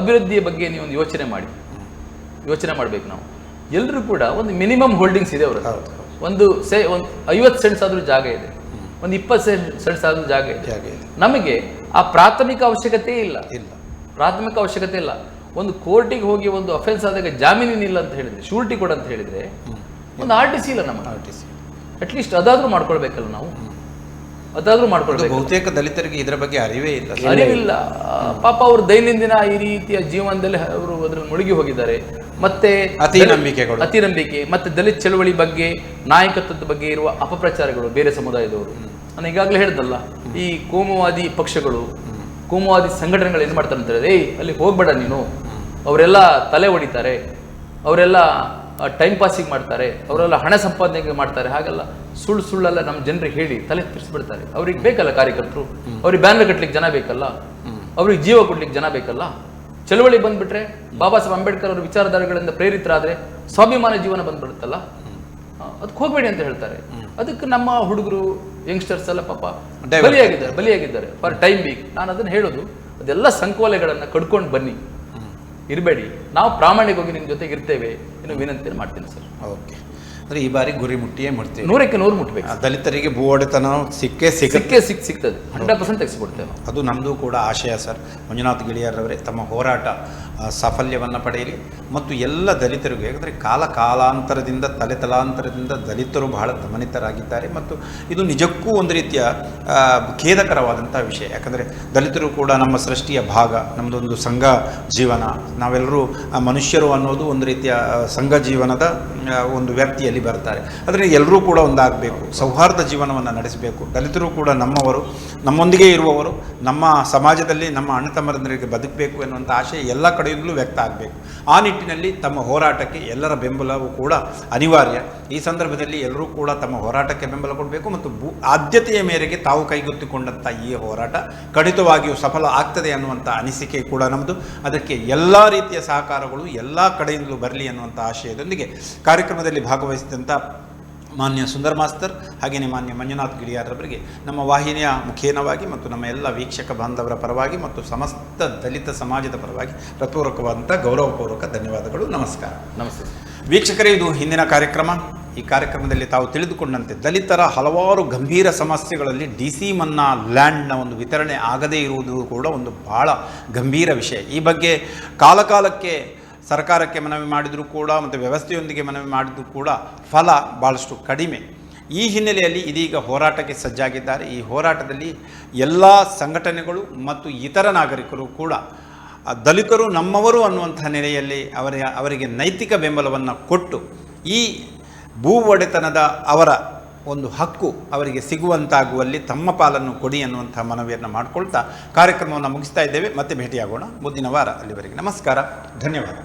ಅಭಿವೃದ್ಧಿಯ ಬಗ್ಗೆ ನೀವು ಒಂದು ಯೋಚನೆ ಮಾಡಬೇಕು. ನಾವು ಎಲ್ಲರೂ ಕೂಡ ಒಂದು ಮಿನಿಮಮ್ ಹೋಲ್ಡಿಂಗ್ಸ್ ಇದೆ ಅವರ. ಒಂದು 50 ಸೆಂಟ್ಸ್ ಆದ್ರೂ ಜಾಗ ಇದೆ, ಒಂದು 20 ಸೆಂಟ್ಸ್ ಆದ್ರೂ ಜಾಗ ಇದೆ. ನಮಗೆ ಆ ಪ್ರಾಥಮಿಕ ಅವಶ್ಯಕತೆ ಇಲ್ಲ. ಒಂದು ಕೋರ್ಟಿಗೆ ಹೋಗಿ ಒಂದು ಅಫೆನ್ಸ್ ಆದಾಗ ಜಾಮೀನಿಲ್ಲ ಅಂತ ಹೇಳಿದ್ರೆ, ಶೂರಿಟಿ ಕೊಡ ಅಂತ ಹೇಳಿದ್ರೆ, ಒಂದು RTC ಇಲ್ಲ ನಮಗೆ. ಅಟ್ಲೀಸ್ಟ್ ಅದಾದ್ರೂ ಮಾಡ್ಕೊಳ್ಬೇಕಲ್ಲ ನಾವು. ಬಹುತೇಕ ದಲಿತರಿಗೆ ಇದರ ಬಗ್ಗೆ ಅರಿವಿಲ್ಲ. ಪಾಪ ಅವರು ದೈನಂದಿನ ಈ ರೀತಿಯ ಜೀವನದಲ್ಲಿ ಅವರು ಅದರಲ್ಲಿ ಮುಳುಗಿ ಹೋಗಿದ್ದಾರೆ. ಮತ್ತೆ ಅತಿ ನಂಬಿಕೆ ಮತ್ತೆ ದಲಿತ ಚಳವಳಿ ಬಗ್ಗೆ, ನಾಯಕತ್ವದ ಬಗ್ಗೆ ಇರುವ ಅಪಪ್ರಚಾರಗಳು ಬೇರೆ ಸಮುದಾಯದವರು. ನಾನು ಈಗಾಗಲೇ ಹೇಳ್ದಲ್ಲ, ಈ ಕೋಮುವಾದಿ ಪಕ್ಷಗಳು, ಕೋಮುವಾದಿ ಸಂಘಟನೆಗಳು ಏನ್ ಮಾಡ್ತಾರೆ ಅಂತ ಹೇಳಿದ್ರೆ, ಅಲ್ಲಿ ಹೋಗ್ಬೇಡ ನೀನು, ಅವರೆಲ್ಲ ತಲೆ ಹೊಡಿತಾರೆ, ಅವರೆಲ್ಲ ಟೈಮ್ ಪಾಸಿಗೆ ಮಾಡ್ತಾರೆ, ಅವರೆಲ್ಲ ಹಣ ಸಂಪಾದನೆಗೆ ಮಾಡ್ತಾರೆ. ಹಾಗೆಲ್ಲ ಸುಳ್ಳೆಲ್ಲ ನಮ್ಮ ಜನರಿಗೆ ಹೇಳಿ ತಲೆ ತಿರ್ಸ್ಬಿಡ್ತಾರೆ. ಅವ್ರಿಗೆ ಬೇಕಲ್ಲ ಕಾರ್ಯಕರ್ತರು, ಅವ್ರಿಗೆ ಬ್ಯಾನರ್ ಕಟ್ಲಿಕ್ಕೆ ಜನ ಬೇಕಲ್ಲ, ಅವ್ರಿಗೆ ಜೀವ ಕೊಡ್ಲಿಕ್ಕೆ ಜನ ಬೇಕಲ್ಲ. ಚಳವಳಿ ಬಂದ್ಬಿಟ್ರೆ ಬಾಬಾ ಸಾಹೇಬ್ ಅಂಬೇಡ್ಕರ್ ಅವರ ವಿಚಾರಧಾರೆಗಳಿಂದ ಪ್ರೇರಿತರಾದ್ರೆ ಸ್ವಾಭಿಮಾನ ಜೀವನ ಬಂದ್ಬಿಡುತ್ತಲ್ಲ, ಅದಕ್ಕೆ ಹೋಗ್ಬೇಡಿ ಅಂತ ಹೇಳ್ತಾರೆ. ಅದಕ್ಕೆ ನಮ್ಮ ಹುಡುಗರು ಯಂಗ್ಸ್ಟರ್ಸ್ ಎಲ್ಲ ಪಾಪ ಬಲಿಯಾಗಿದ್ದಾರೆ ಫಾರ್ ಟೈಮ್ ಬೀಗ್. ನಾನು ಅದನ್ನು ಹೇಳೋದು, ಅದೆಲ್ಲ ಸಂಕೋಲೆಗಳನ್ನು ಕಡ್ಕೊಂಡು ಬನ್ನಿ, ಇರಬೇಡಿ. ನಾವು ಪ್ರಾಮಾಣಿಕವಾಗಿ ನಿಮ್ಮ ಜೊತೆಗೆ ಇರ್ತೇವೆ ಇನ್ನು ವಿನಂತಿಯನ್ನು ಮಾಡ್ತೀನಿ ಸರ್. ಓಕೆ, ಅಂದರೆ ಈ ಬಾರಿ ಗುರಿ ಮುಟ್ಟಿಯೇ ಮುಟ್ತೀವಿ. 100ಕ್ಕೆ 100 ಮುಟ್ಬೇಕು. ದಲಿತರಿಗೆ ಭೂ ಒಡೆತನ ಸಿಗ್ತದೆ, 100% ತೆಗೆಸಿಕೊಡ್ತೇವೆ. ಅದು ನಮ್ಮದು ಕೂಡ ಆಶಯ ಸರ್. ಮಂಜುನಾಥ್ ಗಿಳಿಯಾರವರೇ, ತಮ್ಮ ಹೋರಾಟ ಸಾಫಲ್ಯವನ್ನು ಪಡೆಯಲಿ ಮತ್ತು ಎಲ್ಲ ದಲಿತರಿಗೂ, ಯಾಕಂದರೆ ಕಾಲಾಂತರದಿಂದ ತಲೆತಲಾಂತರದಿಂದ ದಲಿತರು ಬಹಳ ದಮನಿತರಾಗಿದ್ದಾರೆ ಮತ್ತು ಇದು ನಿಜಕ್ಕೂ ಒಂದು ರೀತಿಯ ಖೇದಕರವಾದಂಥ ವಿಷಯ. ಯಾಕಂದರೆ ದಲಿತರು ಕೂಡ ನಮ್ಮ ಸೃಷ್ಟಿಯ ಭಾಗ, ನಮ್ಮದೊಂದು ಸಂಘ ಜೀವನ, ನಾವೆಲ್ಲರೂ ಮನುಷ್ಯರು ಅನ್ನೋದು ಒಂದು ರೀತಿಯ ಸಂಘ ಜೀವನದ ಒಂದು ವ್ಯಾಪ್ತಿಯಲ್ಲಿ ಬರ್ತಾರೆ. ಆದರೆ ಎಲ್ಲರೂ ಕೂಡ ಒಂದಾಗಬೇಕು, ಸೌಹಾರ್ದ ಜೀವನವನ್ನು ನಡೆಸಬೇಕು. ದಲಿತರು ಕೂಡ ನಮ್ಮವರು, ನಮ್ಮೊಂದಿಗೆ ಇರುವವರು, ನಮ್ಮ ಸಮಾಜದಲ್ಲಿ ನಮ್ಮ ಅಣ್ಣ ತಮ್ಮಂದಿರಿಗೆ ಬದುಕಬೇಕು ಎನ್ನುವಂಥ ಆಶಯ ಎಲ್ಲ ಕಡೆಯಿಂದಲೂ ವ್ಯಕ್ತ ಆಗಬೇಕು. ಆ ನಿಟ್ಟಿನಲ್ಲಿ ತಮ್ಮ ಹೋರಾಟಕ್ಕೆ ಎಲ್ಲರ ಬೆಂಬಲವೂ ಕೂಡ ಅನಿವಾರ್ಯ. ಈ ಸಂದರ್ಭದಲ್ಲಿ ಎಲ್ಲರೂ ಕೂಡ ತಮ್ಮ ಹೋರಾಟಕ್ಕೆ ಬೆಂಬಲ ಕೊಡಬೇಕು ಮತ್ತು ಆದ್ಯತೆಯ ಮೇರೆಗೆ ತಾವು ಕೈಗೆತ್ತಿಕೊಂಡಂಥ ಈ ಹೋರಾಟ ಖಂಡಿತವಾಗಿಯೂ ಸಫಲ ಆಗ್ತದೆ ಅನ್ನುವಂಥ ಅನಿಸಿಕೆ ಕೂಡ ನಮ್ಮದು. ಅದಕ್ಕೆ ಎಲ್ಲ ರೀತಿಯ ಸಹಕಾರಗಳು ಎಲ್ಲ ಕಡೆಯಿಂದಲೂ ಬರಲಿ ಅನ್ನುವಂಥ ಆಶಯದೊಂದಿಗೆ ಕಾರ್ಯಕ್ರಮದಲ್ಲಿ ಭಾಗವಹಿಸಿದಂಥ ಮಾನ್ಯ ಸುಂದರ್ ಮಾಸ್ತರ್ ಹಾಗೆಯೇ ಮಾನ್ಯ ಮಂಜುನಾಥ್ ಗಿಳಿಯಾರವರಿಗೆ ನಮ್ಮ ವಾಹಿನಿಯ ಮುಖೇನವಾಗಿ ಮತ್ತು ನಮ್ಮ ಎಲ್ಲ ವೀಕ್ಷಕ ಬಾಂಧವರ ಪರವಾಗಿ ಮತ್ತು ಸಮಸ್ತ ದಲಿತ ಸಮಾಜದ ಪರವಾಗಿ ಹೃತ್ಪೂರ್ವಕವಾದಂಥ ಗೌರವಪೂರ್ವಕ ಧನ್ಯವಾದಗಳು. ನಮಸ್ಕಾರ. ನಮಸ್ತೆ ವೀಕ್ಷಕರೇ, ಇದು ಹಿಂದಿನ ಕಾರ್ಯಕ್ರಮ. ಈ ಕಾರ್ಯಕ್ರಮದಲ್ಲಿ ತಾವು ತಿಳಿದುಕೊಂಡಂತೆ ದಲಿತರ ಹಲವಾರು ಗಂಭೀರ ಸಮಸ್ಯೆಗಳಲ್ಲಿ DC ಮನ್ನಾ ಲ್ಯಾಂಡ್ನ ಒಂದು ವಿತರಣೆ ಆಗದೇ ಇರುವುದು ಕೂಡ ಒಂದು ಬಹಳ ಗಂಭೀರ ವಿಷಯ. ಈ ಬಗ್ಗೆ ಕಾಲಕಾಲಕ್ಕೆ ಸರ್ಕಾರಕ್ಕೆ ಮನವಿ ಮಾಡಿದರೂ ಕೂಡ ಮತ್ತು ವ್ಯವಸ್ಥೆಯೊಂದಿಗೆ ಮನವಿ ಮಾಡಿದರೂ ಕೂಡ ಫಲ ಭಾಳಷ್ಟು ಕಡಿಮೆ. ಈ ಹಿನ್ನೆಲೆಯಲ್ಲಿ ಇದೀಗ ಹೋರಾಟಕ್ಕೆ ಸಜ್ಜಾಗಿದ್ದಾರೆ. ಈ ಹೋರಾಟದಲ್ಲಿ ಎಲ್ಲ ಸಂಘಟನೆಗಳು ಮತ್ತು ಇತರ ನಾಗರಿಕರು ಕೂಡ ದಲಿತರು ನಮ್ಮವರು ಅನ್ನುವಂಥ ನೆಲೆಯಲ್ಲಿ ಅವರಿಗೆ ನೈತಿಕ ಬೆಂಬಲವನ್ನು ಕೊಟ್ಟು ಈ ಭೂ ಒಡೆತನದ ಅವರ ಒಂದು ಹಕ್ಕು ಅವರಿಗೆ ಸಿಗುವಂತಾಗುವಲ್ಲಿ ತಮ್ಮ ಪಾಲನ್ನು ಕೊಡಿ ಅನ್ನುವಂಥ ಮನವಿಯನ್ನು ಮಾಡಿಕೊಳ್ತಾ ಕಾರ್ಯಕ್ರಮವನ್ನು ಮುಗಿಸ್ತಾ ಇದ್ದೇವೆ. ಮತ್ತೆ ಭೇಟಿಯಾಗೋಣ ಮುಂದಿನ ವಾರ. ಅಲ್ಲಿವರೆಗೆ ನಮಸ್ಕಾರ, ಧನ್ಯವಾದ.